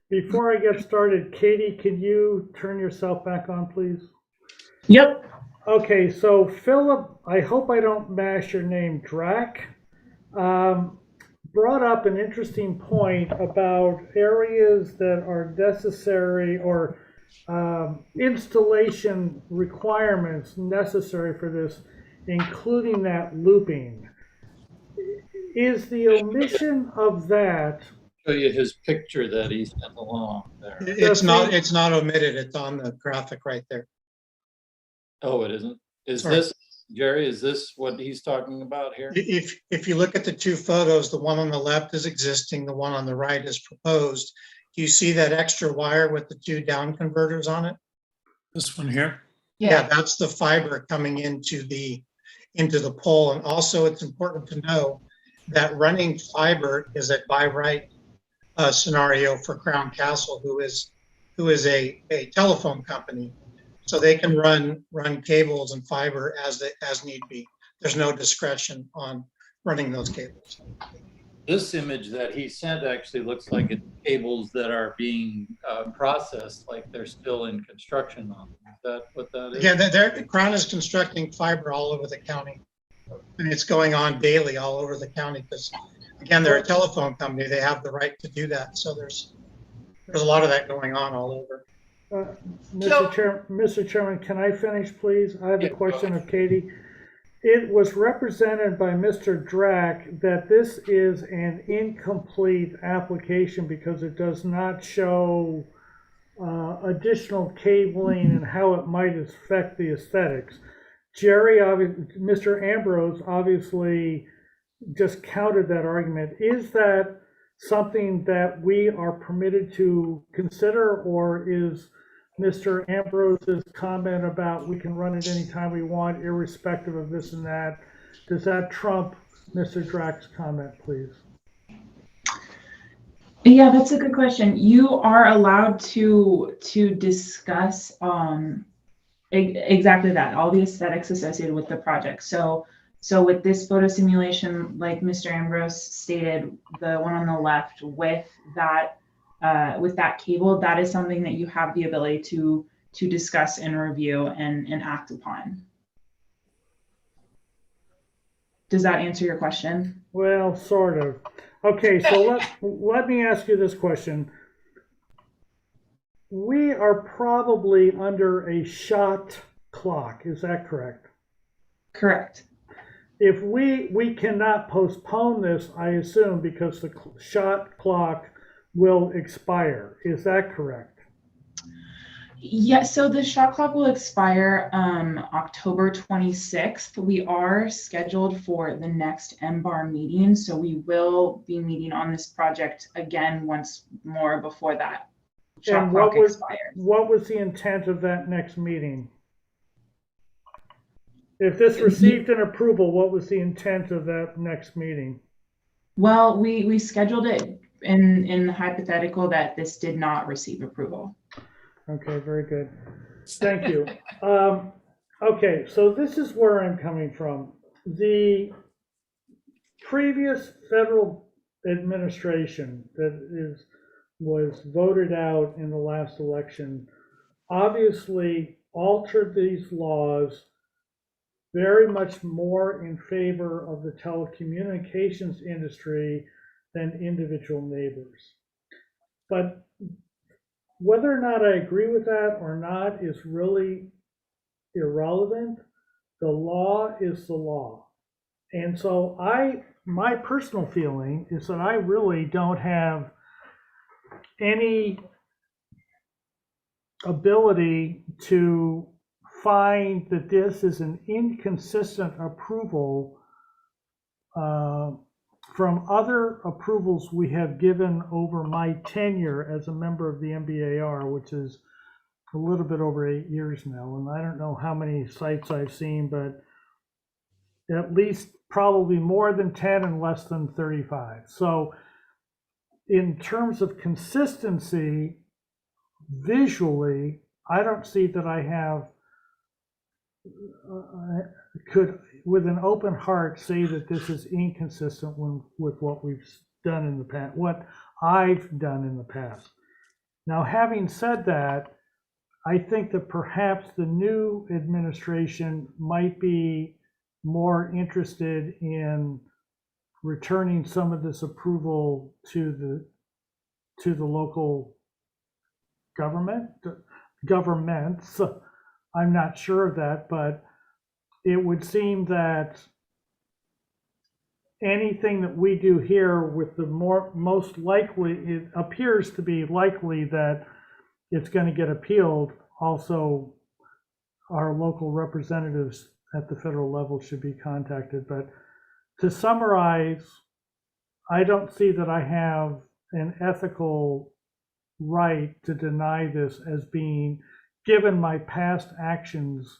S5: Before I get started, Katie, can you turn yourself back on, please?
S15: Yep.
S5: Okay, so Philip, I hope I don't mash your name, Drac, brought up an interesting point about areas that are necessary or installation requirements necessary for this, including that looping. Is the omission of that?
S3: Show you his picture that he sent along there.
S9: It's not omitted. It's on the graphic right there.
S3: Oh, it isn't? Is
S9: Sorry.
S3: this, Jerry, is this what he's talking about here?
S9: If you look at the two photos, the one on the left is existing, the one on the right is proposed. Do you see that extra wire with the two down converters on it?
S2: This one here?
S9: Yeah, that's the fiber coming into the pole. And also it's important to know that running fiber is a by right scenario for Crown Castle, who is a telephone company. So they can run cables and fiber as need be. There's no discretion on running those cables.
S3: This image that he sent actually looks like it's cables that are being processed, like they're still in construction on them. Is that what that is?
S9: Yeah, Crown is constructing fiber all over the county. And it's going on daily all over the county because, again, they're a telephone company. They have the right to do that. So there's a lot of that going on all over.
S5: Mr. Chairman, can I finish, please? I have a question of Katie. It was represented by Mr. Drac that this is an incomplete application because it does not show additional cabling and how it might affect the aesthetics. Jerry, Mr. Ambrose obviously just countered that argument. Is that something that we are permitted to consider, or is Mr. Ambrose's comment about we can run it anytime we want, irrespective of this and that, does that trump Mr. Drack's comment, please?
S12: Yeah, that's a good question. You are allowed to discuss exactly that, all the aesthetics associated with the project. So with this photo simulation, like Mr. Ambrose stated, the one on the left with that cable, that is something that you have the ability to discuss and review and act upon. Does that answer your question?
S5: Well, sort of. Okay, so let me ask you this question. We are probably under a shot clock, is that correct?
S12: Correct.
S5: If we cannot postpone this, I assume, because the shot clock will expire, is that correct?
S12: Yeah, so the shot clock will expire October 26th. We are scheduled for the next MBAR meeting, so we will be meeting on this project again once more before that shot
S5: And
S12: clock expires.
S5: what was the intent of that next meeting? If this received an approval, what was the intent of that next meeting?
S12: Well, we scheduled it in the hypothetical that this did not receive approval.
S5: Okay, very good. Thank you. Okay, so this is where I'm coming from. The previous federal administration that was voted out in the last election obviously altered these laws very much more in favor of the telecommunications industry than individual neighbors. But whether or not I agree with that or not is really irrelevant. The law is the law. And so my personal feeling is that I really don't have any ability to find that this is an inconsistent approval from other approvals we have given over my tenure as a member of the MBAR, which is a little bit over 8 years now. And I don't know how many sites I've seen, but at least probably more than 10 and less than 35. So in terms of consistency, visually, I don't see that I have could, with an open heart, say that this is inconsistent with what we've done in the past, what I've done in the past. Now, having said that, I think that perhaps the new administration might be more interested in returning some of this approval to the local governments. I'm not sure of that, but it would seem that anything that we do here with the most likely, it appears to be likely that it's going to get appealed. Also, our local representatives at the federal level should be contacted. But to summarize, I don't see that I have an ethical right to deny this as being, given my past actions.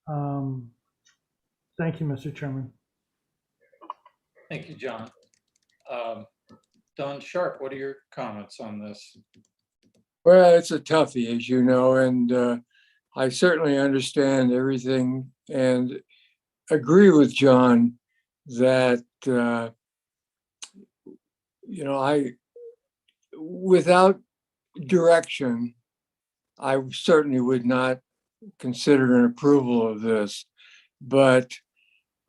S5: Thank you, Mr. Chairman.
S3: Thank you, John. Don Sharp, what are your comments on this?
S10: Well, it's a toughie, as you know, and I certainly understand everything and agree with John that, without direction, I certainly would not consider an approval of this. But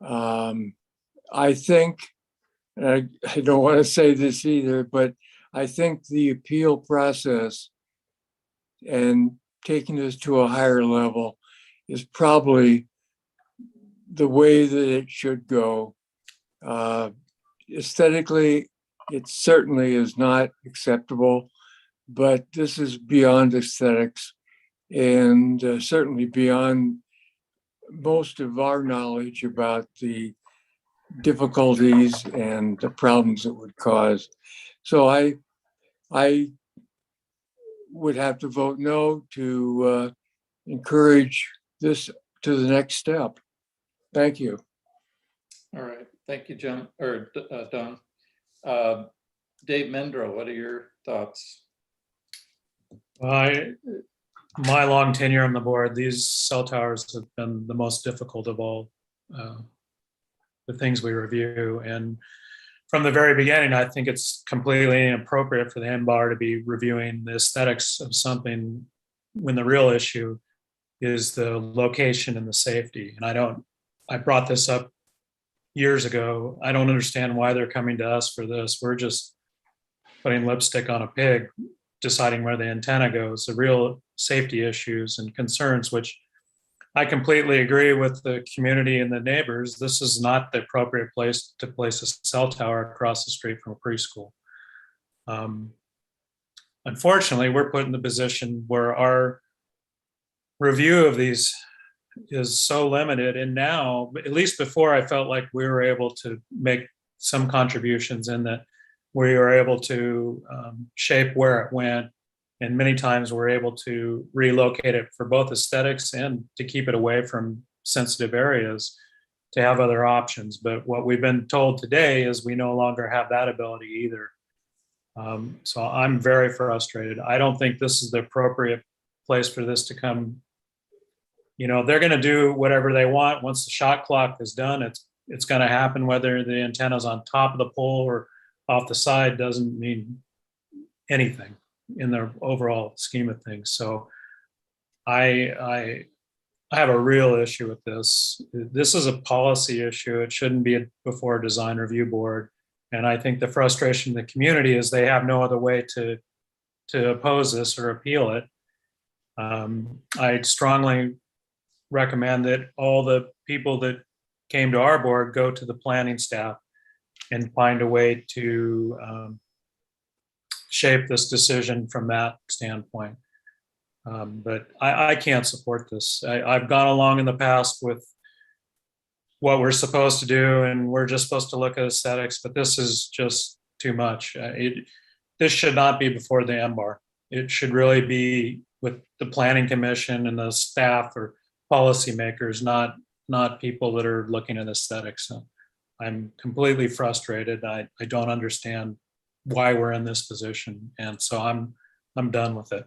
S10: I think, and I don't want to say this either, but I think the appeal process and taking this to a higher level is probably the way that it should go. Aesthetically, it certainly is not acceptable, but this is beyond aesthetics and certainly beyond most of our knowledge about the difficulties and the problems it would cause. So I would have to vote no to encourage this to the next step. Thank you.
S3: All right, thank you, John, or Don. Dave Mendro, what are your thoughts?
S2: My long tenure on the board, these cell towers have been the most difficult of all the things we review. And from the very beginning, I think it's completely inappropriate for the MBAR to be reviewing the aesthetics of something when the real issue is the location and the safety. And I brought this up years ago. I don't understand why they're coming to us for this. We're just putting lipstick on a pig, deciding where the antenna goes. The real safety issues and concerns, which I completely agree with the community and the neighbors. This is not the appropriate place to place a cell tower across the street from a preschool. Unfortunately, we're put in the position where our review of these is so limited. And now, at least before, I felt like we were able to make some contributions in that we were able to shape where it went. And many times we're able to relocate it for both aesthetics and to keep it away from sensitive areas to have other options. But what we've been told today is we no longer have that ability either. So I'm very frustrated. I don't think this is the appropriate place for this to come. You know, they're going to do whatever they want. Once the shot clock is done, it's going to happen. Whether the antenna's on top of the pole or off the side doesn't mean anything in the overall scheme of things. So I have a real issue with this. This is a policy issue. It shouldn't be before a design review board. And I think the frustration in the community is they have no other way to oppose this or appeal it. I'd strongly recommend that all the people that came to our board go to the planning staff and find a way to shape this decision from that standpoint. But I can't support this. I've gone along in the past with what we're supposed to do, and we're just supposed to look at aesthetics, but this is just too much. This should not be before the MBAR. It should really be with the planning commission and the staff or policymakers, not people that are looking at aesthetics. So I'm completely frustrated. I don't understand why we're in this position, and so I'm done with it.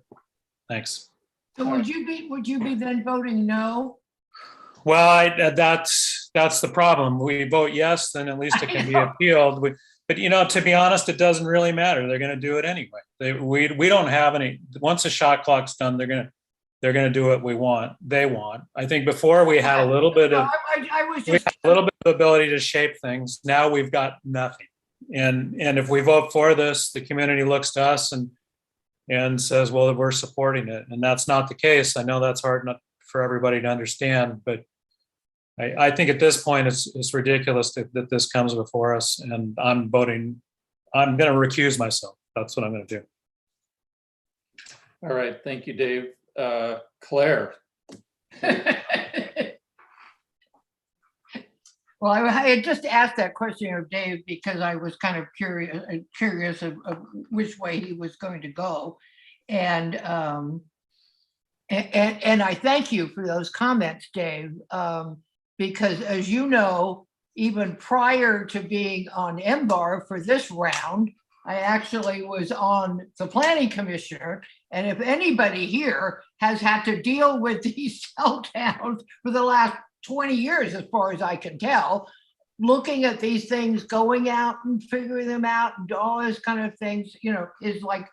S2: Thanks.
S1: So would you be then voting no?
S2: Well, that's the problem. We vote yes, then at least it can be appealed. But you know, to be honest, it doesn't really matter. They're going to do it anyway. We don't have any. Once the shot clock's done, they're going to do what they want. I think before we had a little bit of ability to shape things. Now we've got nothing. And if we vote for this, the community looks to us and says, well, we're supporting it. And that's not the case. I know that's hard for everybody to understand, but I think at this point it's ridiculous that this comes before us, and I'm going to recuse myself. That's what I'm going to do.
S3: All right, thank you, Dave. Claire.
S1: Well, I had just asked that question of Dave because I was kind of curious of which way he was going to go. And I thank you for those comments, Dave, because as you know, even prior to being on MBAR for this round, I actually was on the planning commissioner. And if anybody here has had to deal with these cell towns for the last 20 years, as far as I can tell, looking at these things, going out and figuring them out and all this kind of things, you know, is like,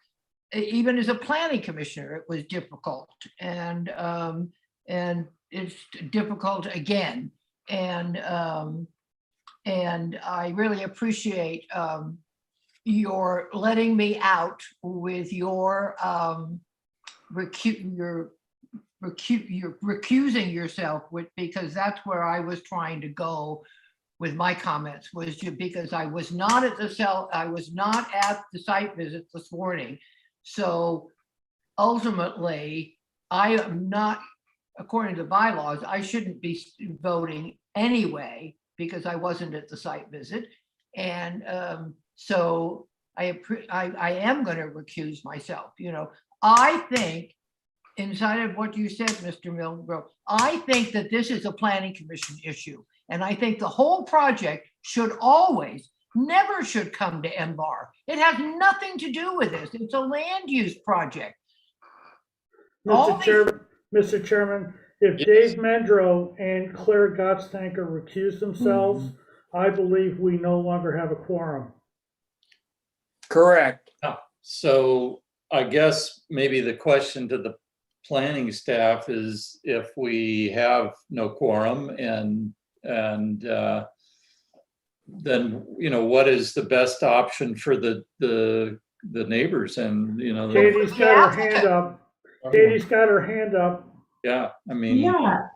S1: even as a planning commissioner, it was difficult. And it's difficult again. And I really appreciate your letting me out with your recusing yourself because that's where I was trying to go with my comments, was because I was not at the site visit this morning. So ultimately, I am not, according to the bylaws, I shouldn't be voting anyway, because I wasn't at the site visit. And so I am going to recuse myself. You know, I think inside of what you said, Mr. Milgro, I think that this is a planning commission issue. And I think the whole project should always, never should come to MBAR. It has nothing to do with this. It's a land use project.
S5: Mr. Chairman, if Dave Mendro and Claire Gottstanker recuse themselves, I believe we no longer have a quorum.
S10: Correct.
S3: So I guess maybe the question to the planning staff is if we have no quorum and then, you know, what is the best option for the neighbors and, you know.
S5: Katie's got her hand up. Katie's got her hand up.
S3: Yeah, I mean.
S12: Yeah.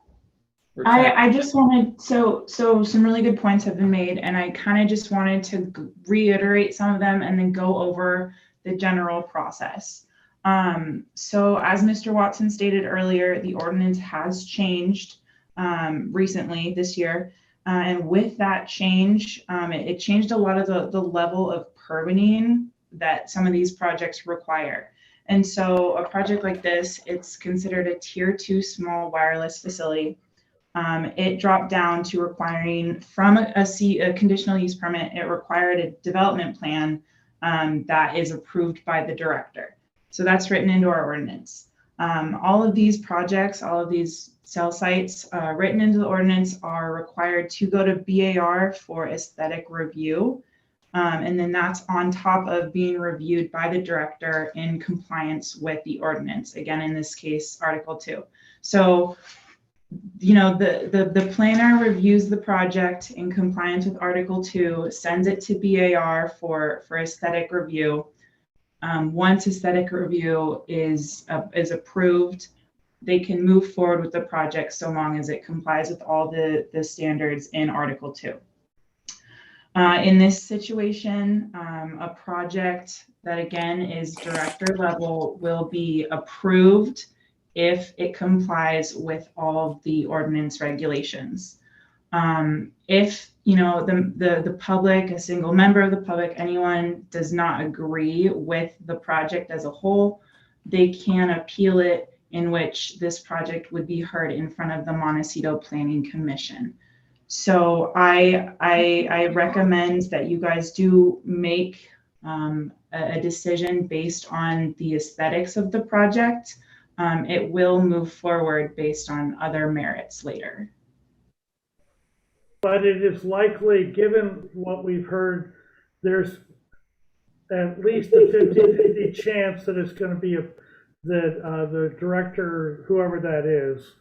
S12: I just wanted, so some really good points have been made, and I kind of just wanted to reiterate some of them and then go over the general process. So as Mr. Watson stated earlier, the ordinance has changed recently this year. And with that change, it changed a lot of the level of permitting that some of these projects require. And so a project like this, it's considered a tier 2 small wireless facility. It dropped down to requiring from a conditional use permit, it required a development plan that is approved by the director. So that's written into our ordinance. All of these projects, all of these cell sites written into the ordinance are required to go to BAR for aesthetic review. And then that's on top of being reviewed by the director in compliance with the ordinance. Again, in this case, Article 2. So, you know, the planner reviews the project in compliance with Article 2, sends it to BAR for aesthetic review. Once aesthetic review is approved, they can move forward with the project so long as it complies with all the standards in Article 2. In this situation, a project that again is director level will be approved if it complies with all of the ordinance regulations. If you know the public, a single member of the public, anyone does not agree with the project as a whole, they can appeal it, in which this project would be heard in front of the Montecito Planning Commission. So I recommend that you guys do make a decision based on the aesthetics of the project. It will move forward based on other merits later.
S5: But it is likely, given what we've heard, there's at least a 50-50 chance that it's going to be the director, whoever that is,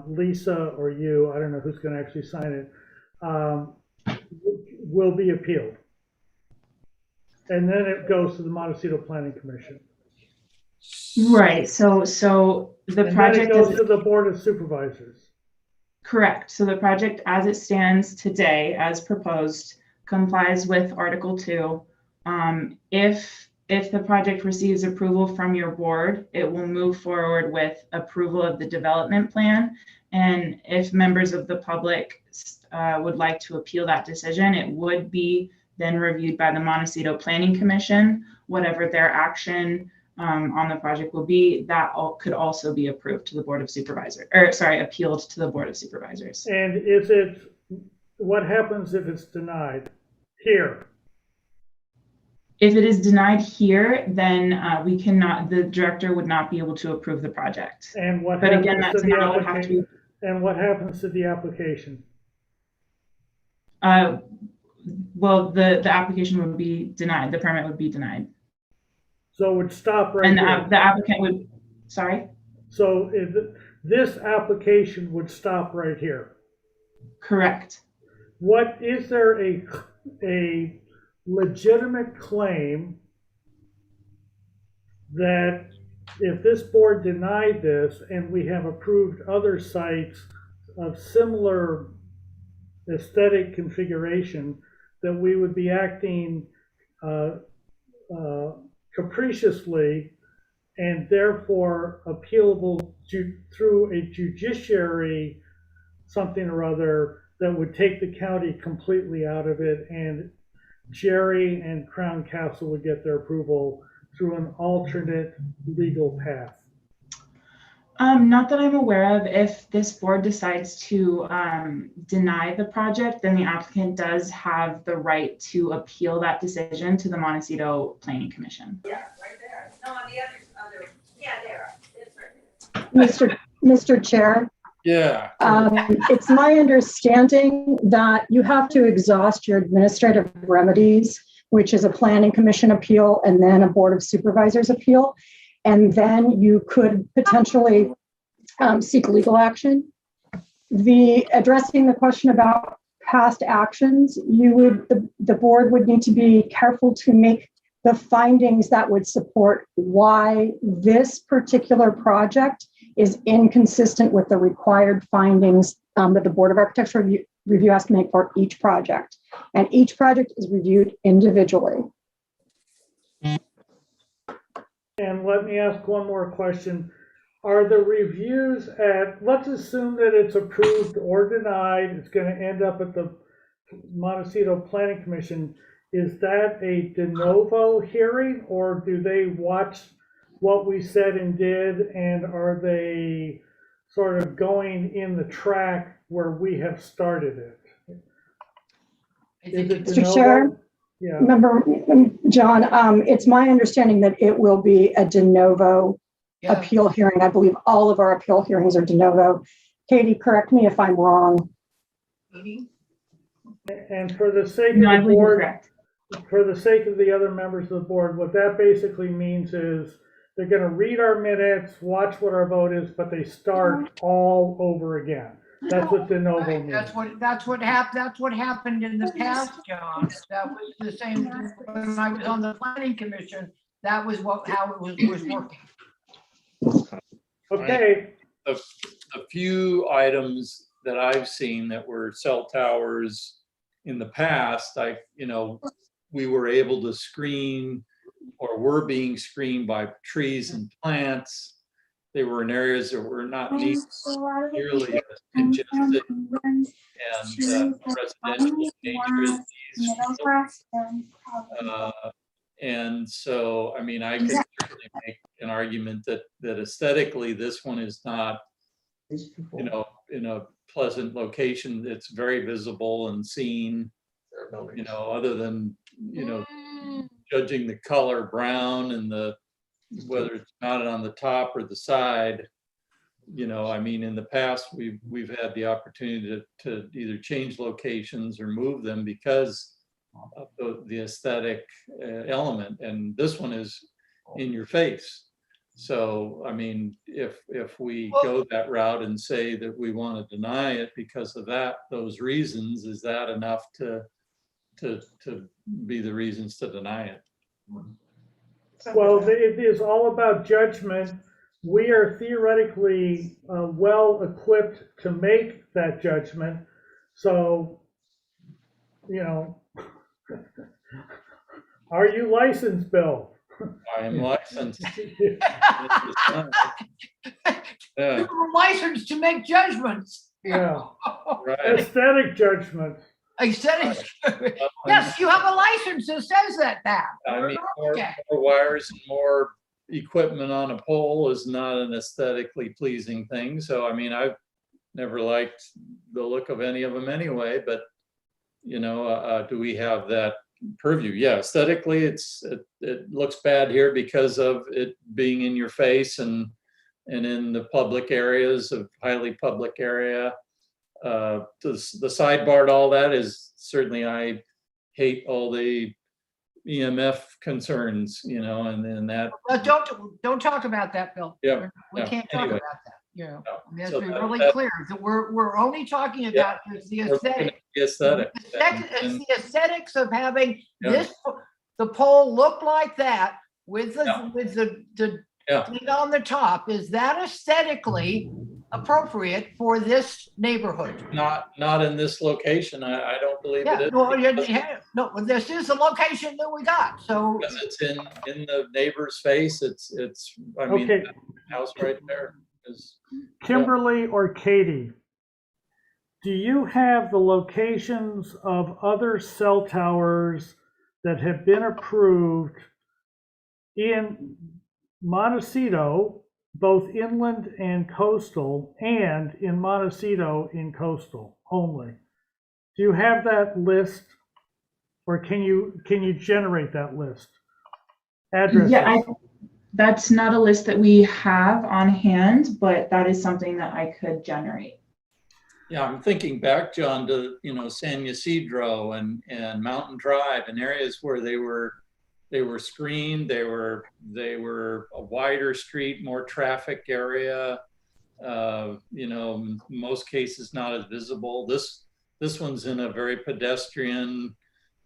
S5: Lisa or you, I don't know who's going to actually sign it, will be appealed. And then it goes to the Montecito Planning Commission.
S12: Right. So the project
S5: goes to the Board of Supervisors.
S12: Correct. So the project as it stands today, as proposed, complies with Article 2. If the project receives approval from your board, it will move forward with approval of the development plan. And if members of the public would like to appeal that decision, it would be then reviewed by the Montecito Planning Commission. Whatever their action on the project will be, that could also be approved to the Board of Supervisors, or sorry, appealed to the Board of Supervisors.
S5: And what happens if it's denied here?
S12: If it is denied here, then the director would not be able to approve the project.
S5: And what
S12: but
S5: happens
S12: again, that's
S5: to the
S12: not would have to be.
S5: And what happens to the application?
S12: Well, the application would be denied. The permit would be denied.
S5: So it would stop right
S12: and
S5: here.
S12: The applicant would, sorry?
S5: So this application would stop right here.
S12: Correct.
S5: What is there a legitimate claim that if this board denied this and we have approved other sites of similar aesthetic configuration, that we would be acting capriciously and therefore appealable through a judiciary something or other that would take the county completely out of it, and Jerry and Crown Castle would get their approval through an alternate legal path?
S12: Not that I'm aware of. If this board decides to deny the project, then the applicant does have the right to appeal that decision to the Montecito Planning Commission.
S15: Yeah, right there. No, on the other, yeah, there. It's right there.
S8: Mr. Chair,
S3: Yeah.
S8: it's my understanding that you have to exhaust your administrative remedies, which is a planning commission appeal and then a board of supervisors appeal. And then you could potentially seek legal action. Addressing the question about past actions, the board would need to be careful to make the findings that would support why this particular project is inconsistent with the required findings that the Board of Architectural Review has to make for each project. And each project is reviewed individually.
S5: And let me ask one more question. Are the reviews let's assume that it's approved or denied, it's going to end up at the Montecito Planning Commission. Is that a de novo hearing, or do they watch what we said and did, and are they sort of going in the track where we have started it? Is it de
S8: Mr.
S5: novo?
S8: Chair,
S5: Yeah.
S8: Remember, John, it's my understanding that it will be a de novo appeal hearing. I believe all of our appeal hearings are de novo. Katie, correct me if I'm wrong.
S5: And for the sake of
S12: No, I
S5: the
S12: believe you're
S5: board,
S12: correct.
S5: for the sake of the other members of the board, what that basically means is they're going to read our minutes, watch what our vote is, but they start all over again. That's what de novo means.
S1: That's what happened in the past, John. That was the same when I was on the planning commission. That was how it was working.
S5: Okay.
S3: A few items that I've seen that were cell towers in the past, we were able to screen, or were being screened by trees and plants. They were in areas that were not nearly as congested and residential nature as these. And so, I could certainly make an argument that aesthetically, this one is not, in a pleasant location. It's very visible and seen, other than, judging the color brown and whether it's mounted on the top or the side. In the past, we've had the opportunity to either change locations or move them because of the aesthetic element, and this one is in your face. So, if we go that route and say that we want to deny it because of those reasons, is that enough to be the reasons to deny it?
S5: Well, it is all about judgment. We are theoretically well equipped to make that judgment. So, are you licensed, Bill?
S3: I am licensed.
S1: You're licensed to make judgments.
S5: Yeah.
S3: Right.
S5: Aesthetic judgment.
S1: Aesthetic. Yes, you have a license that says that now.
S3: More wires and more equipment on a pole is not an aesthetically pleasing thing. So, I've never liked the look of any of them anyway, but, do we have that purview? Yeah, aesthetically, it looks bad here because of it being in your face and in the public areas of highly public area. The sidebar to all that is certainly, I hate all the EMF concerns, and that.
S1: Don't talk about that, Bill.
S3: Yeah,
S1: we can't talk
S3: anyway.
S1: about that. Let's
S3: So
S1: be really clear that we're only talking about the aesthetic.
S3: The aesthetic.
S1: It's the aesthetics of having the pole look like that with the thing on the top. Is that aesthetically appropriate for this neighborhood?
S3: Not in this location. I don't believe it is.
S1: No, this is the location that we got. So
S3: because it's in the neighbor's face. It's
S5: Okay.
S3: the house right there is.
S5: Kimberly or Katie, do you have the locations of other cell towers that have been approved in Montecito, both inland and coastal, and in Montecito in coastal only? Do you have that list, or can you generate that list? Addresses?
S12: Yeah, that's not a list that we have on hand, but that is something that I could generate.
S3: Yeah, I'm thinking back, John, to, San Ysidro and Mountain Drive and areas where they were screened, they were a wider street, more traffic area, in most cases not as visible. This one's in a very pedestrian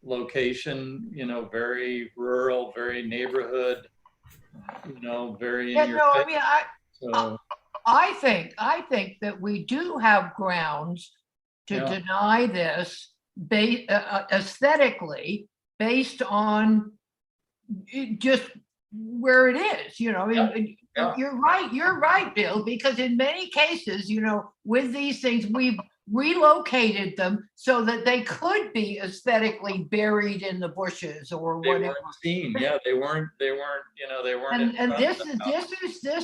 S3: location, very rural, very neighborhood, very in your face. So,
S1: I think that we do have grounds to deny this aesthetically based on just where it is. You're right, Bill, because in many cases, with these things, we've relocated them so that they could be aesthetically buried in the bushes or
S3: they
S1: whatever.
S3: weren't seen. Yeah, they weren't.
S1: And this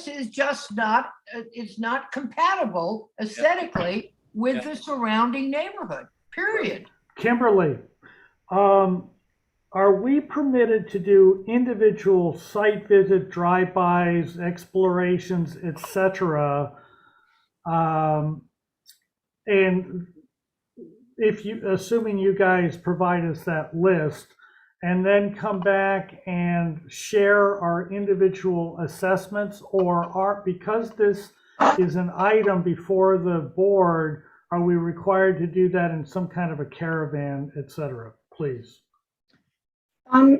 S1: is just not. It's not compatible aesthetically with the surrounding neighborhood. Period.
S5: Kimberly, are we permitted to do individual site visit, drive-bys, explorations, etc.? And assuming you guys provide us that list, and then come back and share our individual assessments, or because this is an item before the board, are we required to do that in some kind of a caravan, etc.? Please.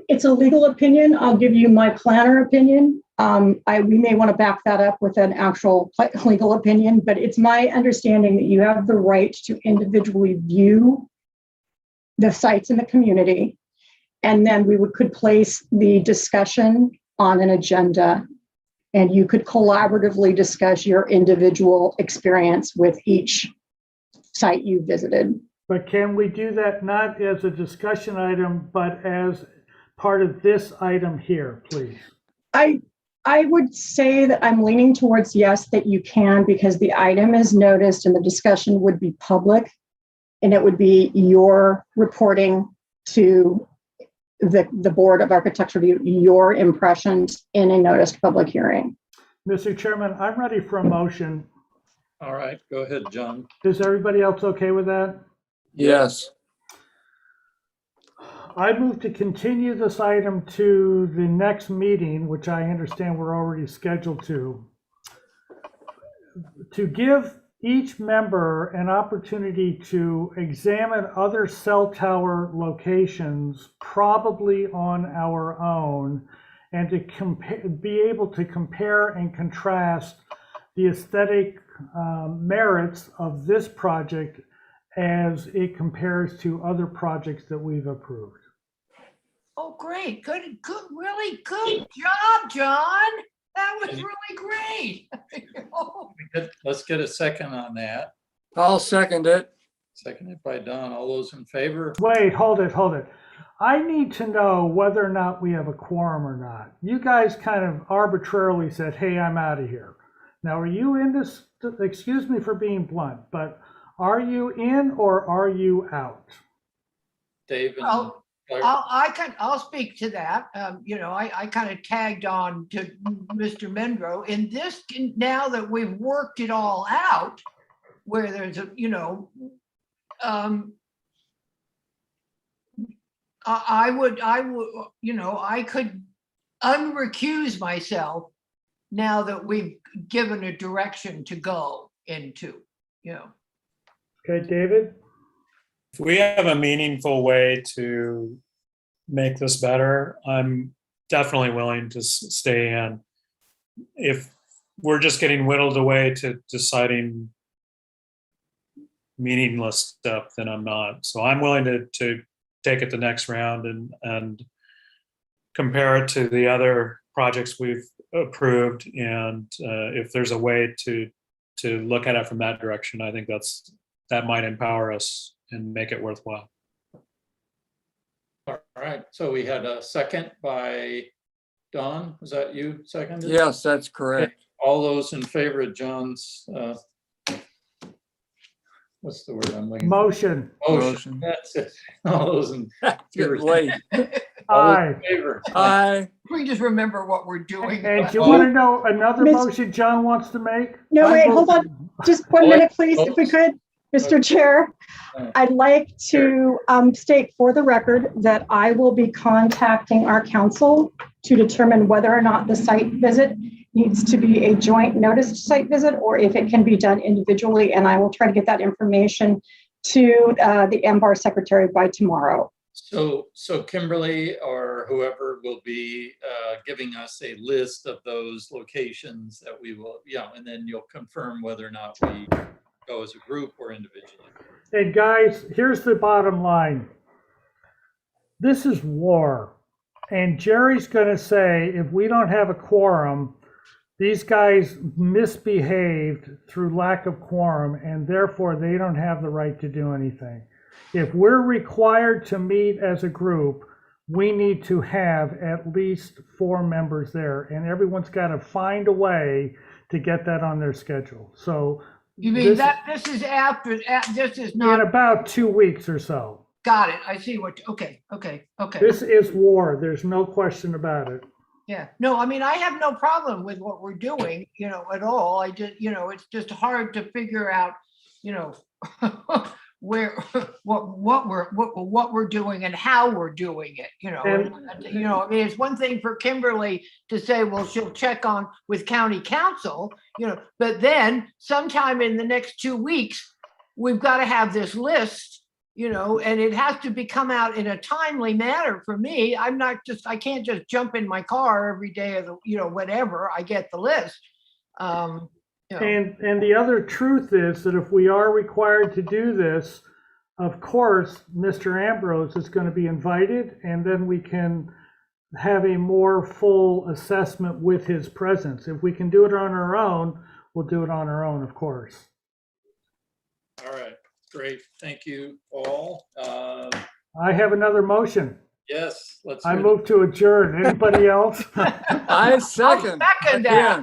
S8: It's a legal opinion. I'll give you my planner opinion. We may want to back that up with an actual legal opinion, but it's my understanding that you have the right to individually view the sites in the community. And then we could place the discussion on an agenda, and you could collaboratively discuss your individual experience with each site you visited.
S5: But can we do that not as a discussion item, but as part of this item here, please?
S8: I would say that I'm leaning towards yes, that you can, because the item is noticed and the discussion would be public, and it would be your reporting to the Board of Architecture Review, your impressions in a noticed public hearing.
S5: Mr. Chairman, I'm ready for a motion.
S3: all right, go ahead, John.
S5: Is everybody else okay with that?
S10: Yes.
S5: I move to continue this item to the next meeting, which I understand we're already scheduled to give each member an opportunity to examine other cell tower locations, probably on our own, and to be able to compare and contrast the aesthetic merits of this project as it compares to other projects that we've approved.
S1: Oh, great. Good, really good job, John. That was really great.
S3: Let's get a second on that.
S10: I'll second it.
S3: Seconded by Don. All those in favor?
S5: Wait, hold it. I need to know whether or not we have a quorum or not. You guys kind of arbitrarily said, hey, I'm out of here. Now, are you in this? Excuse me for being blunt, but are you in or are you out?
S3: Dave and
S1: I'll speak to that. I kind of tagged on to Mr. Mendro in this, now that we've worked it all out, where there's I could unrecuse myself now that we've given a direction to go into,
S5: Okay, David?
S2: If we have a meaningful way to make this better, I'm definitely willing to stay in. If we're just getting whittled away to deciding meaningless stuff, then I'm not. So I'm willing to take it the next round and compare it to the other projects we've approved. And if there's a way to look at it from that direction, I think that's that might empower us and make it worthwhile.
S3: All right, so we had a second by Don. Was that you seconded?
S10: Yes, that's correct.
S3: All those in favor of John's, what's the word I'm looking for?
S5: Motion.
S3: Motion. That's it. All those in favor.
S10: Late.
S3: All those
S5: Aye.
S3: in favor.
S10: Aye.
S1: We just remember what we're doing.
S5: And do you want to know another
S8: Miss-
S5: motion John wants to make?
S8: No,
S5: I
S8: wait,
S5: vote-
S8: hold on. Just 1 minute, please, if we could. Mr. Chair, I'd like to state for the record that I will be contacting our council to determine whether or not the site visit needs to be a joint noticed site visit or if it can be done individually. And I will try to get that information to the MBAR secretary by tomorrow.
S3: So Kimberly or whoever will be giving us a list of those locations that we will, and then you'll confirm whether or not we go as a group or individually.
S5: And guys, here's the bottom line. This is war. And Jerry's going to say, if we don't have a quorum, these guys misbehaved through lack of quorum, and therefore they don't have the right to do anything. If we're required to meet as a group, we need to have at least 4 members there, and everyone's got to find a way to get that on their schedule. So
S1: You mean that this is after, this is not,
S5: in about 2 weeks or so.
S1: got it. I see what, okay.
S5: This is war. There's no question about it.
S1: Yeah, no, I mean, I have no problem with what we're doing, at all. I just, it's just hard to figure out, where, what we're doing and how we're doing it, I mean, it's one thing for Kimberly to say, well, she'll check on with county council, but then sometime in the next 2 weeks, we've got to have this list, and it has to be come out in a timely manner for me. I can't just jump in my car every day of the, whatever, I get the list.
S5: And the other truth is that if we are required to do this, of course, Mr. Ambrose is going to be invited, and then we can have a more full assessment with his presence. If we can do it on our own, we'll do it on our own, of course.
S3: All right, great. Thank you all.
S5: I have another motion.
S3: Yes, let's.
S5: I move to adjourn. Anybody else?
S10: I second.
S1: that.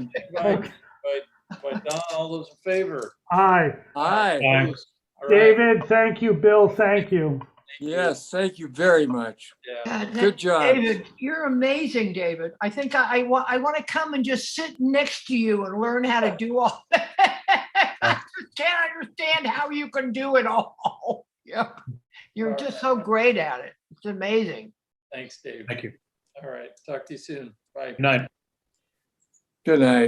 S3: By Don, all those in favor?
S5: Aye.
S10: Aye.
S3: All right.
S5: David, thank you. Bill, thank you.
S10: Yes, thank you very much.
S3: Yeah.
S10: Good job.
S1: David, you're amazing, David. I think I want to come and just sit next to you and learn how to do all that. I just can't understand how you can do it all. Yeah, you're just so great at it. It's amazing.
S3: Thanks, Dave.
S2: Thank you.
S3: All right, talk to you soon. Bye.
S2: Good night.
S10: Good night.